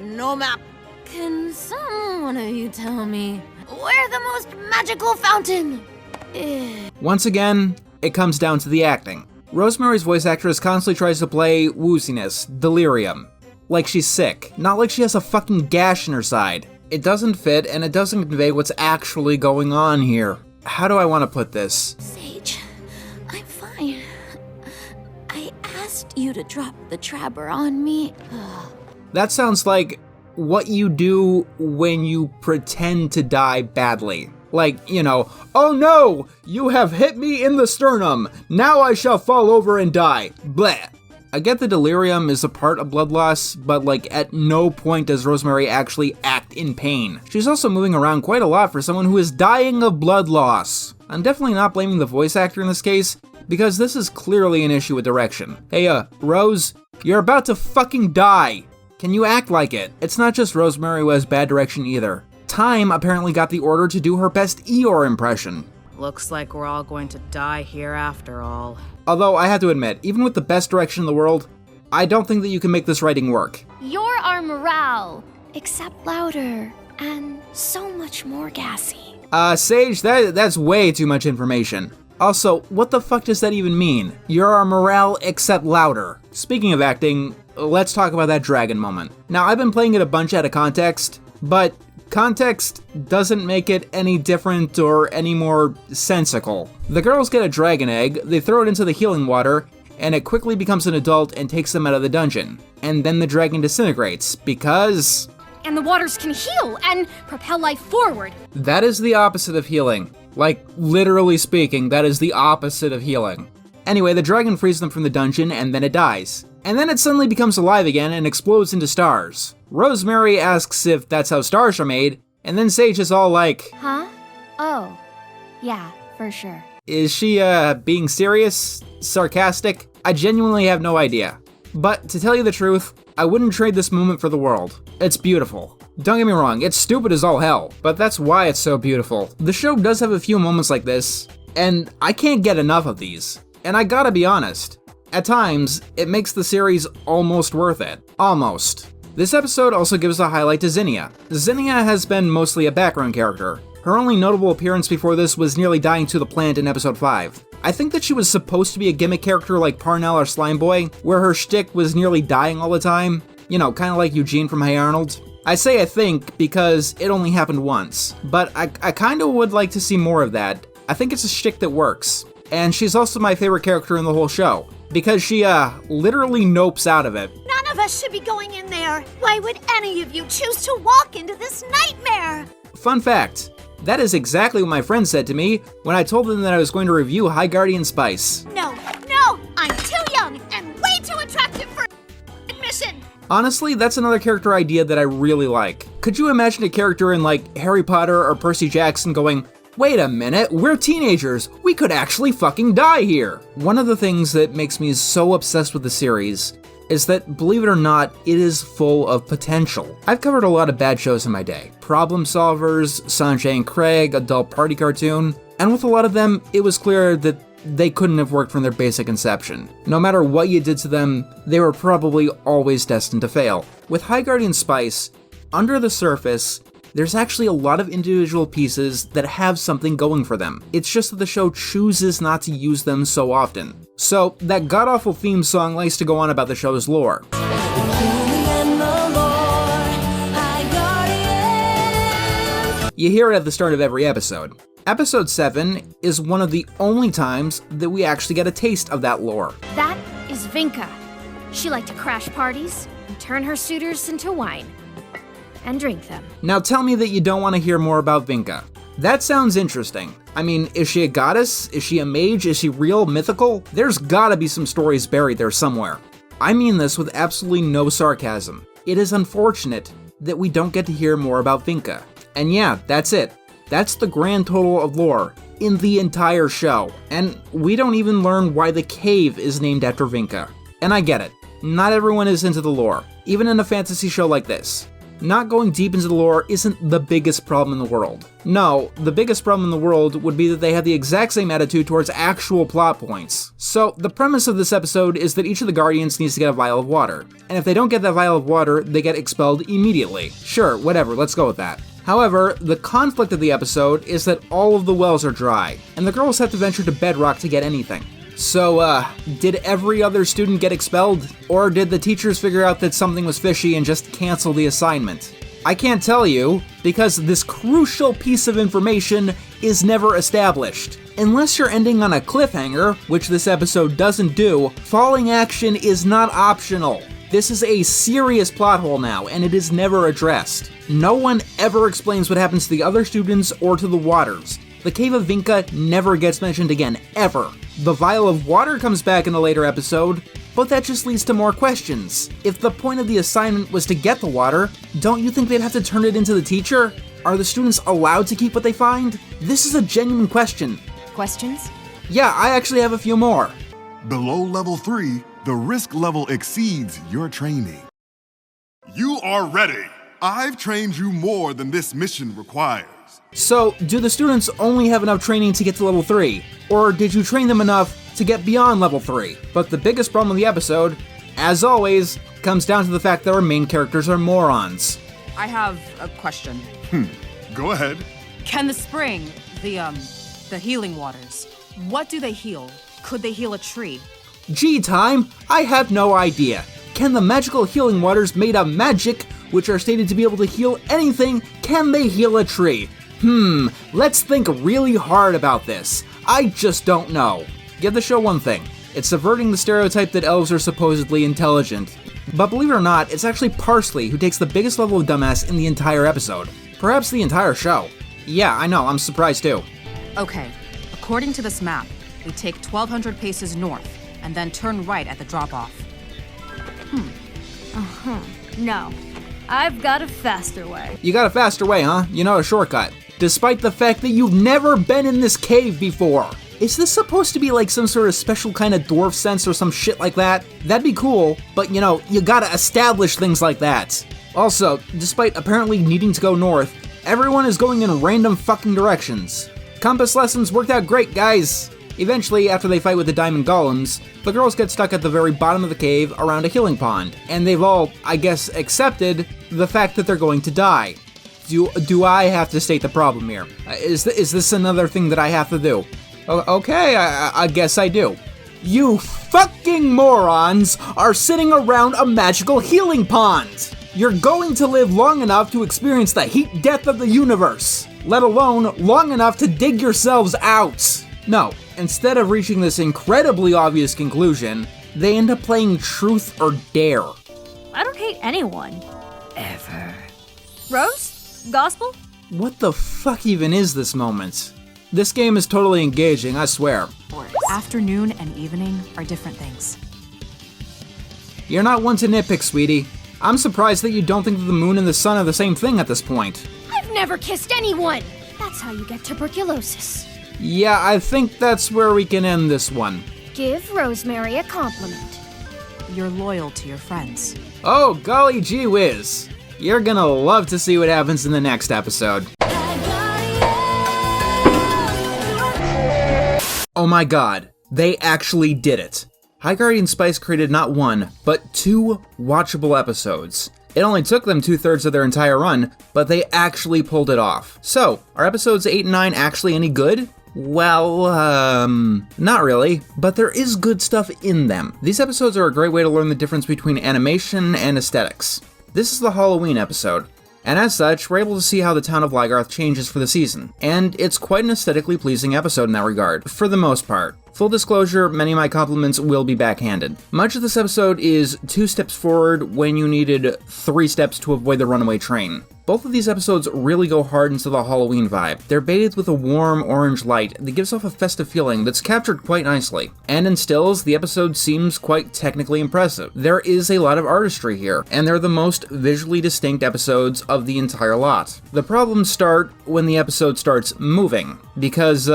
S: No map. Can someone of you tell me where the most magical fountain is?
A: Once again, it comes down to the acting. Rosemary's voice actress constantly tries to play wooziness, delirium. Like she's sick, not like she has a fucking gash in her side. It doesn't fit, and it doesn't convey what's actually going on here. How do I want to put this?
B: Sage, I'm fine. I asked you to drop the trapper on me.
A: That sounds like what you do when you pretend to die badly. Like, you know, oh no, you have hit me in the sternum. Now I shall fall over and die. Bleh. I get the delirium is a part of blood loss, but like at no point does Rosemary actually act in pain. She's also moving around quite a lot for someone who is dying of blood loss. I'm definitely not blaming the voice actor in this case, because this is clearly an issue with direction. Hey, Rose, you're about to fucking die. Can you act like it? It's not just Rosemary who has bad direction either. Time apparently got the order to do her best Eeyore impression.
K: Looks like we're all going to die here after all.
A: Although I have to admit, even with the best direction in the world, I don't think that you can make this writing work.
T: You're our morale.
B: Except louder and so much more gassy.
A: Sage, that's way too much information. Also, what the fuck does that even mean? You're our morale except louder. Speaking of acting, let's talk about that dragon moment. Now, I've been playing it a bunch out of context, but context doesn't make it any different or any more sensical. The girls get a dragon egg, they throw it into the healing water, and it quickly becomes an adult and takes them out of the dungeon. And then the dragon disintegrates, because...
T: And the waters can heal and propel life forward.
A: That is the opposite of healing. Like, literally speaking, that is the opposite of healing. Anyway, the dragon frees them from the dungeon, and then it dies. And then it suddenly becomes alive again and explodes into stars. Rosemary asks if that's how stars are made, and then Sage is all like,
B: Huh? Oh, yeah, for sure.
A: Is she, being serious? Sarcastic? I genuinely have no idea. But, to tell you the truth, I wouldn't trade this moment for the world. It's beautiful. Don't get me wrong, it's stupid as all hell, but that's why it's so beautiful. The show does have a few moments like this, and I can't get enough of these. And I gotta be honest, at times, it makes the series almost worth it. Almost. This episode also gives a highlight to Zinnia. Zinnia has been mostly a background character. Her only notable appearance before this was nearly dying to the plant in episode 5. I think that she was supposed to be a gimmick character like Parnell or Slime Boy, where her shtick was nearly dying all the time. You know, kinda like Eugene from Hey Arnold. I say I think because it only happened once, but I kinda would like to see more of that. I think it's a shtick that works. And she's also my favorite character in the whole show, because she, literally nopes out of it.
D: None of us should be going in there. Why would any of you choose to walk into this nightmare?
A: Fun fact, that is exactly what my friend said to me when I told them that I was going to review High Guardian Spice.
D: No, I'm too young and way too attractive for admission.
A: Honestly, that's another character idea that I really like. Could you imagine a character in like Harry Potter or Percy Jackson going, wait a minute, we're teenagers, we could actually fucking die here. One of the things that makes me so obsessed with the series is that, believe it or not, it is full of potential. I've covered a lot of bad shows in my day. Problem Solvers, Sanjay and Craig, Adult Party Cartoon, and with a lot of them, it was clear that they couldn't have worked from their basic inception. No matter what you did to them, they were probably always destined to fail. With High Guardian Spice, under the surface, there's actually a lot of individual pieces that have something going for them. It's just that the show chooses not to use them so often. So, that god-awful theme song likes to go on about the show's lore. You hear it at the start of every episode. Episode 7 is one of the only times that we actually get a taste of that lore.
T: That is Vinka. She liked to crash parties and turn her suitors into wine. And drink them.
A: Now tell me that you don't want to hear more about Vinka. That sounds interesting. I mean, is she a goddess? Is she a mage? Is she real, mythical? There's gotta be some stories buried there somewhere. I mean this with absolutely no sarcasm. It is unfortunate that we don't get to hear more about Vinka. And yeah, that's it. That's the grand total of lore in the entire show. And we don't even learn why the cave is named after Vinka. And I get it. Not everyone is into the lore. even in a fantasy show like this. Not going deep into the lore isn't the biggest problem in the world. No, the biggest problem in the world would be that they have the exact same attitude towards actual plot points. So, the premise of this episode is that each of the Guardians needs to get a vial of water, and if they don't get that vial of water, they get expelled immediately. Sure, whatever, let's go with that. However, the conflict of the episode is that all of the wells are dry, and the girls have to venture to Bedrock to get anything. So, did every other student get expelled? Or did the teachers figure out that something was fishy and just cancel the assignment? I can't tell you, because this crucial piece of information is never established. Unless you're ending on a cliffhanger, which this episode doesn't do, falling action is not optional. This is a serious plot hole now, and it is never addressed. No one ever explains what happens to the other students or to the Waters. The Cave of Vinca never gets mentioned again, ever. The vial of water comes back in a later episode, but that just leads to more questions. If the point of the assignment was to get the water, don't you think they'd have to turn it into the teacher? Are the students allowed to keep what they find? This is a genuine question.
N: Questions?
A: Yeah, I actually have a few more.
X: Below level 3, the risk level exceeds your training. You are ready. I've trained you more than this mission requires.
A: So, do the students only have enough training to get to level 3? Or did you train them enough to get beyond level 3? But the biggest problem of the episode, as always, comes down to the fact that our main characters are morons.
K: I have a question.
X: Go ahead.
K: Can the spring, the healing waters, what do they heal? Could they heal a tree?
A: Gee, time, I have no idea. Can the magical healing waters made of magic, which are stated to be able to heal anything, can they heal a tree? Let's think really hard about this. I just don't know. Give the show one thing. It's subverting the stereotype that elves are supposedly intelligent. But believe it or not, it's actually Parsley who takes the biggest level of dumbass in the entire episode. Perhaps the entire show. Yeah, I know, I'm surprised too.
K: Okay, according to this map, we take 1,200 paces north, and then turn right at the drop-off.
L: No. I've got a faster way.
A: You got a faster way, huh? You know, a shortcut. Despite the fact that you've never been in this cave before. Is this supposed to be like some sort of special kind of dwarf sense or some shit like that? That'd be cool, but you know, you gotta establish things like that. Also, despite apparently needing to go north, everyone is going in random fucking directions. Compass lessons worked out great, guys. Eventually, after they fight with the diamond golems, the girls get stuck at the very bottom of the cave around a healing pond, and they've all, I guess, accepted the fact that they're going to die. Do I have to state the problem here? Is this another thing that I have to do? Okay, I guess I do. You fucking morons are sitting around a magical healing pond! You're going to live long enough to experience the heat death of the universe, let alone long enough to dig yourselves out. No, instead of reaching this incredibly obvious conclusion, they end up playing Truth or Dare.
L: I don't hate anyone.
N: Ever.
L: Rose? Gospel?
A: What the fuck even is this moment? This game is totally engaging, I swear.
K: Afternoon and evening are different things.
A: You're not one to nitpick, sweetie. I'm surprised that you don't think that the moon and the sun are the same thing at this point.
T: I've never kissed anyone! That's how you get tuberculosis.
A: Yeah, I think that's where we can end this one.
T: Give Rosemary a compliment.
K: You're loyal to your friends.
A: Oh, golly gee whiz. You're gonna love to see what happens in the next episode. Oh my god, they actually did it. High Guardian Spice created not one, but 2 watchable episodes. It only took them 2/3 of their entire run, but they actually pulled it off. So, are episodes 8 and 9 actually any good? Well, not really, but there is good stuff in them. These episodes are a great way to learn the difference between animation and aesthetics. This is the Halloween episode, and as such, we're able to see how the town of Lygarth changes for the season, and it's quite an aesthetically pleasing episode in that regard, for the most part. Full disclosure, many of my compliments will be backhanded. Much of this episode is 2 steps forward when you needed 3 steps to avoid the runaway train. Both of these episodes really go hard into the Halloween vibe. They're bathed with a warm orange light that gives off a festive feeling that's captured quite nicely. And in stills, the episode seems quite technically impressive. There is a lot of artistry here, and they're the most visually distinct episodes of the entire lot. The problems start when the episode starts moving, because,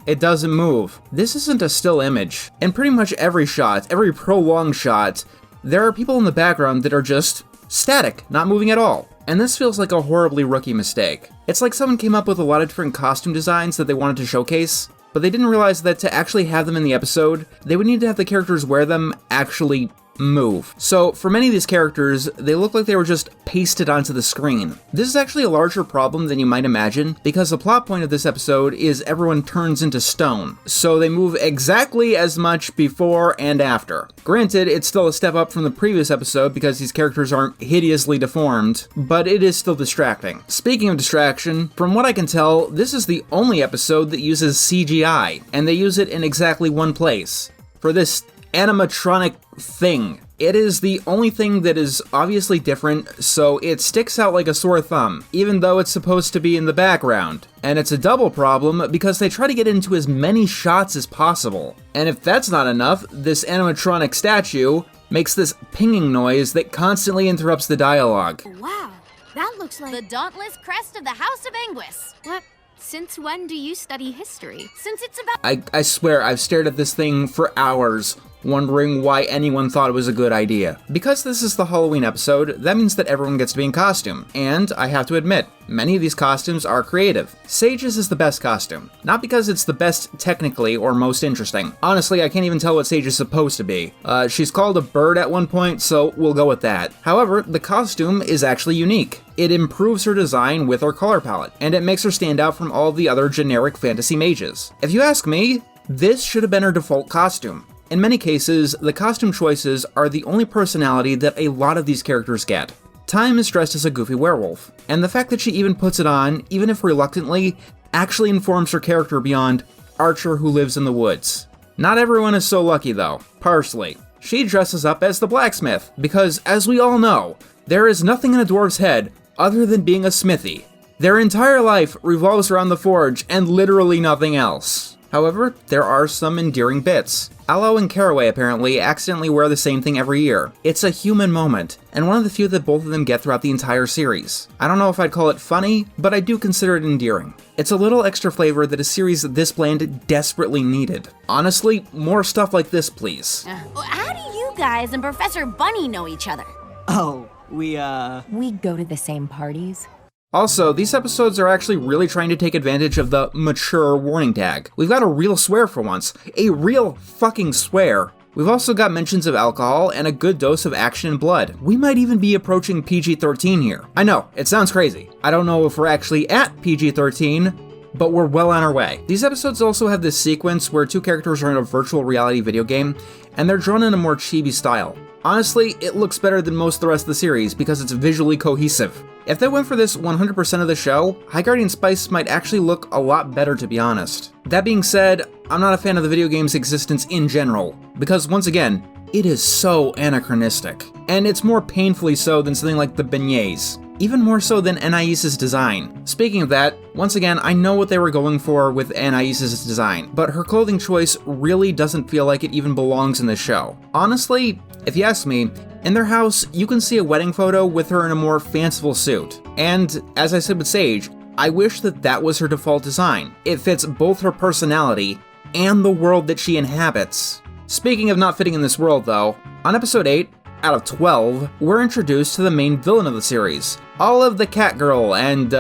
A: it doesn't move. This isn't a still image. In pretty much every shot, every prolonged shot, there are people in the background that are just static, not moving at all. And this feels like a horribly rookie mistake. It's like someone came up with a lot of different costume designs that they wanted to showcase, but they didn't realize that to actually have them in the episode, they would need to have the characters wear them actually move. So for many of these characters, they look like they were just pasted onto the screen. This is actually a larger problem than you might imagine, because the plot point of this episode is everyone turns into stone, so they move exactly as much before and after. Granted, it's still a step up from the previous episode because these characters aren't hideously deformed, but it is still distracting. Speaking of distraction, from what I can tell, this is the only episode that uses CGI, and they use it in exactly one place. For this animatronic thing. It is the only thing that is obviously different, so it sticks out like a sore thumb, even though it's supposed to be in the background. And it's a double problem because they try to get into as many shots as possible. And if that's not enough, this animatronic statue makes this pinging noise that constantly interrupts the dialogue.
B: Wow, that looks like
S: the dauntless crest of the House of Anguis.
B: What? Since when do you study history? Since it's about—
A: I swear I've stared at this thing for hours, wondering why anyone thought it was a good idea. Because this is the Halloween episode, that means that everyone gets to be in costume, and I have to admit, many of these costumes are creative. Sage's is the best costume. Not because it's the best technically or most interesting. Honestly, I can't even tell what Sage is supposed to be. She's called a bird at one point, so we'll go with that. However, the costume is actually unique. It improves her design with her color palette, and it makes her stand out from all the other generic fantasy mages. If you ask me, this should have been her default costume. In many cases, the costume choices are the only personality that a lot of these characters get. Time is dressed as a goofy werewolf, and the fact that she even puts it on, even if reluctantly, actually informs her character beyond Archer who lives in the woods. Not everyone is so lucky though. Parsley. She dresses up as the blacksmith, because as we all know, there is nothing in a dwarf's head other than being a smithy. Their entire life revolves around the forge and literally nothing else. However, there are some endearing bits. Aloe and Caraway apparently accidentally wear the same thing every year. It's a human moment, and one of the few that both of them get throughout the entire series. I don't know if I'd call it funny, but I do consider it endearing. It's a little extra flavor that a series this bland desperately needed. Honestly, more stuff like this, please.
S: How do you guys and Professor Bunny know each other?
G: Oh, we
N: go to the same parties.
A: Also, these episodes are actually really trying to take advantage of the mature warning tag. We've got a real swear for once. A real fucking swear. We've also got mentions of alcohol and a good dose of action and blood. We might even be approaching PG-13 here. I know, it sounds crazy. I don't know if we're actually at PG-13, but we're well on our way. These episodes also have this sequence where two characters are in a virtual reality video game, and they're drawn in a more chibi style. Honestly, it looks better than most of the rest of the series because it's visually cohesive. If they went for this 100% of the show, High Guardian Spice might actually look a lot better, to be honest. That being said, I'm not a fan of the video game's existence in general, because once again, it is so anachronistic. And it's more painfully so than something like the beignets. Even more so than Anais's design. Speaking of that, once again, I know what they were going for with Anais's design, but her clothing choice really doesn't feel like it even belongs in the show. Honestly, if you ask me, in their house, you can see a wedding photo with her in a more fanciful suit. And, as I said with Sage, I wish that that was her default design. It fits both her personality and the world that she inhabits. Speaking of not fitting in this world though, on episode 8, out of 12, we're introduced to the main villain of the series, Olive the Catgirl and,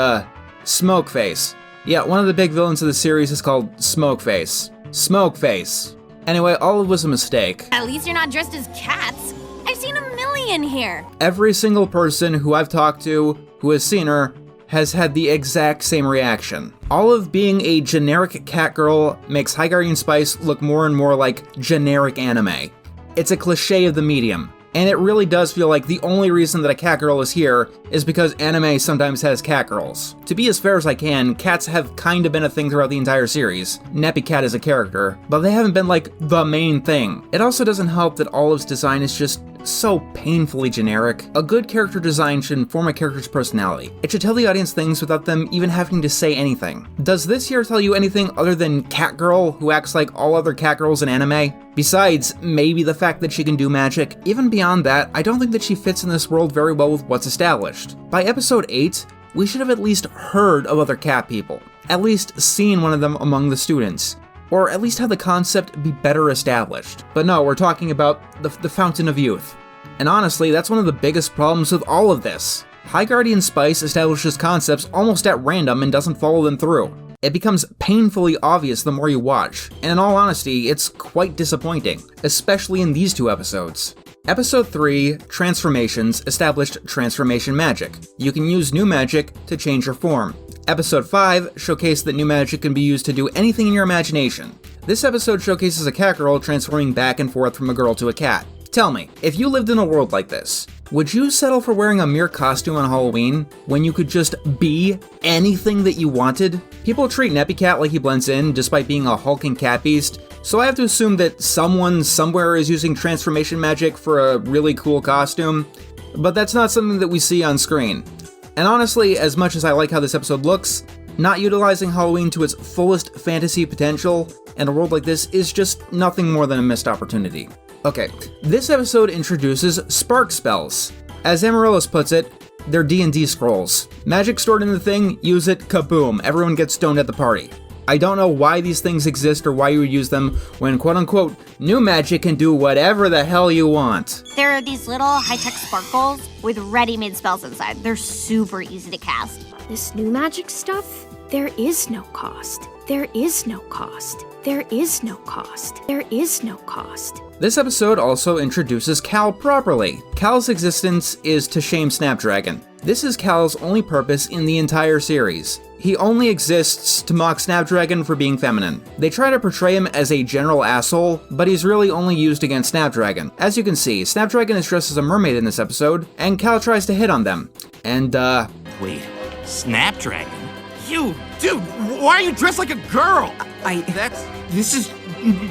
A: Smokeface. Yeah, one of the big villains of the series is called Smokeface. Smokeface. Anyway, Olive was a mistake.
S: At least you're not dressed as cats. I've seen a million here.
A: Every single person who I've talked to who has seen her has had the exact same reaction. Olive being a generic catgirl makes High Guardian Spice look more and more like generic anime. It's a cliche of the medium. And it really does feel like the only reason that a catgirl is here is because anime sometimes has catgirls. To be as fair as I can, cats have kind of been a thing throughout the entire series. Nappy Cat is a character, but they haven't been like the main thing. It also doesn't help that Olive's design is just so painfully generic. A good character design should inform a character's personality. It should tell the audience things without them even having to say anything. Does this here tell you anything other than Catgirl, who acts like all other catgirls in anime? Besides, maybe the fact that she can do magic. Even beyond that, I don't think that she fits in this world very well with what's established. By episode 8, we should have at least heard of other cat people. At least seen one of them among the students. Or at least have the concept be better established. But no, we're talking about the Fountain of Youth. And honestly, that's one of the biggest problems with all of this. High Guardian Spice establishes concepts almost at random and doesn't follow them through. It becomes painfully obvious the more you watch, and in all honesty, it's quite disappointing, especially in these two episodes. Episode 3, Transformations, established transformation magic. You can use new magic to change your form. Episode 5 showcased that new magic can be used to do anything in your imagination. This episode showcases a cat girl transforming back and forth from a girl to a cat. Tell me, if you lived in a world like this, would you settle for wearing a mere costume on Halloween when you could just be anything that you wanted? People treat Neppycat like he blends in despite being a hulking cat beast, so I have to assume that someone somewhere is using transformation magic for a really cool costume, but that's not something that we see on screen. And honestly, as much as I like how this episode looks, not utilizing Halloween to its fullest fantasy potential in a world like this is just nothing more than a missed opportunity. Okay, this episode introduces spark spells. As Amaryllis puts it, they're D&D scrolls. Magic stored in the thing, use it, kaboom, everyone gets stoned at the party. I don't know why these things exist or why you would use them when quote-unquote new magic can do whatever the hell you want.
D: There are these little high-tech sparkles with ready-made spells inside. They're super easy to cast.
T: This new magic stuff, there is no cost. There is no cost. There is no cost. There is no cost.
A: This episode also introduces Cal properly. Cal's existence is to shame Snapdragon. This is Cal's only purpose in the entire series. He only exists to mock Snapdragon for being feminine. They try to portray him as a general asshole, but he's really only used against Snapdragon. As you can see, Snapdragon is dressed as a mermaid in this episode, and Cal tries to hit on them. And,
P: Wait, Snapdragon? You, dude, why are you dressed like a girl? This is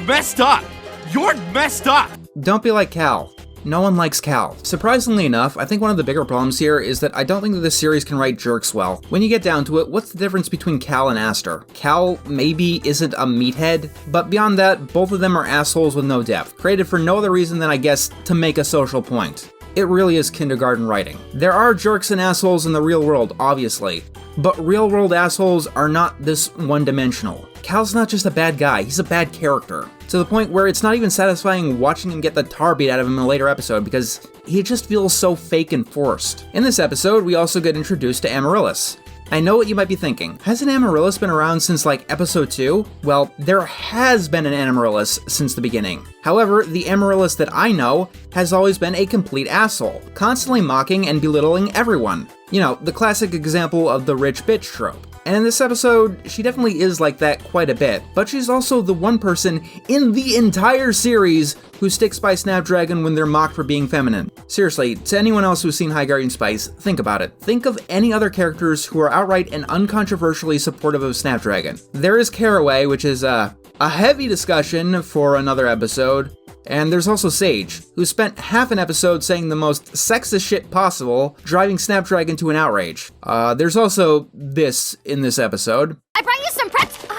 P: messed up. You're messed up.
A: Don't be like Cal. No one likes Cal. Surprisingly enough, I think one of the bigger problems here is that I don't think that this series can write jerks well. When you get down to it, what's the difference between Cal and Aster? Cal maybe isn't a meathead, but beyond that, both of them are assholes with no depth, created for no other reason than, I guess, to make a social point. It really is kindergarten writing. There are jerks and assholes in the real world, obviously, but real-world assholes are not this one-dimensional. Cal's not just a bad guy, he's a bad character. To the point where it's not even satisfying watching him get the tar beat out of him in a later episode because he just feels so fake and forced. In this episode, we also get introduced to Amaryllis. I know what you might be thinking. Hasn't Amaryllis been around since like episode 2? Well, there has been an Amaryllis since the beginning. However, the Amaryllis that I know has always been a complete asshole, constantly mocking and belittling everyone. You know, the classic example of the rich bitch trope. And in this episode, she definitely is like that quite a bit, but she's also the one person in the entire series who sticks by Snapdragon when they're mocked for being feminine. Seriously, to anyone else who's seen High Guardian Spice, think about it. Think of any other characters who are outright and uncontroversially supportive of Snapdragon. There is Caraway, which is a heavy discussion for another episode. And there's also Sage, who spent half an episode saying the most sexist shit possible, driving Snapdragon to an outrage. There's also this in this episode.
B: I brought you some pretzels.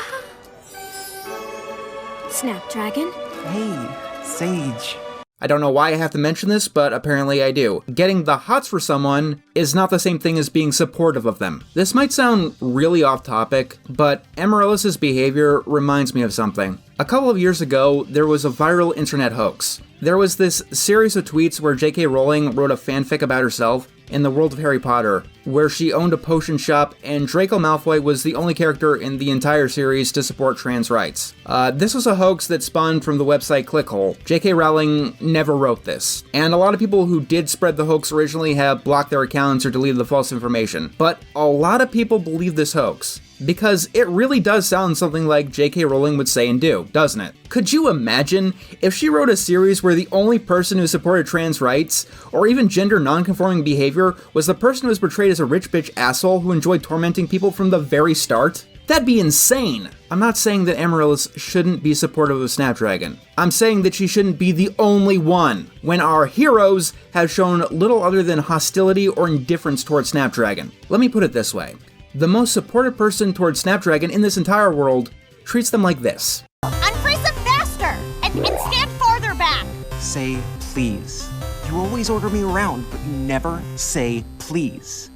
T: Snapdragon?
F: Hey, Sage.
A: I don't know why I have to mention this, but apparently I do. Getting the hots for someone is not the same thing as being supportive of them. This might sound really off topic, but Amaryllis' behavior reminds me of something. A couple of years ago, there was a viral internet hoax. There was this series of tweets where J.K. Rowling wrote a fanfic about herself in the world of Harry Potter, where she owned a potion shop and Draco Malfoy was the only character in the entire series to support trans rights. This was a hoax that spawned from the website Clickhole. J.K. Rowling never wrote this, and a lot of people who did spread the hoax originally have blocked their accounts or deleted the false information. But a lot of people believe this hoax, because it really does sound something like J.K. Rowling would say and do, doesn't it? Could you imagine if she wrote a series where the only person who supported trans rights, or even gender non-conforming behavior, was the person who was portrayed as a rich bitch asshole who enjoyed tormenting people from the very start? That'd be insane! I'm not saying that Amaryllis shouldn't be supportive of Snapdragon. I'm saying that she shouldn't be the only one, when our heroes have shown little other than hostility or indifference towards Snapdragon. Let me put it this way. The most supportive person towards Snapdragon in this entire world treats them like this.
D: Unfreeze them faster! And stand farther back!
F: Say please. You always order me around, but never say please.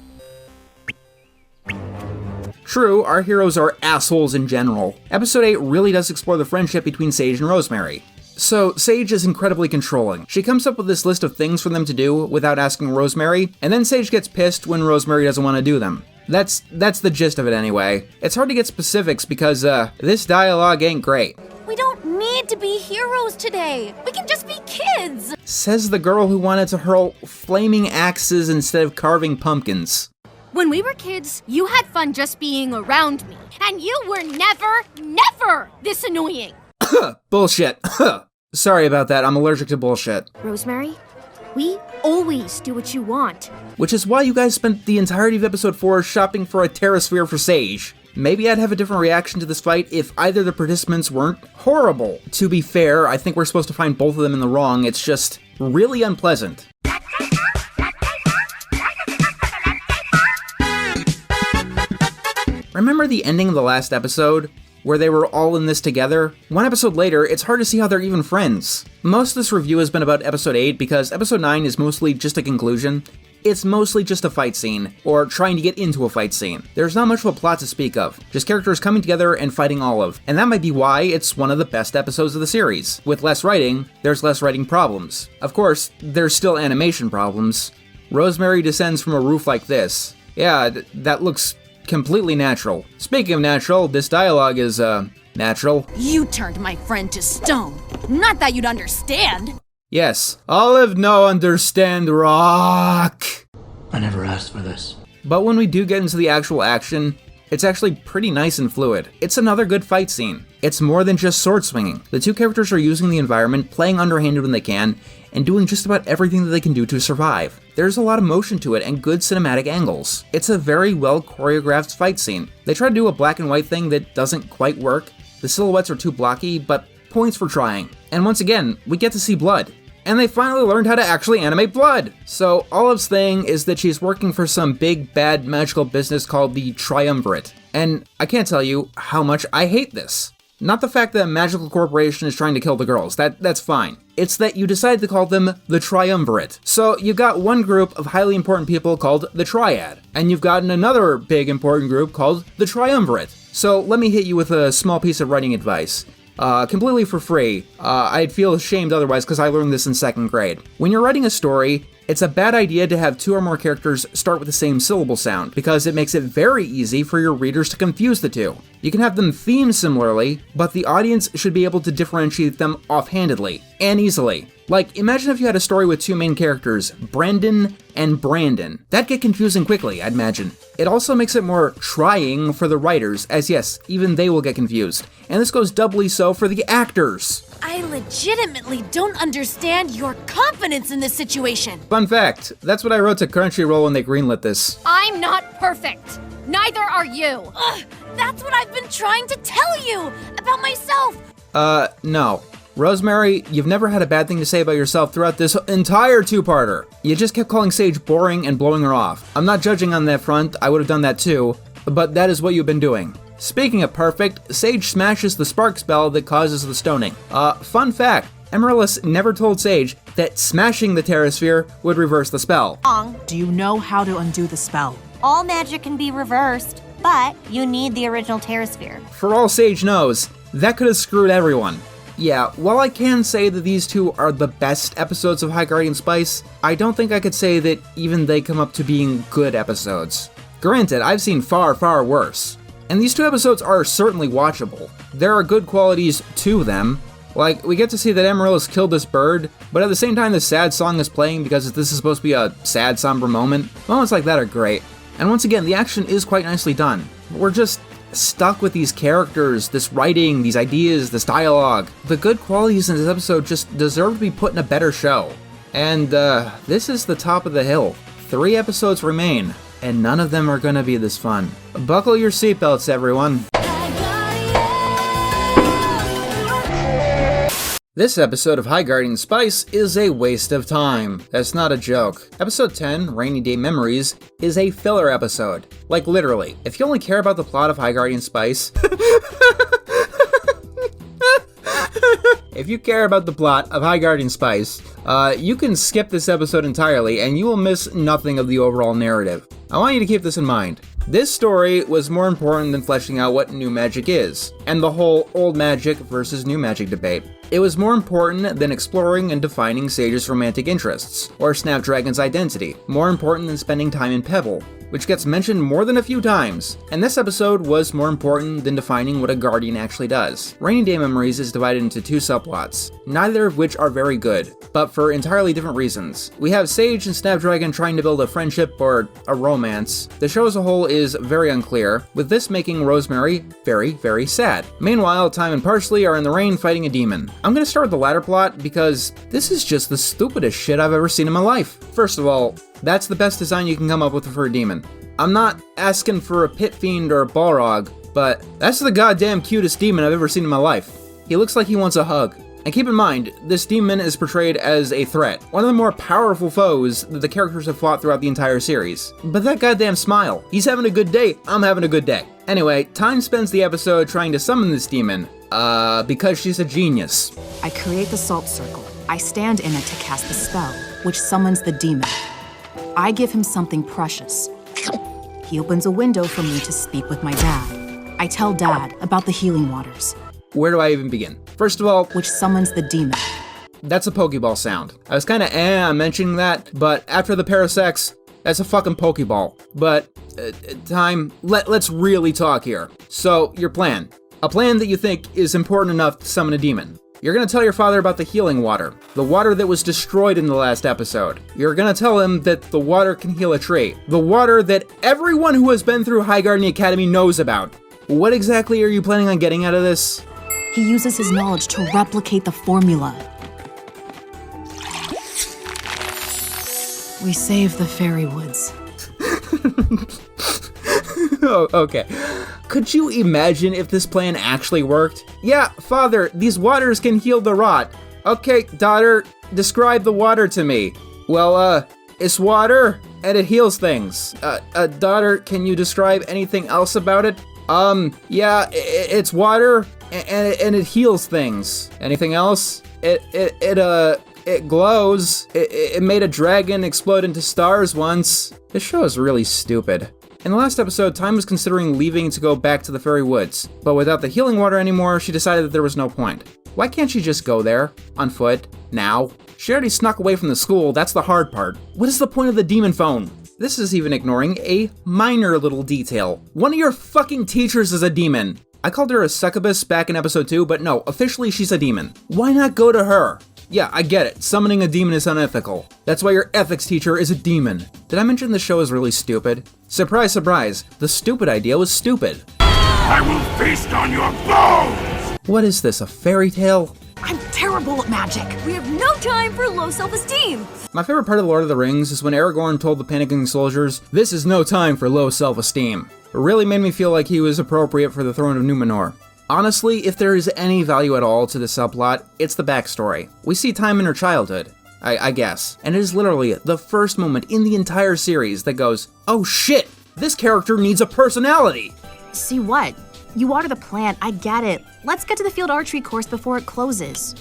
A: True, our heroes are assholes in general. Episode 8 really does explore the friendship between Sage and Rosemary. So Sage is incredibly controlling. She comes up with this list of things for them to do without asking Rosemary, and then Sage gets pissed when Rosemary doesn't want to do them. That's the gist of it anyway. It's hard to get specifics because, this dialogue ain't great.
L: We don't need to be heroes today. We can just be kids.
A: Says the girl who wanted to hurl flaming axes instead of carving pumpkins.
T: When we were kids, you had fun just being around me, and you were never this annoying.
A: Bullshit. Sorry about that, I'm allergic to bullshit.
T: Rosemary, we always do what you want.
A: Which is why you guys spent the entirety of episode 4 shopping for a Terrasphere for Sage. Maybe I'd have a different reaction to this fight if either the participants weren't horrible. To be fair, I think we're supposed to find both of them in the wrong, it's just really unpleasant. Remember the ending of the last episode? Where they were all in this together? One episode later, it's hard to see how they're even friends. Most of this review has been about episode 8 because episode 9 is mostly just a conclusion. It's mostly just a fight scene, or trying to get into a fight scene. There's not much of a plot to speak of, just characters coming together and fighting Olive. And that might be why it's one of the best episodes of the series. With less writing, there's less writing problems. Of course, there's still animation problems. Rosemary descends from a roof like this. Yeah, that looks completely natural. Speaking of natural, this dialogue is, natural.
S: You turned my friend to stone. Not that you'd understand.
A: Yes, Olive no understand rock.
J: I never asked for this.
A: But when we do get into the actual action, it's actually pretty nice and fluid. It's another good fight scene. It's more than just sword swinging. The two characters are using the environment, playing underhanded when they can, and doing just about everything that they can do to survive. There's a lot of motion to it and good cinematic angles. It's a very well choreographed fight scene. They try to do a black and white thing that doesn't quite work. The silhouettes are too blocky, but points for trying. And once again, we get to see blood. And they finally learned how to actually animate blood! So Olive's thing is that she's working for some big bad magical business called the Triumvirate. And I can't tell you how much I hate this. Not the fact that a magical corporation is trying to kill the girls, that's fine. It's that you decided to call them the Triumvirate. So you've got one group of highly important people called the Triad, and you've gotten another big important group called the Triumvirate. So let me hit you with a small piece of writing advice. Completely for free. I'd feel ashamed otherwise because I learned this in 2nd grade. When you're writing a story, it's a bad idea to have 2 or more characters start with the same syllable sound, because it makes it very easy for your readers to confuse the two. You can have them theme similarly, but the audience should be able to differentiate them offhandedly, and easily. Like, imagine if you had a story with 2 main characters, Brandon and Brandon. That'd get confusing quickly, I'd imagine. It also makes it more trying for the writers, as yes, even they will get confused. And this goes doubly so for the actors.
S: I legitimately don't understand your confidence in this situation.
A: Fun fact, that's what I wrote to Crunchyroll when they greenlit this.
T: I'm not perfect. Neither are you.
S: Ugh, that's what I've been trying to tell you about myself.
A: No. Rosemary, you've never had a bad thing to say about yourself throughout this entire 2-parter. You just kept calling Sage boring and blowing her off. I'm not judging on that front, I would have done that too, but that is what you've been doing. Speaking of perfect, Sage smashes the spark spell that causes the stoning. Fun fact, Amaryllis never told Sage that smashing the Terrasphere would reverse the spell.
K: Do you know how to undo the spell?
D: All magic can be reversed, but you need the original Terrasphere.
A: For all Sage knows, that could have screwed everyone. Yeah, while I can say that these 2 are the best episodes of High Guardian Spice, I don't think I could say that even they come up to being good episodes. Granted, I've seen far, far worse. And these 2 episodes are certainly watchable. There are good qualities to them. Like, we get to see that Amaryllis killed this bird, but at the same time the sad song is playing because this is supposed to be a sad, somber moment. Moments like that are great. And once again, the action is quite nicely done. We're just stuck with these characters, this writing, these ideas, this dialogue. The good qualities in this episode just deserve to be put in a better show. And, this is the top of the hill. 3 episodes remain, and none of them are gonna be this fun. Buckle your seatbelts, everyone. This episode of High Guardian Spice is a waste of time. That's not a joke. Episode 10, Rainy Day Memories, is a filler episode. Like literally, if you only care about the plot of High Guardian Spice... If you care about the plot of High Guardian Spice, you can skip this episode entirely and you will miss nothing of the overall narrative. I want you to keep this in mind. This story was more important than fleshing out what new magic is, and the whole old magic versus new magic debate. It was more important than exploring and defining Sage's romantic interests, or Snapdragon's identity, more important than spending time in Pebble, which gets mentioned more than a few times, and this episode was more important than defining what a Guardian actually does. Rainy Day Memories is divided into two subplots, neither of which are very good, but for entirely different reasons. We have Sage and Snapdragon trying to build a friendship or a romance. The show as a whole is very unclear, with this making Rosemary very, very sad. Meanwhile, Time and Parsley are in the rain fighting a demon. I'm gonna start with the latter plot because this is just the stupidest shit I've ever seen in my life. First of all, that's the best design you can come up with for a demon. I'm not asking for a pit fiend or a Balrog, but that's the goddamn cutest demon I've ever seen in my life. He looks like he wants a hug. And keep in mind, this demon is portrayed as a threat, one of the more powerful foes that the characters have fought throughout the entire series. But that goddamn smile, he's having a good day, I'm having a good day. Anyway, Time spends the episode trying to summon this demon, because she's a genius.
Q: I create the salt circle. I stand in it to cast the spell, which summons the demon. I give him something precious. He opens a window for me to speak with my dad. I tell Dad about the healing waters.
A: Where do I even begin? First of all,
Q: which summons the demon.
A: That's a Pokeball sound. I was kinda on mentioning that, but after the Parasex, that's a fucking Pokeball. But, Time, let's really talk here. So, your plan. A plan that you think is important enough to summon a demon. You're gonna tell your father about the healing water, the water that was destroyed in the last episode. You're gonna tell him that the water can heal a tree, the water that everyone who has been through High Guardian Academy knows about. What exactly are you planning on getting out of this?
Q: He uses his knowledge to replicate the formula. We save the fairy woods.
A: Oh, okay. Could you imagine if this plan actually worked? Yeah, father, these waters can heal the rot. Okay, daughter, describe the water to me. Well, it's water, and it heals things. Daughter, can you describe anything else about it? Yeah, it's water, and it heals things. Anything else? It glows. It made a dragon explode into stars once. This show is really stupid. In the last episode, Time was considering leaving to go back to the fairy woods, but without the healing water anymore, she decided that there was no point. Why can't she just go there, on foot, now? She already snuck away from the school, that's the hard part. What is the point of the demon phone? This is even ignoring a minor little detail. One of your fucking teachers is a demon. I called her a succubus back in episode 2, but no, officially she's a demon. Why not go to her? Yeah, I get it. Summoning a demon is unethical. That's why your ethics teacher is a demon. Did I mention the show is really stupid? Surprise, surprise. The stupid idea was stupid.
I: I will feast on your bones!
A: What is this, a fairy tale?
Q: I'm terrible at magic.
L: We have no time for low self-esteem.
A: My favorite part of The Lord of the Rings is when Aragorn told the panicking soldiers, "This is no time for low self-esteem." It really made me feel like he was appropriate for the throne of Numenor. Honestly, if there is any value at all to the subplot, it's the backstory. We see Time in her childhood, I guess, and it is literally the first moment in the entire series that goes, oh shit, this character needs a personality!
Q: See what? You water the plant, I get it. Let's get to the field archery course before it closes.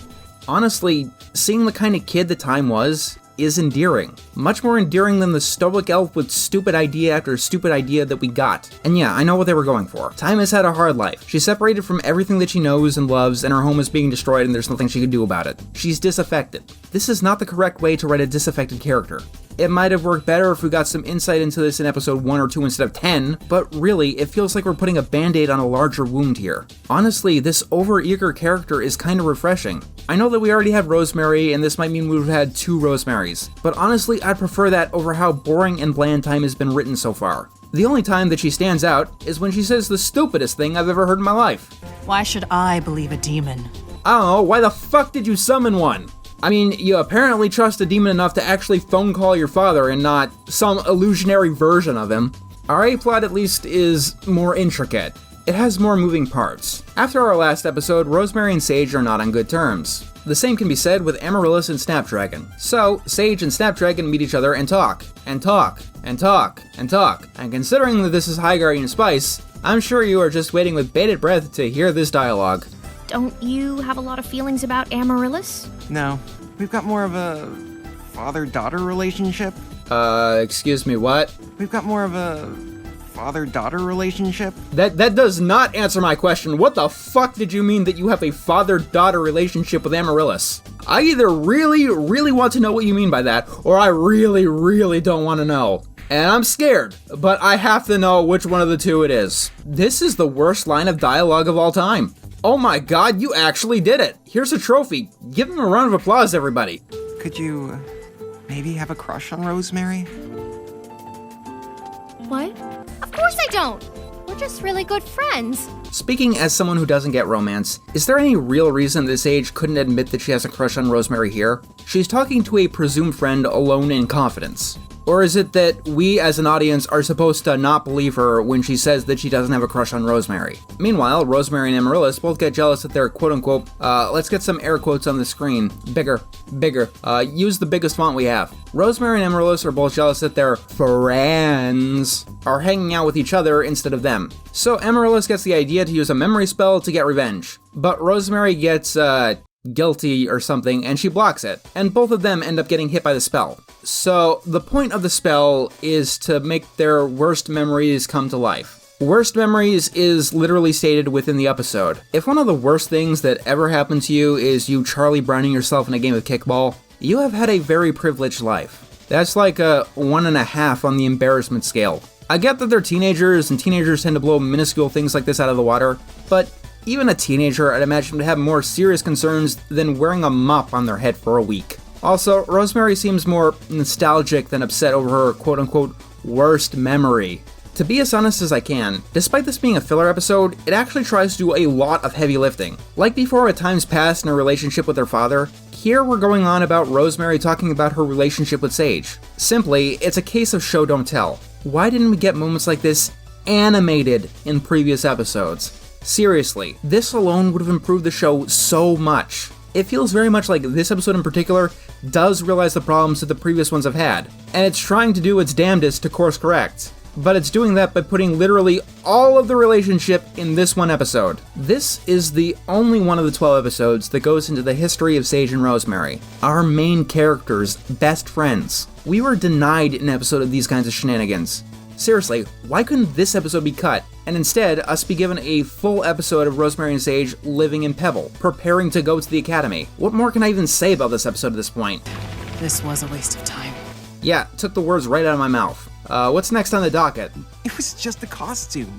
A: Honestly, seeing the kind of kid that Time was is endearing. Much more endearing than the stoic elf with stupid idea after stupid idea that we got. And yeah, I know what they were going for. Time has had a hard life. She's separated from everything that she knows and loves, and her home is being destroyed and there's nothing she can do about it. She's disaffected. This is not the correct way to write a disaffected character. It might have worked better if we got some insight into this in episode 1 or 2 instead of 10, but really, it feels like we're putting a band-aid on a larger wound here. Honestly, this over-eager character is kind of refreshing. I know that we already have Rosemary, and this might mean we've had 2 Rosemarys, but honestly, I'd prefer that over how boring and bland Time has been written so far. The only time that she stands out is when she says the stupidest thing I've ever heard in my life.
Q: Why should I believe a demon?
A: I don't know, why the fuck did you summon one? I mean, you apparently trust a demon enough to actually phone call your father and not some illusionary version of him. Our A-plot at least is more intricate. It has more moving parts. After our last episode, Rosemary and Sage are not on good terms. The same can be said with Amaryllis and Snapdragon. So, Sage and Snapdragon meet each other and talk, and talk, and talk, and talk. And considering that this is High Guardian Spice, I'm sure you are just waiting with bated breath to hear this dialogue.
B: Don't you have a lot of feelings about Amaryllis?
F: No, we've got more of a father-daughter relationship.
A: Excuse me, what?
F: We've got more of a father-daughter relationship?
A: That does not answer my question. What the fuck did you mean that you have a father-daughter relationship with Amaryllis? I either really, really want to know what you mean by that, or I really, really don't want to know. And I'm scared, but I have to know which one of the two it is. This is the worst line of dialogue of all time. Oh my god, you actually did it. Here's a trophy. Give him a round of applause, everybody.
F: Could you maybe have a crush on Rosemary?
T: What? Of course I don't! We're just really good friends.
A: Speaking as someone who doesn't get romance, is there any real reason this Sage couldn't admit that she has a crush on Rosemary here? She's talking to a presumed friend alone in confidence. Or is it that we as an audience are supposed to not believe her when she says that she doesn't have a crush on Rosemary? Meanwhile, Rosemary and Amaryllis both get jealous that they're quote-unquote, let's get some air quotes on the screen, bigger, use the biggest font we have. Rosemary and Amaryllis are both jealous that their friends are hanging out with each other instead of them. So Amaryllis gets the idea to use a memory spell to get revenge. But Rosemary gets, guilty or something, and she blocks it, and both of them end up getting hit by the spell. So the point of the spell is to make their worst memories come to life. Worst memories is literally stated within the episode. If one of the worst things that ever happened to you is you Charlie Browning yourself in a game of kickball, you have had a very privileged life. That's like a 1.5 on the embarrassment scale. I get that they're teenagers, and teenagers tend to blow minuscule things like this out of the water, but even a teenager, I'd imagine, would have more serious concerns than wearing a mop on their head for a week. Also, Rosemary seems more nostalgic than upset over her quote-unquote worst memory. To be as honest as I can, despite this being a filler episode, it actually tries to do a lot of heavy lifting. Like before at times past in her relationship with her father, here we're going on about Rosemary talking about her relationship with Sage. Simply, it's a case of show don't tell. Why didn't we get moments like this animated in previous episodes? Seriously, this alone would have improved the show so much. It feels very much like this episode in particular does realize the problems that the previous ones have had, and it's trying to do its damnedest to course correct. But it's doing that by putting literally all of the relationship in this one episode. This is the only one of the 12 episodes that goes into the history of Sage and Rosemary, our main characters' best friends. We were denied an episode of these kinds of shenanigans. Seriously, why couldn't this episode be cut, and instead us be given a full episode of Rosemary and Sage living in Pebble, preparing to go to the academy? What more can I even say about this episode at this point?
Q: This was a waste of time.
A: Yeah, took the words right out of my mouth. What's next on the docket?
F: It was just a costume.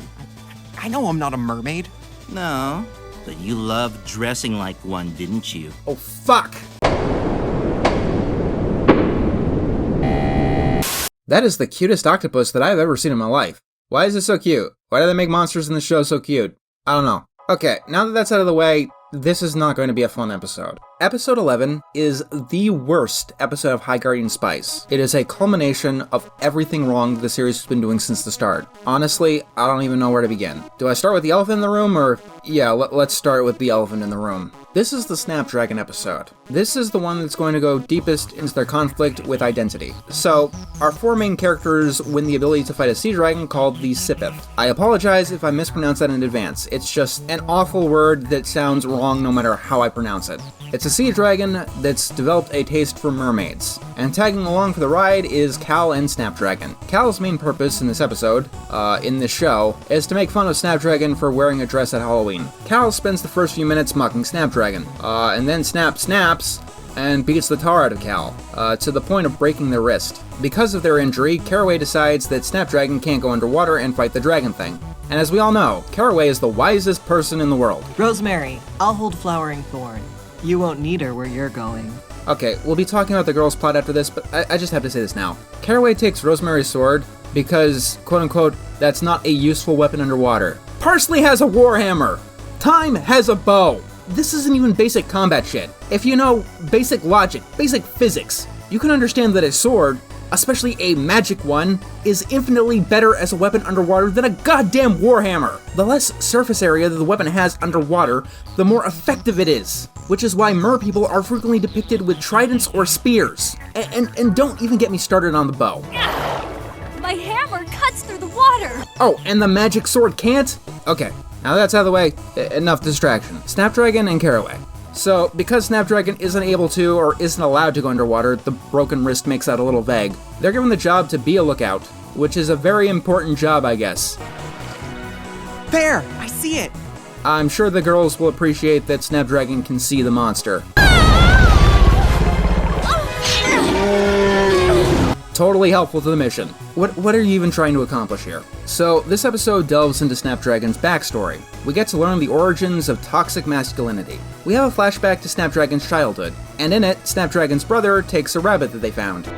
F: I know I'm not a mermaid.
J: No, but you loved dressing like one, didn't you?
A: Oh, fuck! That is the cutest octopus that I've ever seen in my life. Why is it so cute? Why do they make monsters in the show so cute? I don't know. Okay, now that that's out of the way, this is not going to be a fun episode. Episode 11 is the worst episode of High Guardian Spice. It is a culmination of everything wrong the series has been doing since the start. Honestly, I don't even know where to begin. Do I start with the elephant in the room, or... Yeah, let's start with the elephant in the room. This is the Snapdragon episode. This is the one that's going to go deepest into their conflict with identity. So, our four main characters win the ability to fight a sea dragon called the Sipith. I apologize if I mispronounce that in advance. It's just an awful word that sounds wrong no matter how I pronounce it. It's a sea dragon that's developed a taste for mermaids. And tagging along for the ride is Cal and Snapdragon. Cal's main purpose in this episode, in this show, is to make fun of Snapdragon for wearing a dress at Halloween. Cal spends the first few minutes mocking Snapdragon, and then Snap snaps and beats the tar out of Cal, to the point of breaking their wrist. Because of their injury, Caraway decides that Snapdragon can't go underwater and fight the dragon thing. And as we all know, Caraway is the wisest person in the world.
M: Rosemary, I'll hold Flowering Thorn. You won't need her where you're going.
A: Okay, we'll be talking about the girl's plot after this, but I just have to say this now. Caraway takes Rosemary's sword because, quote-unquote, that's not a useful weapon underwater. Parsley has a warhammer! Time has a bow! This isn't even basic combat shit. If you know basic logic, basic physics, you can understand that a sword, especially a magic one, is infinitely better as a weapon underwater than a goddamn warhammer. The less surface area that the weapon has underwater, the more effective it is. Which is why mer people are frequently depicted with tridents or spears. And don't even get me started on the bow.
L: My hammer cuts through the water!
A: Oh, and the magic sword can't? Okay, now that's out of the way, enough distraction. Snapdragon and Caraway. So, because Snapdragon isn't able to or isn't allowed to go underwater, the broken wrist makes that a little vague. They're given the job to be a lookout, which is a very important job, I guess.
F: There! I see it!
A: I'm sure the girls will appreciate that Snapdragon can see the monster. Totally helpful to the mission. What are you even trying to accomplish here? So, this episode delves into Snapdragon's backstory. We get to learn the origins of toxic masculinity. We have a flashback to Snapdragon's childhood, and in it, Snapdragon's brother takes a rabbit that they found.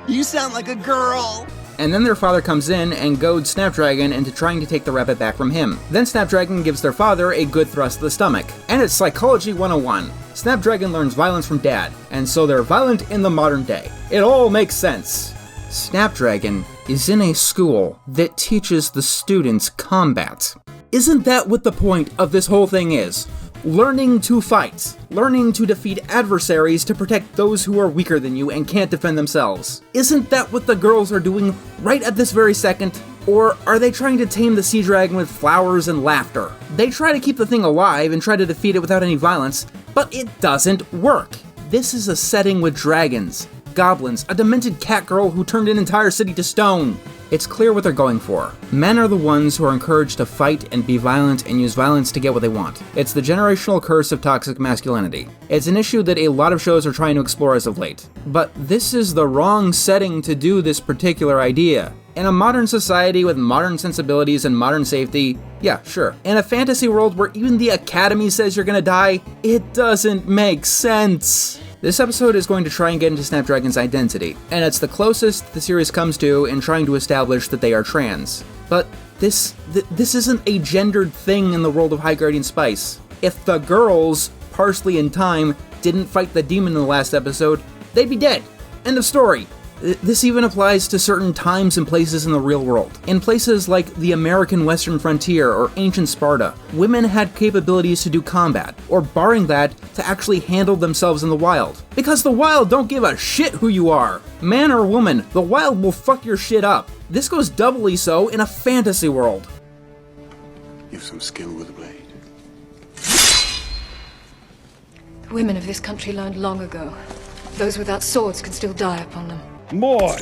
F: You sound like a girl!
A: And then their father comes in and goads Snapdragon into trying to take the rabbit back from him. Then Snapdragon gives their father a good thrust to the stomach. And it's Psychology 101. Snapdragon learns violence from Dad, and so they're violent in the modern day. It all makes sense. Snapdragon is in a school that teaches the students combat. Isn't that what the point of this whole thing is? Learning to fight. Learning to defeat adversaries to protect those who are weaker than you and can't defend themselves. Isn't that what the girls are doing right at this very second? Or are they trying to tame the sea dragon with flowers and laughter? They try to keep the thing alive and try to defeat it without any violence, but it doesn't work. This is a setting with dragons, goblins, a demented cat girl who turned an entire city to stone. It's clear what they're going for. Men are the ones who are encouraged to fight and be violent and use violence to get what they want. It's the generational curse of toxic masculinity. It's an issue that a lot of shows are trying to explore as of late. But this is the wrong setting to do this particular idea. In a modern society with modern sensibilities and modern safety, yeah, sure. In a fantasy world where even the Academy says you're gonna die, it doesn't make sense. This episode is going to try and get into Snapdragon's identity, and it's the closest the series comes to in trying to establish that they are trans. But this isn't a gendered thing in the world of High Guardian Spice. If the girls, Parsley and Time, didn't fight the demon in the last episode, they'd be dead. End of story. This even applies to certain times and places in the real world. In places like the American Western frontier or ancient Sparta, women had capabilities to do combat, or barring that, to actually handle themselves in the wild. Because the wild don't give a shit who you are. Man or woman, the wild will fuck your shit up. This goes doubly so in a fantasy world.
I: You've some skill with a blade.
R: The women of this country learned long ago. Those without swords can still die upon them.
I: Boy,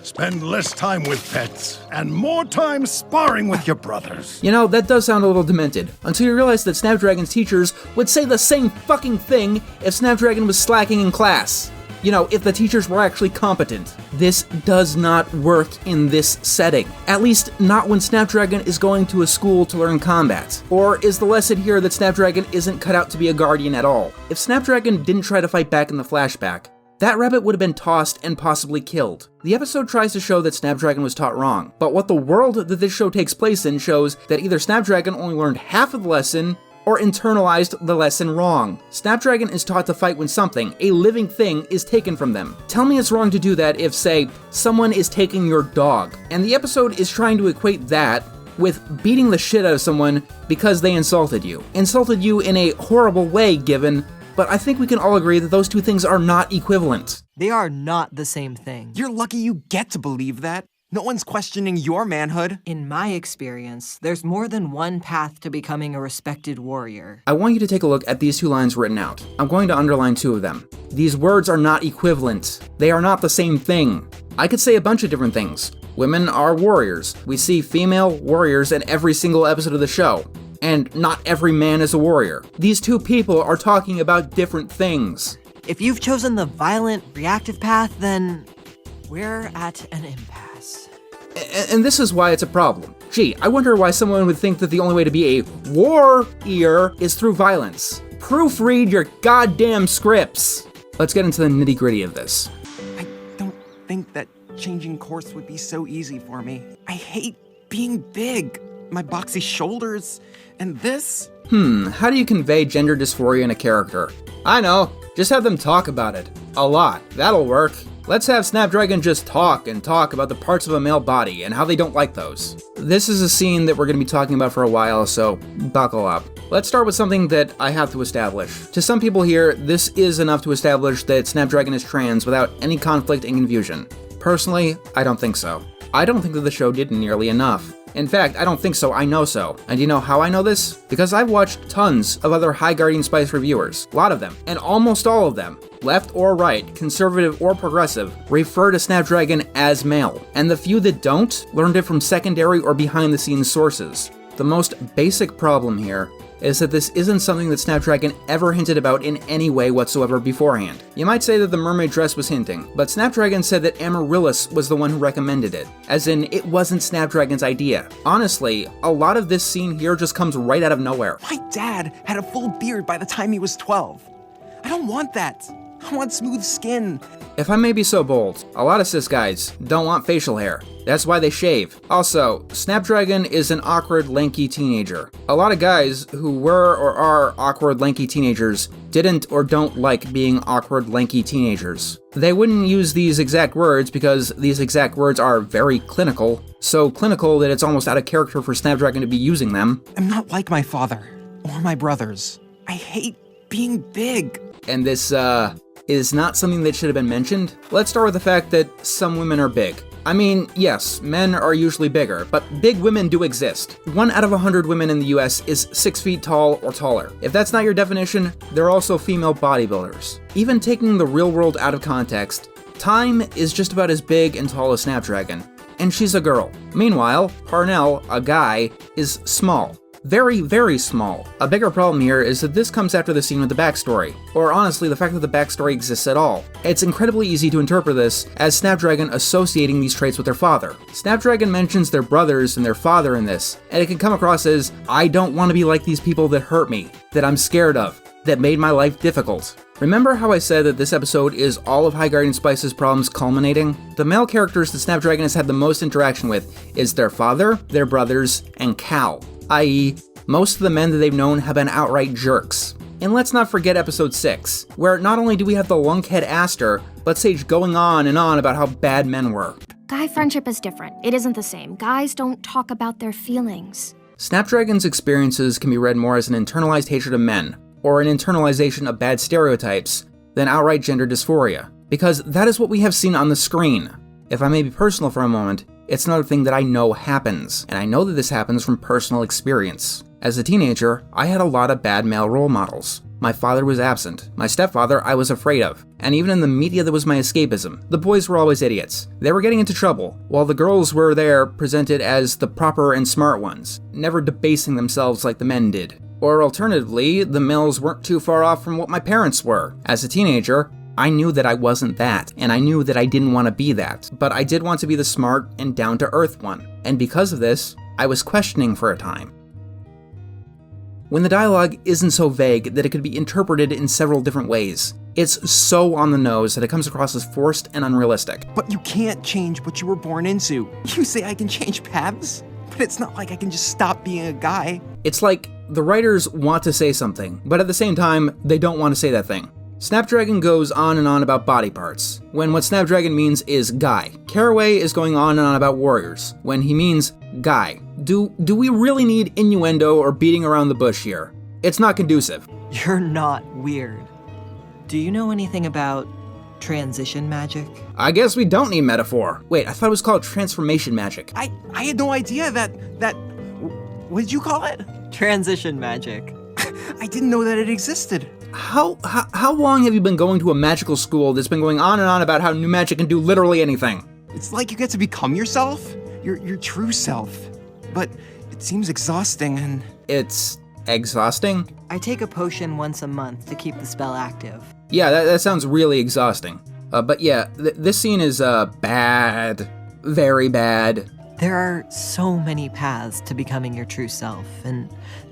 I: spend less time with pets and more time sparring with your brothers.
A: You know, that does sound a little demented, until you realize that Snapdragon's teachers would say the same fucking thing if Snapdragon was slacking in class. You know, if the teachers were actually competent. This does not work in this setting. At least not when Snapdragon is going to a school to learn combat. Or is the lesson here that Snapdragon isn't cut out to be a guardian at all? If Snapdragon didn't try to fight back in the flashback, that rabbit would have been tossed and possibly killed. The episode tries to show that Snapdragon was taught wrong, but what the world that this show takes place in shows that either Snapdragon only learned half of the lesson, or internalized the lesson wrong. Snapdragon is taught to fight when something, a living thing, is taken from them. Tell me it's wrong to do that if, say, someone is taking your dog, and the episode is trying to equate that with beating the shit out of someone because they insulted you. Insulted you in a horrible way, given, but I think we can all agree that those two things are not equivalent.
F: They are not the same thing. You're lucky you get to believe that. No one's questioning your manhood. In my experience, there's more than one path to becoming a respected warrior.
A: I want you to take a look at these two lines written out. I'm going to underline two of them. These words are not equivalent. They are not the same thing. I could say a bunch of different things. Women are warriors. We see female warriors in every single episode of the show. And not every man is a warrior. These two people are talking about different things.
F: If you've chosen the violent, reactive path, then we're at an impasse.
A: And this is why it's a problem. Gee, I wonder why someone would think that the only way to be a warrior is through violence. Proofread your goddamn scripts. Let's get into the nitty-gritty of this.
F: I don't think that changing course would be so easy for me. I hate being big. My boxy shoulders, and this?
A: How do you convey gender dysphoria in a character? I know, just have them talk about it. A lot. That'll work. Let's have Snapdragon just talk about the parts of a male body and how they don't like those. This is a scene that we're going to be talking about for a while, so buckle up. Let's start with something that I have to establish. To some people here, this is enough to establish that Snapdragon is trans without any conflict and confusion. Personally, I don't think so. I don't think that the show did nearly enough. In fact, I don't think so, I know so. And you know how I know this? Because I've watched tons of other High Guardian Spice reviewers, a lot of them, and almost all of them, left or right, conservative or progressive, refer to Snapdragon as male. And the few that don't learned it from secondary or behind-the-scenes sources. The most basic problem here is that this isn't something that Snapdragon ever hinted about in any way whatsoever beforehand. You might say that the mermaid dress was hinting, but Snapdragon said that Amaryllis was the one who recommended it, as in it wasn't Snapdragon's idea. Honestly, a lot of this scene here just comes right out of nowhere.
F: My dad had a full beard by the time he was 12. I don't want that. I want smooth skin.
A: If I may be so bold, a lot of cis guys don't want facial hair. That's why they shave. Also, Snapdragon is an awkward, lanky teenager. A lot of guys who were or are awkward, lanky teenagers didn't or don't like being awkward, lanky teenagers. They wouldn't use these exact words because these exact words are very clinical, so clinical that it's almost out of character for Snapdragon to be using them.
F: I'm not like my father or my brothers. I hate being big.
A: And this, is not something that should have been mentioned. Let's start with the fact that some women are big. I mean, yes, men are usually bigger, but big women do exist. 1 out of 100 women in the US is 6 feet tall or taller. If that's not your definition, there are also female bodybuilders. Even taking the real world out of context, Time is just about as big and tall as Snapdragon, and she's a girl. Meanwhile, Parnell, a guy, is small. Very, very small. A bigger problem here is that this comes after the scene with the backstory, or honestly the fact that the backstory exists at all. It's incredibly easy to interpret this as Snapdragon associating these traits with their father. Snapdragon mentions their brothers and their father in this, and it can come across as, I don't want to be like these people that hurt me, that I'm scared of, that made my life difficult. Remember how I said that this episode is all of High Guardian Spice's problems culminating? The male characters that Snapdragon has had the most interaction with is their father, their brothers, and Cal. I.e., most of the men that they've known have been outright jerks. And let's not forget episode 6, where not only do we have the lunkhead Aster, but Sage going on and on about how bad men were.
T: Guy friendship is different. It isn't the same. Guys don't talk about their feelings.
A: Snapdragon's experiences can be read more as an internalized hatred of men, or an internalization of bad stereotypes, than outright gender dysphoria, because that is what we have seen on the screen. If I may be personal for a moment, it's another thing that I know happens, and I know that this happens from personal experience. As a teenager, I had a lot of bad male role models. My father was absent. My stepfather I was afraid of. And even in the media that was my escapism. The boys were always idiots. They were getting into trouble, while the girls were there presented as the proper and smart ones, never debasing themselves like the men did. Or alternatively, the males weren't too far off from what my parents were. As a teenager, I knew that I wasn't that, and I knew that I didn't want to be that, but I did want to be the smart and down-to-earth one, and because of this, I was questioning for a time. When the dialogue isn't so vague that it could be interpreted in several different ways, it's so on the nose that it comes across as forced and unrealistic.
F: But you can't change what you were born into. You say I can change paths? But it's not like I can just stop being a guy.
A: It's like the writers want to say something, but at the same time, they don't want to say that thing. Snapdragon goes on and on about body parts, when what Snapdragon means is guy. Caraway is going on and on about warriors, when he means guy. Do we really need innuendo or beating around the bush here? It's not conducive.
F: You're not weird. Do you know anything about transition magic?
A: I guess we don't need metaphor. Wait, I thought it was called transformation magic.
F: I had no idea that what did you call it? Transition magic. I didn't know that it existed.
A: How long have you been going to a magical school that's been going on and on about how new magic can do literally anything?
F: It's like you get to become yourself, your true self. But it seems exhausting and...
A: It's exhausting?
F: I take a potion once a month to keep the spell active.
A: Yeah, that sounds really exhausting. But yeah, this scene is bad. Very bad.
F: There are so many paths to becoming your true self, and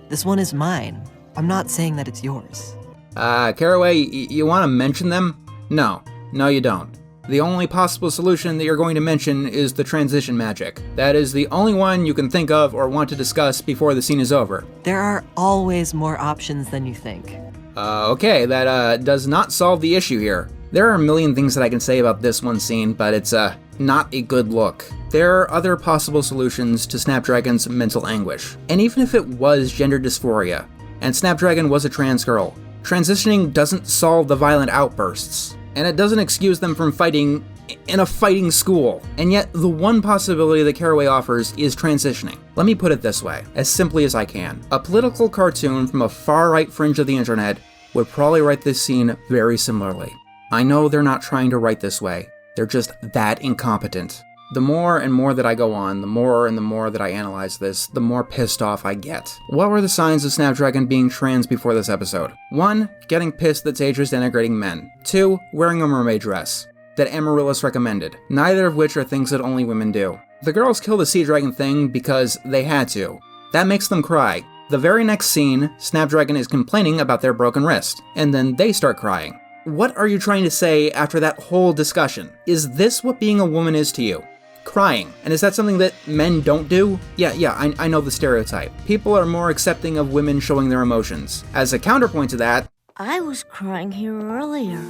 F: this one is mine. I'm not saying that it's yours.
A: Caraway, you want to mention them? No, you don't. The only possible solution that you're going to mention is the transition magic. That is the only one you can think of or want to discuss before the scene is over.
F: There are always more options than you think.
A: Okay, that does not solve the issue here. There are a million things that I can say about this one scene, but it's not a good look. There are other possible solutions to Snapdragon's mental anguish. And even if it was gender dysphoria, and Snapdragon was a trans girl, transitioning doesn't solve the violent outbursts, and it doesn't excuse them from fighting in a fighting school. And yet, the one possibility that Caraway offers is transitioning. Let me put it this way, as simply as I can. A political cartoon from a far-right fringe of the internet would probably write this scene very similarly. I know they're not trying to write this way. They're just that incompetent. The more and more that I go on, the more and the more that I analyze this, the more pissed off I get. What were the signs of Snapdragon being trans before this episode? 1. Getting pissed that Sage was denigrating men. 2. Wearing a mermaid dress that Amaryllis recommended, neither of which are things that only women do. The girls kill the sea dragon thing because they had to. That makes them cry. The very next scene, Snapdragon is complaining about their broken wrist, and then they start crying. What are you trying to say after that whole discussion? Is this what being a woman is to you? Crying. And is that something that men don't do? Yeah, I know the stereotype. People are more accepting of women showing their emotions. As a counterpoint to that,
S: I was crying here earlier.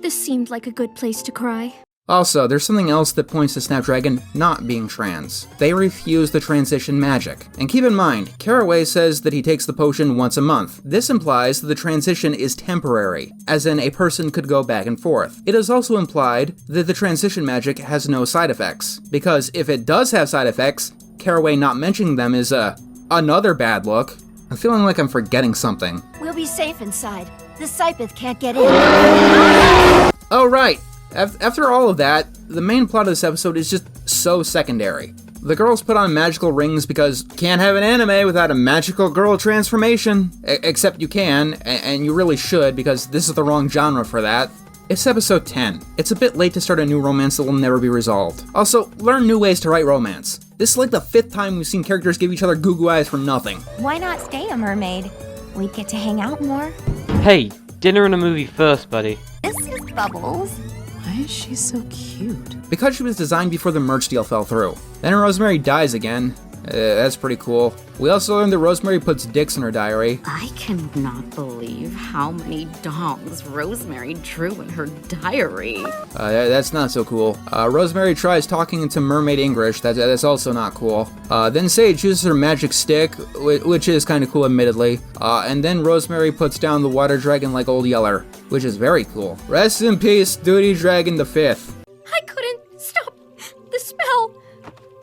T: This seemed like a good place to cry.
A: also, there's something else that points to Snapdragon not being trans. They refuse the transition magic. And keep in mind, Caraway says that he takes the potion once a month. This implies that the transition is temporary, as in a person could go back and forth. It is also implied that the transition magic has no side effects, because if it does have side effects, Caraway not mentioning them is another bad look. I'm feeling like I'm forgetting something.
S: We'll be safe inside. The Scypeth can't get in.
A: Oh right! After all of that, the main plot of this episode is just so secondary. The girls put on magical rings because can't have an anime without a magical girl transformation. Except you can, and you really should, because this is the wrong genre for that. It's episode 10. It's a bit late to start a new romance that will never be resolved. Also, learn new ways to write romance. This is like the 5th time we've seen characters give each other goo-goo eyes for nothing.
D: Why not stay a mermaid? We'd get to hang out more.
O: Hey, dinner and a movie first, buddy.
D: This is Bubbles.
Q: Why is she so cute?
A: Because she was designed before the merch deal fell through. Then Rosemary dies again. That's pretty cool. We also learned that Rosemary puts dicks in her diary.
U: I cannot believe how many dogs Rosemary drew in her diary.
A: That's not so cool. Rosemary tries talking into Mermaid English. That's also not cool. Then Sage uses her magic stick, which is kind of cool, admittedly. And then Rosemary puts down the water dragon like Old Yeller, which is very cool. Rest in peace, Duty Dragon the 5th.
L: I couldn't stop the spell.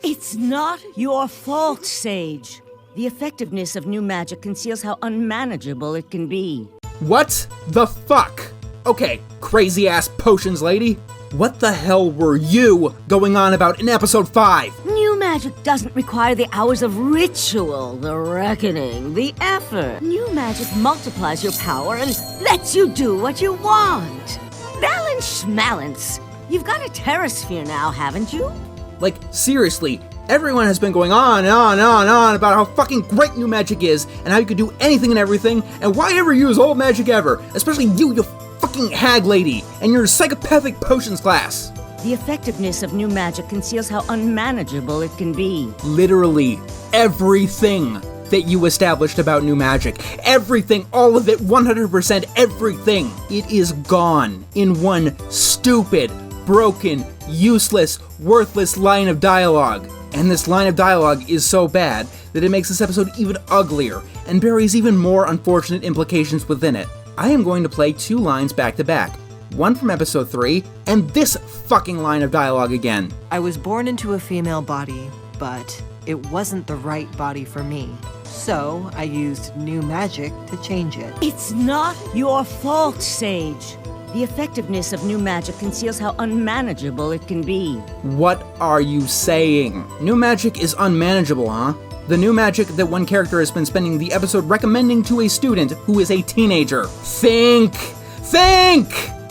V: It's not your fault, Sage. The effectiveness of new magic conceals how unmanageable it can be.
A: What the fuck? Okay, crazy ass potions lady. What the hell were you going on about in episode 5?
V: New magic doesn't require the hours of ritual, the reckoning, the effort. New magic multiplies your power and lets you do what you want. Balance schmalance. You've got a terrasphere now, haven't you?
A: Like, seriously, everyone has been going on and on and on and on about how fucking great new magic is, and how you could do anything and everything, and why ever use old magic ever? Especially you fucking hag lady, and your psychopathic potions class.
V: The effectiveness of new magic conceals how unmanageable it can be.
A: Literally everything that you established about new magic, everything, all of it, 100% everything, it is gone in one stupid, broken, useless, worthless line of dialogue. And this line of dialogue is so bad that it makes this episode even uglier and buries even more unfortunate implications within it. I am going to play 2 lines back to back. One from episode 3, and this fucking line of dialogue again.
F: I was born into a female body, but it wasn't the right body for me. So I used new magic to change it.
V: It's not your fault, Sage. The effectiveness of new magic conceals how unmanageable it can be.
A: What are you saying? New magic is unmanageable, huh? The new magic that one character has been spending the episode recommending to a student who is a teenager. Think!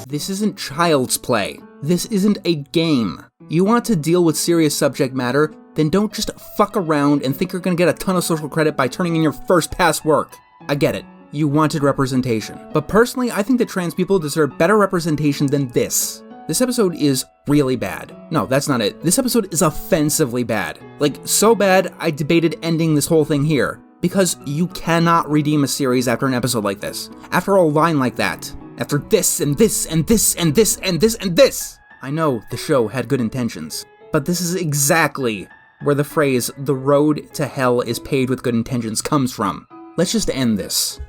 A: This isn't child's play. This isn't a game. You want to deal with serious subject matter, then don't just fuck around and think you're gonna get a ton of social credit by turning in your first pass work. I get it. You wanted representation. But personally, I think that trans people deserve better representation than this. This episode is really bad. No, that's not it. This episode is offensively bad. Like, so bad, I debated ending this whole thing here. Because you cannot redeem a series after an episode like this. After a line like that. After this, and this, and this, and this, and this, and this! I know the show had good intentions. But this is exactly where the phrase, "the road to hell is paved with good intentions" comes from. Let's just end this.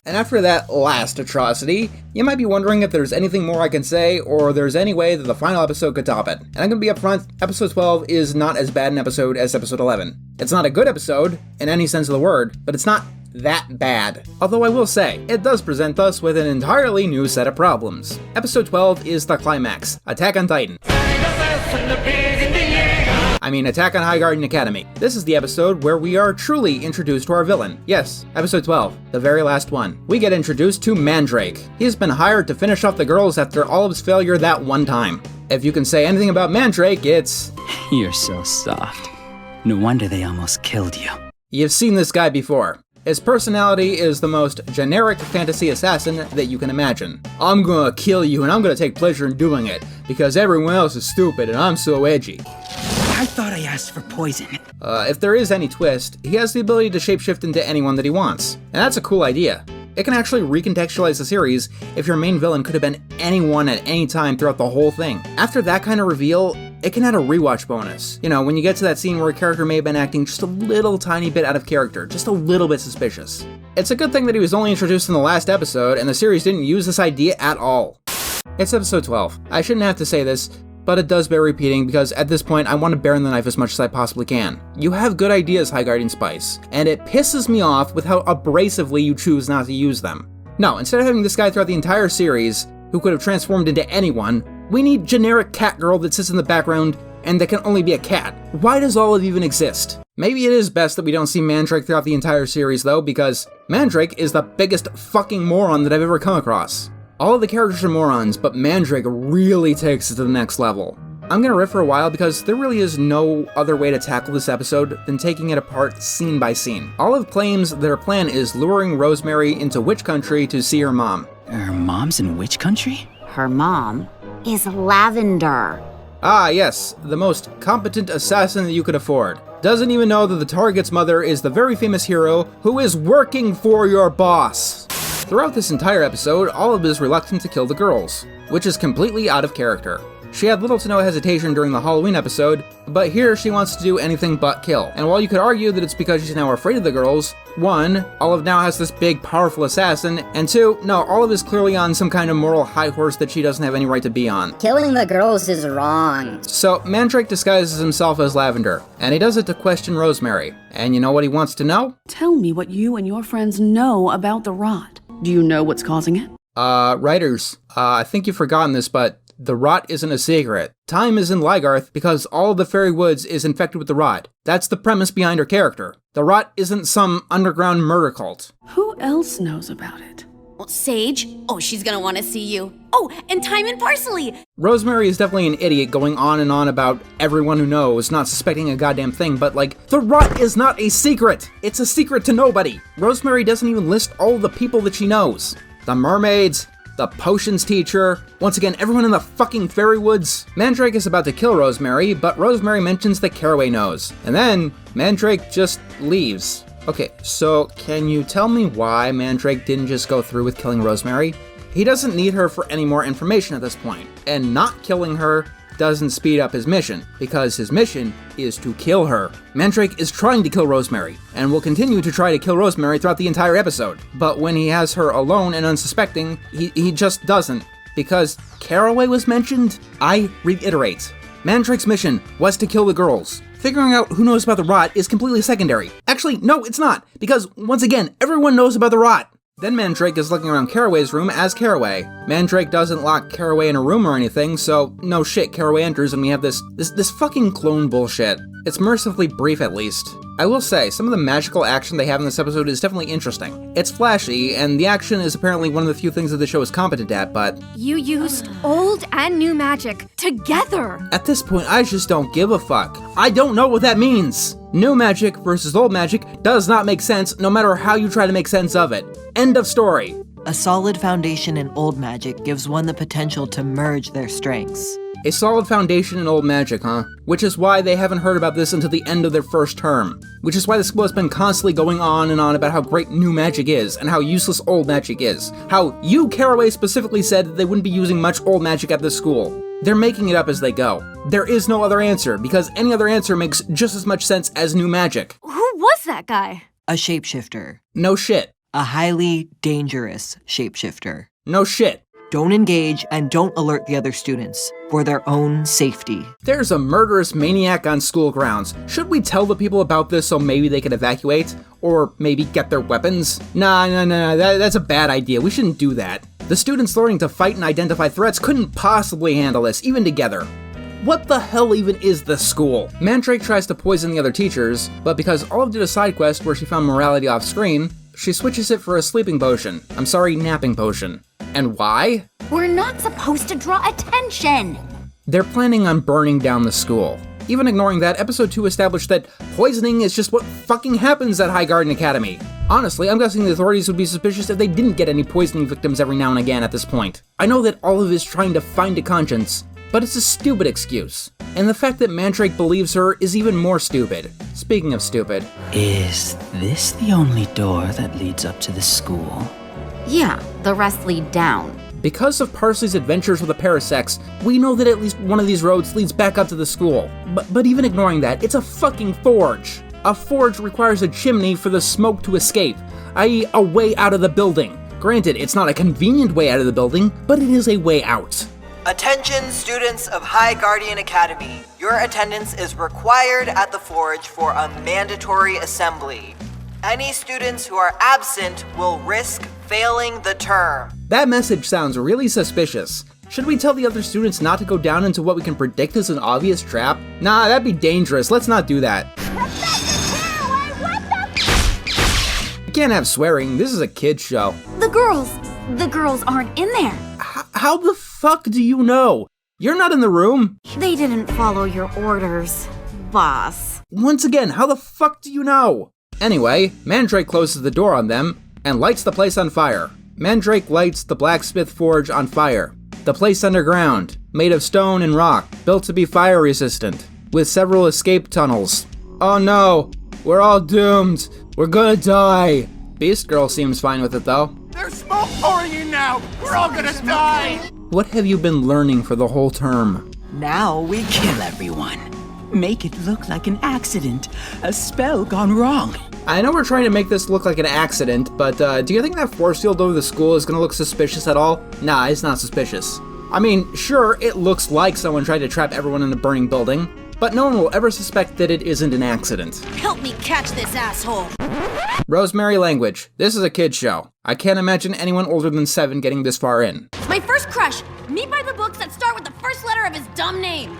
A: And after that last atrocity, you might be wondering if there's anything more I can say, or there's any way that the final episode could top it. And I'm gonna be upfront, episode 12 is not as bad an episode as episode 11. It's not a good episode, in any sense of the word, but it's not that bad. Although I will say, it does present us with an entirely new set of problems. Episode 12 is the climax, Attack on Titan. Attack on Highgarden Academy. This is the episode where we are truly introduced to our villain. Yes, episode 12, the very last one. We get introduced to Mandrake. He's been hired to finish off the girls after Olive's failure that one time. If you can say anything about Mandrake, it's...
C: You're so soft. No wonder they almost killed you.
A: You've seen this guy before. His personality is the most generic fantasy assassin that you can imagine. I'm gonna kill you and I'm gonna take pleasure in doing it, because everyone else is stupid and I'm so edgy.
C: I thought I asked for poison.
A: If there is any twist, he has the ability to shapeshift into anyone that he wants. And that's a cool idea. It can actually recontextualize the series if your main villain could have been anyone at any time throughout the whole thing. After that kind of reveal, it can add a rewatch bonus. You know, when you get to that scene where a character may have been acting just a little tiny bit out of character, just a little bit suspicious. It's a good thing that he was only introduced in the last episode and the series didn't use this idea at all. It's episode 12. I shouldn't have to say this, but it does bear repeating because at this point I want to bear in the knife as much as I possibly can. You have good ideas, Highgarden Spice, and it pisses me off with how abrasively you choose not to use them. No, instead of having this guy throughout the entire series, who could have transformed into anyone, we need generic cat girl that sits in the background and that can only be a cat. Why does Olive even exist? Maybe it is best that we don't see Mandrake throughout the entire series though, because Mandrake is the biggest fucking moron that I've ever come across. All of the characters are morons, but Mandrake really takes it to the next level. I'm gonna riff for a while because there really is no other way to tackle this episode than taking it apart scene by scene. Olive claims that her plan is luring Rosemary into witch country to see her mom.
C: Her mom's in witch country?
U: Her mom is Lavender.
A: Ah yes, the most competent assassin that you could afford. Doesn't even know that the target's mother is the very famous hero who is working for your boss. Throughout this entire episode, Olive is reluctant to kill the girls, which is completely out of character. She had little to no hesitation during the Halloween episode, but here she wants to do anything but kill. And while you could argue that it's because she's now afraid of the girls, 1, Olive now has this big, powerful assassin, and 2, no, Olive is clearly on some kind of moral high horse that she doesn't have any right to be on.
U: Killing the girls is wrong.
A: So Mandrake disguises himself as Lavender, and he does it to question Rosemary. And you know what he wants to know?
E: Tell me what you and your friends know about the rot. Do you know what's causing it?
A: Writers, I think you've forgotten this, but the rot isn't a secret. Time is in Lygarth because all of the fairy woods is infected with the rot. That's the premise behind her character. The rot isn't some underground murder cult.
E: Who else knows about it?
S: Well, Sage? Oh, she's gonna want to see you. Oh, and Time and Parsley!
A: Rosemary is definitely an idiot going on and on about everyone who knows, not suspecting a goddamn thing, but like, the rot is not a secret! It's a secret to nobody! Rosemary doesn't even list all the people that she knows. The mermaids, the potions teacher, once again, everyone in the fucking fairy woods. Mandrake is about to kill Rosemary, but Rosemary mentions that Caraway knows. And then, Mandrake just leaves. Okay, so can you tell me why Mandrake didn't just go through with killing Rosemary? He doesn't need her for any more information at this point, and not killing her doesn't speed up his mission, because his mission is to kill her. Mandrake is trying to kill Rosemary, and will continue to try to kill Rosemary throughout the entire episode. But when he has her alone and unsuspecting, he just doesn't. Because Caraway was mentioned? I reiterate, Mandrake's mission was to kill the girls. Figuring out who knows about the rot is completely secondary. Actually, no, it's not, because once again, everyone knows about the rot. Then Mandrake is looking around Caraway's room as Caraway. Mandrake doesn't lock Caraway in a room or anything, so no shit, Caraway enters and we have this fucking clone bullshit. It's mercifully brief at least. I will say, some of the magical action they have in this episode is definitely interesting. It's flashy, and the action is apparently one of the few things that the show is competent at, but...
T: You used old and new magic together!
A: At this point, I just don't give a fuck. I don't know what that means! New magic versus old magic does not make sense no matter how you try to make sense of it. End of story.
F: A solid foundation in old magic gives one the potential to merge their strengths.
A: A solid foundation in old magic, huh? Which is why they haven't heard about this until the end of their first term. Which is why the school has been constantly going on and on about how great new magic is, and how useless old magic is. How you, Caraway, specifically said that they wouldn't be using much old magic at this school. They're making it up as they go. There is no other answer, because any other answer makes just as much sense as new magic.
T: Who was that guy?
F: A shapeshifter.
A: No shit.
F: a highly dangerous shapeshifter.
A: No shit.
F: Don't engage and don't alert the other students for their own safety.
A: There's a murderous maniac on school grounds. Should we tell the people about this so maybe they can evacuate? Or maybe get their weapons? Nah, that's a bad idea. We shouldn't do that. The students learning to fight and identify threats couldn't possibly handle this, even together. What the hell even is this school? Mandrake tries to poison the other teachers, but because Olive did a side quest where she found morality off screen, she switches it for a sleeping potion. Napping potion. And why?
S: We're not supposed to draw attention!
A: They're planning on burning down the school. Even ignoring that, episode 2 established that poisoning is just what fucking happens at Highgarden Academy. Honestly, I'm guessing the authorities would be suspicious if they didn't get any poisoning victims every now and again at this point. I know that Olive is trying to find a conscience, but it's a stupid excuse. And the fact that Mandrake believes her is even more stupid. Speaking of stupid.
C: Is this the only door that leads up to the school?
U: Yeah, the rest lead down.
A: Because of Parsley's adventures with a Parasex, we know that at least one of these roads leads back up to the school. But even ignoring that, it's a fucking forge. A forge requires a chimney for the smoke to escape, i.e. a way out of the building. Granted, it's not a convenient way out of the building, but it is a way out.
G: Attention students of Highgarden Academy. Your attendance is required at the forge for a mandatory assembly. Any students who are absent will risk failing the term.
A: That message sounds really suspicious. Should we tell the other students not to go down into what we can predict is an obvious trap? Nah, that'd be dangerous. Let's not do that. You can't have swearing. This is a kid's show.
U: The girls aren't in there.
A: How the fuck do you know? You're not in the room.
U: They didn't follow your orders, boss.
A: Once again, how the fuck do you know? Anyway, Mandrake closes the door on them and lights the place on fire. Mandrake lights the blacksmith forge on fire. The place underground, made of stone and rock, built to be fire resistant, with several escape tunnels. Oh no, we're all doomed. We're gonna die. Beast Girl seems fine with it though.
P: There's smoke pouring in now. We're all gonna die.
A: What have you been learning for the whole term?
C: Now we kill everyone. Make it look like an accident. A spell gone wrong.
A: I know we're trying to make this look like an accident, but do you think that force field over the school is gonna look suspicious at all? Nah, it's not suspicious. I mean, sure, it looks like someone tried to trap everyone in a burning building, but no one will ever suspect that it isn't an accident.
S: Help me catch this asshole!
A: Rosemary language. This is a kid's show. I can't imagine anyone older than 7 getting this far in.
S: My first crush! Me by the books that start with the first letter of his dumb name!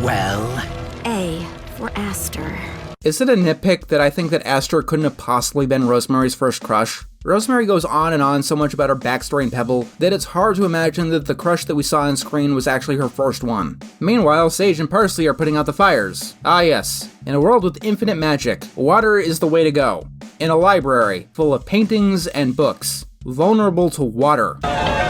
C: Well...
U: A for Aster.
A: Is it a nitpick that I think that Aster couldn't have possibly been Rosemary's first crush? Rosemary goes on and on so much about her backstory in Pebble that it's hard to imagine that the crush that we saw on screen was actually her first one. Meanwhile, Sage and Parsley are putting out the fires. Ah yes, in a world with infinite magic, water is the way to go. In a library full of paintings and books, vulnerable to water.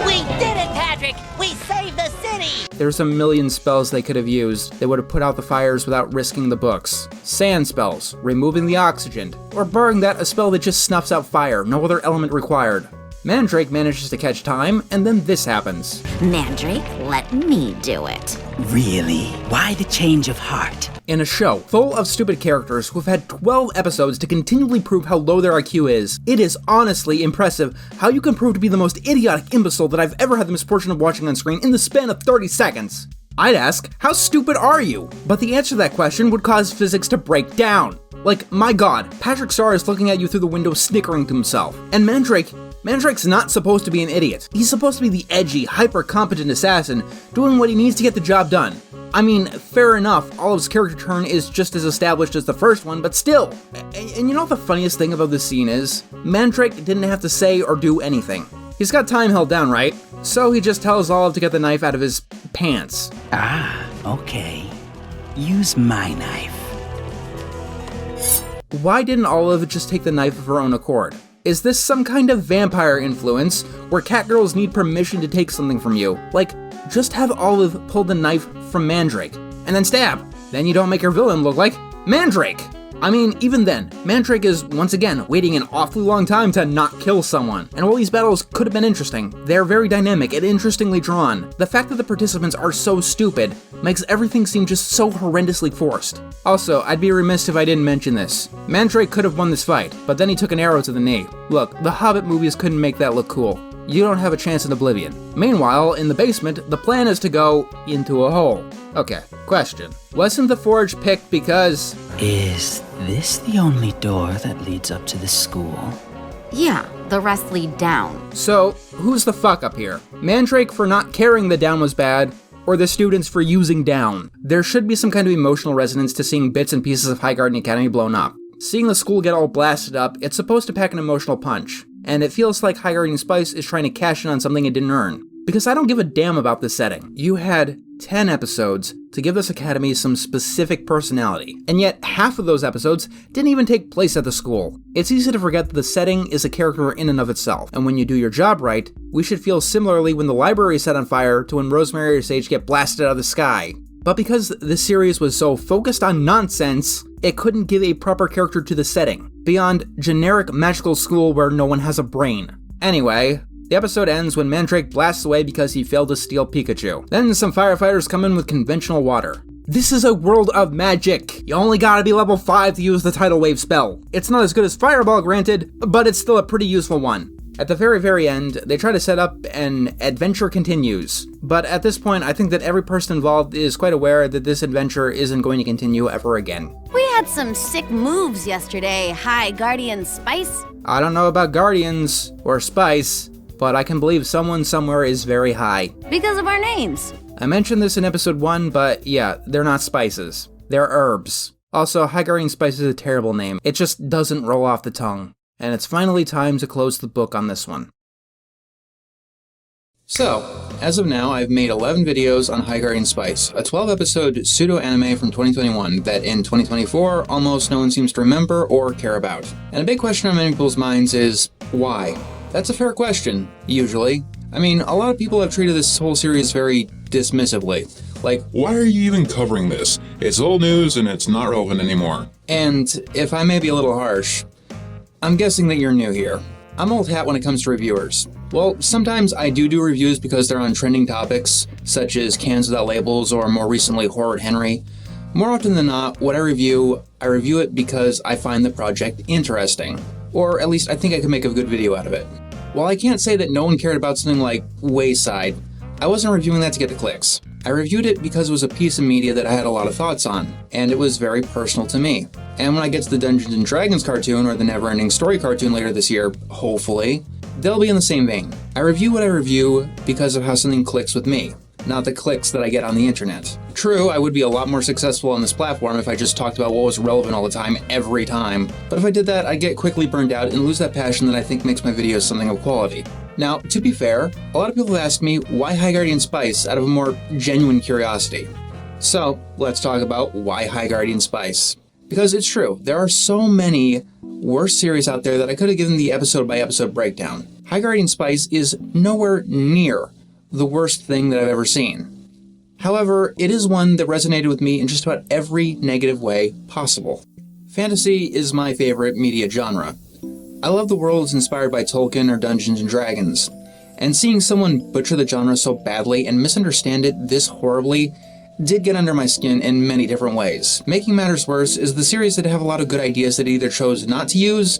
D: We did it, Patrick! We saved the city!
A: There's a million spells they could have used that would have put out the fires without risking the books. Sand spells, removing the oxygen, or barring that, a spell that just snuffs out fire, no other element required. Mandrake manages to catch time, and then this happens.
U: Mandrake, let me do it.
C: Really? Why the change of heart?
A: In a show full of stupid characters who have had 12 episodes to continually prove how low their IQ is, it is honestly impressive how you can prove to be the most idiotic imbecile that I've ever had the misfortune of watching on screen in the span of 30 seconds. I'd ask, how stupid are you? But the answer to that question would cause physics to break down. Like, my god, Patrick Star is looking at you through the window snickering to himself. And Mandrake's not supposed to be an idiot. He's supposed to be the edgy, hyper-competent assassin doing what he needs to get the job done. I mean, fair enough, Olive's character turn is just as established as the first one, but still. And you know what the funniest thing about this scene is? Mandrake didn't have to say or do anything. He's got time held down, right? So he just tells Olive to get the knife out of his pants.
C: Ah, okay. Use my knife.
A: Why didn't Olive just take the knife of her own accord? Is this some kind of vampire influence where catgirls need permission to take something from you? Like, just have Olive pull the knife from Mandrake and then stab. Then you don't make your villain look like Mandrake. I mean, even then, Mandrake is, once again, waiting an awfully long time to not kill someone. And while these battles could have been interesting, they're very dynamic and interestingly drawn. The fact that the participants are so stupid makes everything seem just so horrendously forced. Also, I'd be remiss if I didn't mention this. Mandrake could have won this fight, but then he took an arrow to the knee. Look, the Hobbit movies couldn't make that look cool. You don't have a chance in Oblivion. Meanwhile, in the basement, the plan is to go into a hole. Okay, question. Wasn't the forge picked because...
C: Is this the only door that leads up to the school?
U: Yeah, the rest lead down.
A: So, who's the fuck up here? Mandrake for not caring that down was bad, or the students for using down? There should be some kind of emotional resonance to seeing bits and pieces of High Guardian Academy blown up. Seeing the school get all blasted up, it's supposed to pack an emotional punch. And it feels like High Guardian Spice is trying to cash in on something it didn't earn. Because I don't give a damn about this setting. You had 10 episodes to give this academy some specific personality, and yet half of those episodes didn't even take place at the school. It's easy to forget that the setting is a character in and of itself, and when you do your job right, we should feel similarly when the library is set on fire to when Rosemary or Sage get blasted out of the sky. But because this series was so focused on nonsense, it couldn't give a proper character to the setting, beyond generic magical school where no one has a brain. Anyway, the episode ends when Mandrake blasts away because he failed to steal Pikachu. Then some firefighters come in with conventional water. This is a world of magic! You only gotta be level 5 to use the Tidal Wave spell. It's not as good as Fireball, granted, but it's still a pretty useful one. At the very end, they try to set up an adventure continues. But at this point, I think that every person involved is quite aware that this adventure isn't going to continue ever again.
S: We had some sick moves yesterday, High Guardian Spice.
A: I don't know about Guardians or Spice, but I can believe someone somewhere is very high.
S: Because of our names.
A: I mentioned this in episode 1, but yeah, they're not spices. They're herbs. Also, High Guardian Spice is a terrible name. It just doesn't roll off the tongue. And it's finally time to close the book on this one. So, as of now, I've made 11 videos on High Guardian Spice, a 12-episode pseudo-anime from 2021 that in 2024 almost no one seems to remember or care about. And a big question on many people's minds is, why? That's a fair question, usually. I mean, a lot of people have treated this whole series very dismissively. Like,
H: why are you even covering this? It's old news and it's not relevant anymore.
A: And if I may be a little harsh, I'm guessing that you're new here. I'm old hat when it comes to reviewers. Well, sometimes I do reviews because they're on trending topics, such as Cans Without Labels or more recently Horror Henry. More often than not, what I review it because I find the project interesting. Or at least I think I could make a good video out of it. While I can't say that no one cared about something like Wayside, I wasn't reviewing that to get the clicks. I reviewed it because it was a piece of media that I had a lot of thoughts on, and it was very personal to me. And when I get to the Dungeons & Dragons cartoon or the Neverending Story cartoon later this year, hopefully, they'll be in the same vein. I review what I review because of how something clicks with me, not the clicks that I get on the internet. True, I would be a lot more successful on this platform if I just talked about what was relevant all the time, every time. But if I did that, I'd get quickly burned out and lose that passion that I think makes my videos something of quality. Now, to be fair, a lot of people have asked me why High Guardian Spice out of a more genuine curiosity. So, let's talk about why High Guardian Spice. Because it's true, there are so many worse series out there that I could have given the episode-by-episode breakdown. High Guardian Spice is nowhere near the worst thing that I've ever seen. However, it is one that resonated with me in just about every negative way possible. Fantasy is my favorite media genre. I love the worlds inspired by Tolkien or Dungeons & Dragons, and seeing someone butcher the genre so badly and misunderstand it this horribly did get under my skin in many different ways. Making matters worse is the series that have a lot of good ideas that either chose not to use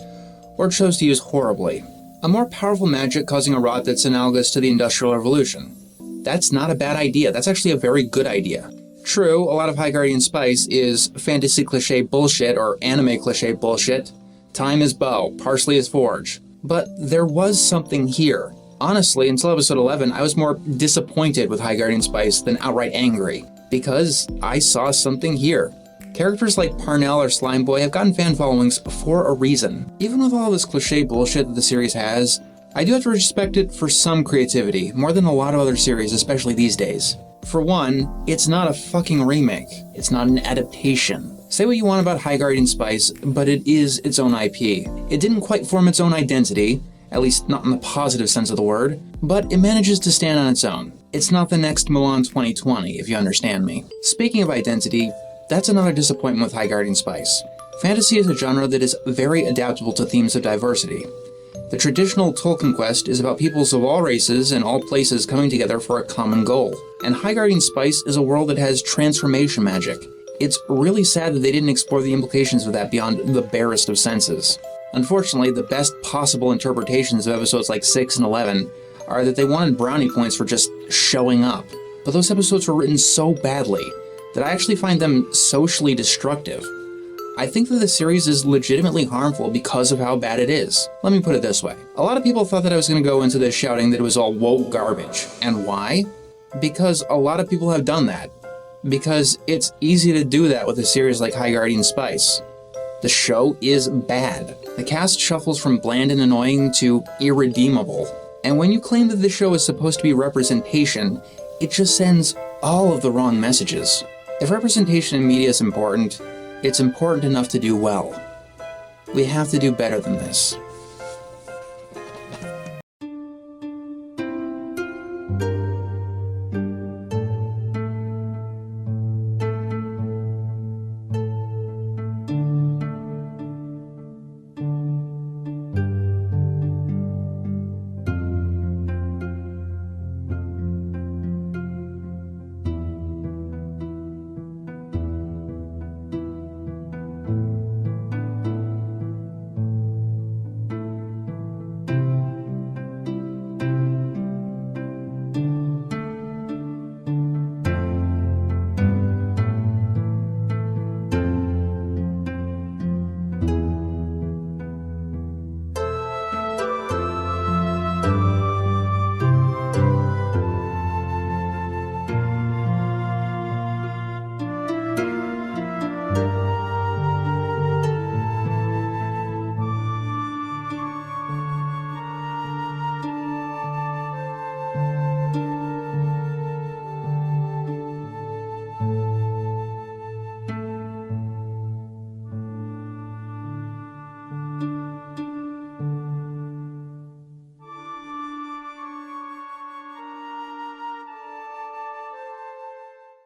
A: or chose to use horribly. A more powerful magic causing a rot that's analogous to the Industrial Revolution. That's not a bad idea, that's actually a very good idea. True, a lot of High Guardian Spice is fantasy cliché bullshit or anime cliché bullshit. Time is bow, parsley is forge. But there was something here. Honestly, until episode 11, I was more disappointed with High Guardian Spice than outright angry, because I saw something here. Characters like Parnell or Slime Boy have gotten fan followings for a reason. Even with all this cliché bullshit that the series has, I do have to respect it for some creativity, more than a lot of other series, especially these days. For one, it's not a fucking remake. It's not an adaptation. Say what you want about High Guardian Spice, but it is its own IP. It didn't quite form its own identity, at least not in the positive sense of the word, but it manages to stand on its own. It's not the next Milan 2020, if you understand me. Speaking of identity, that's another disappointment with High Guardian Spice. Fantasy is a genre that is very adaptable to themes of diversity. The traditional Tolkien quest is about peoples of all races and all places coming together for a common goal. And High Guardian Spice is a world that has transformation magic. It's really sad that they didn't explore the implications of that beyond the barest of senses. Unfortunately, the best possible interpretations of episodes like 6 and 11 are that they wanted brownie points for just showing up. But those episodes were written so badly that I actually find them socially destructive. I think that the series is legitimately harmful because of how bad it is. Let me put it this way. A lot of people thought that I was going to go into this shouting that it was all woke garbage. And why? Because a lot of people have done that. Because it's easy to do that with a series like High Guardian Spice. The show is bad. The cast shuffles from bland and annoying to irredeemable. And when you claim that the show is supposed to be representation, it just sends all of the wrong messages. If representation in media is important, it's important enough to do well. We have to do better than this.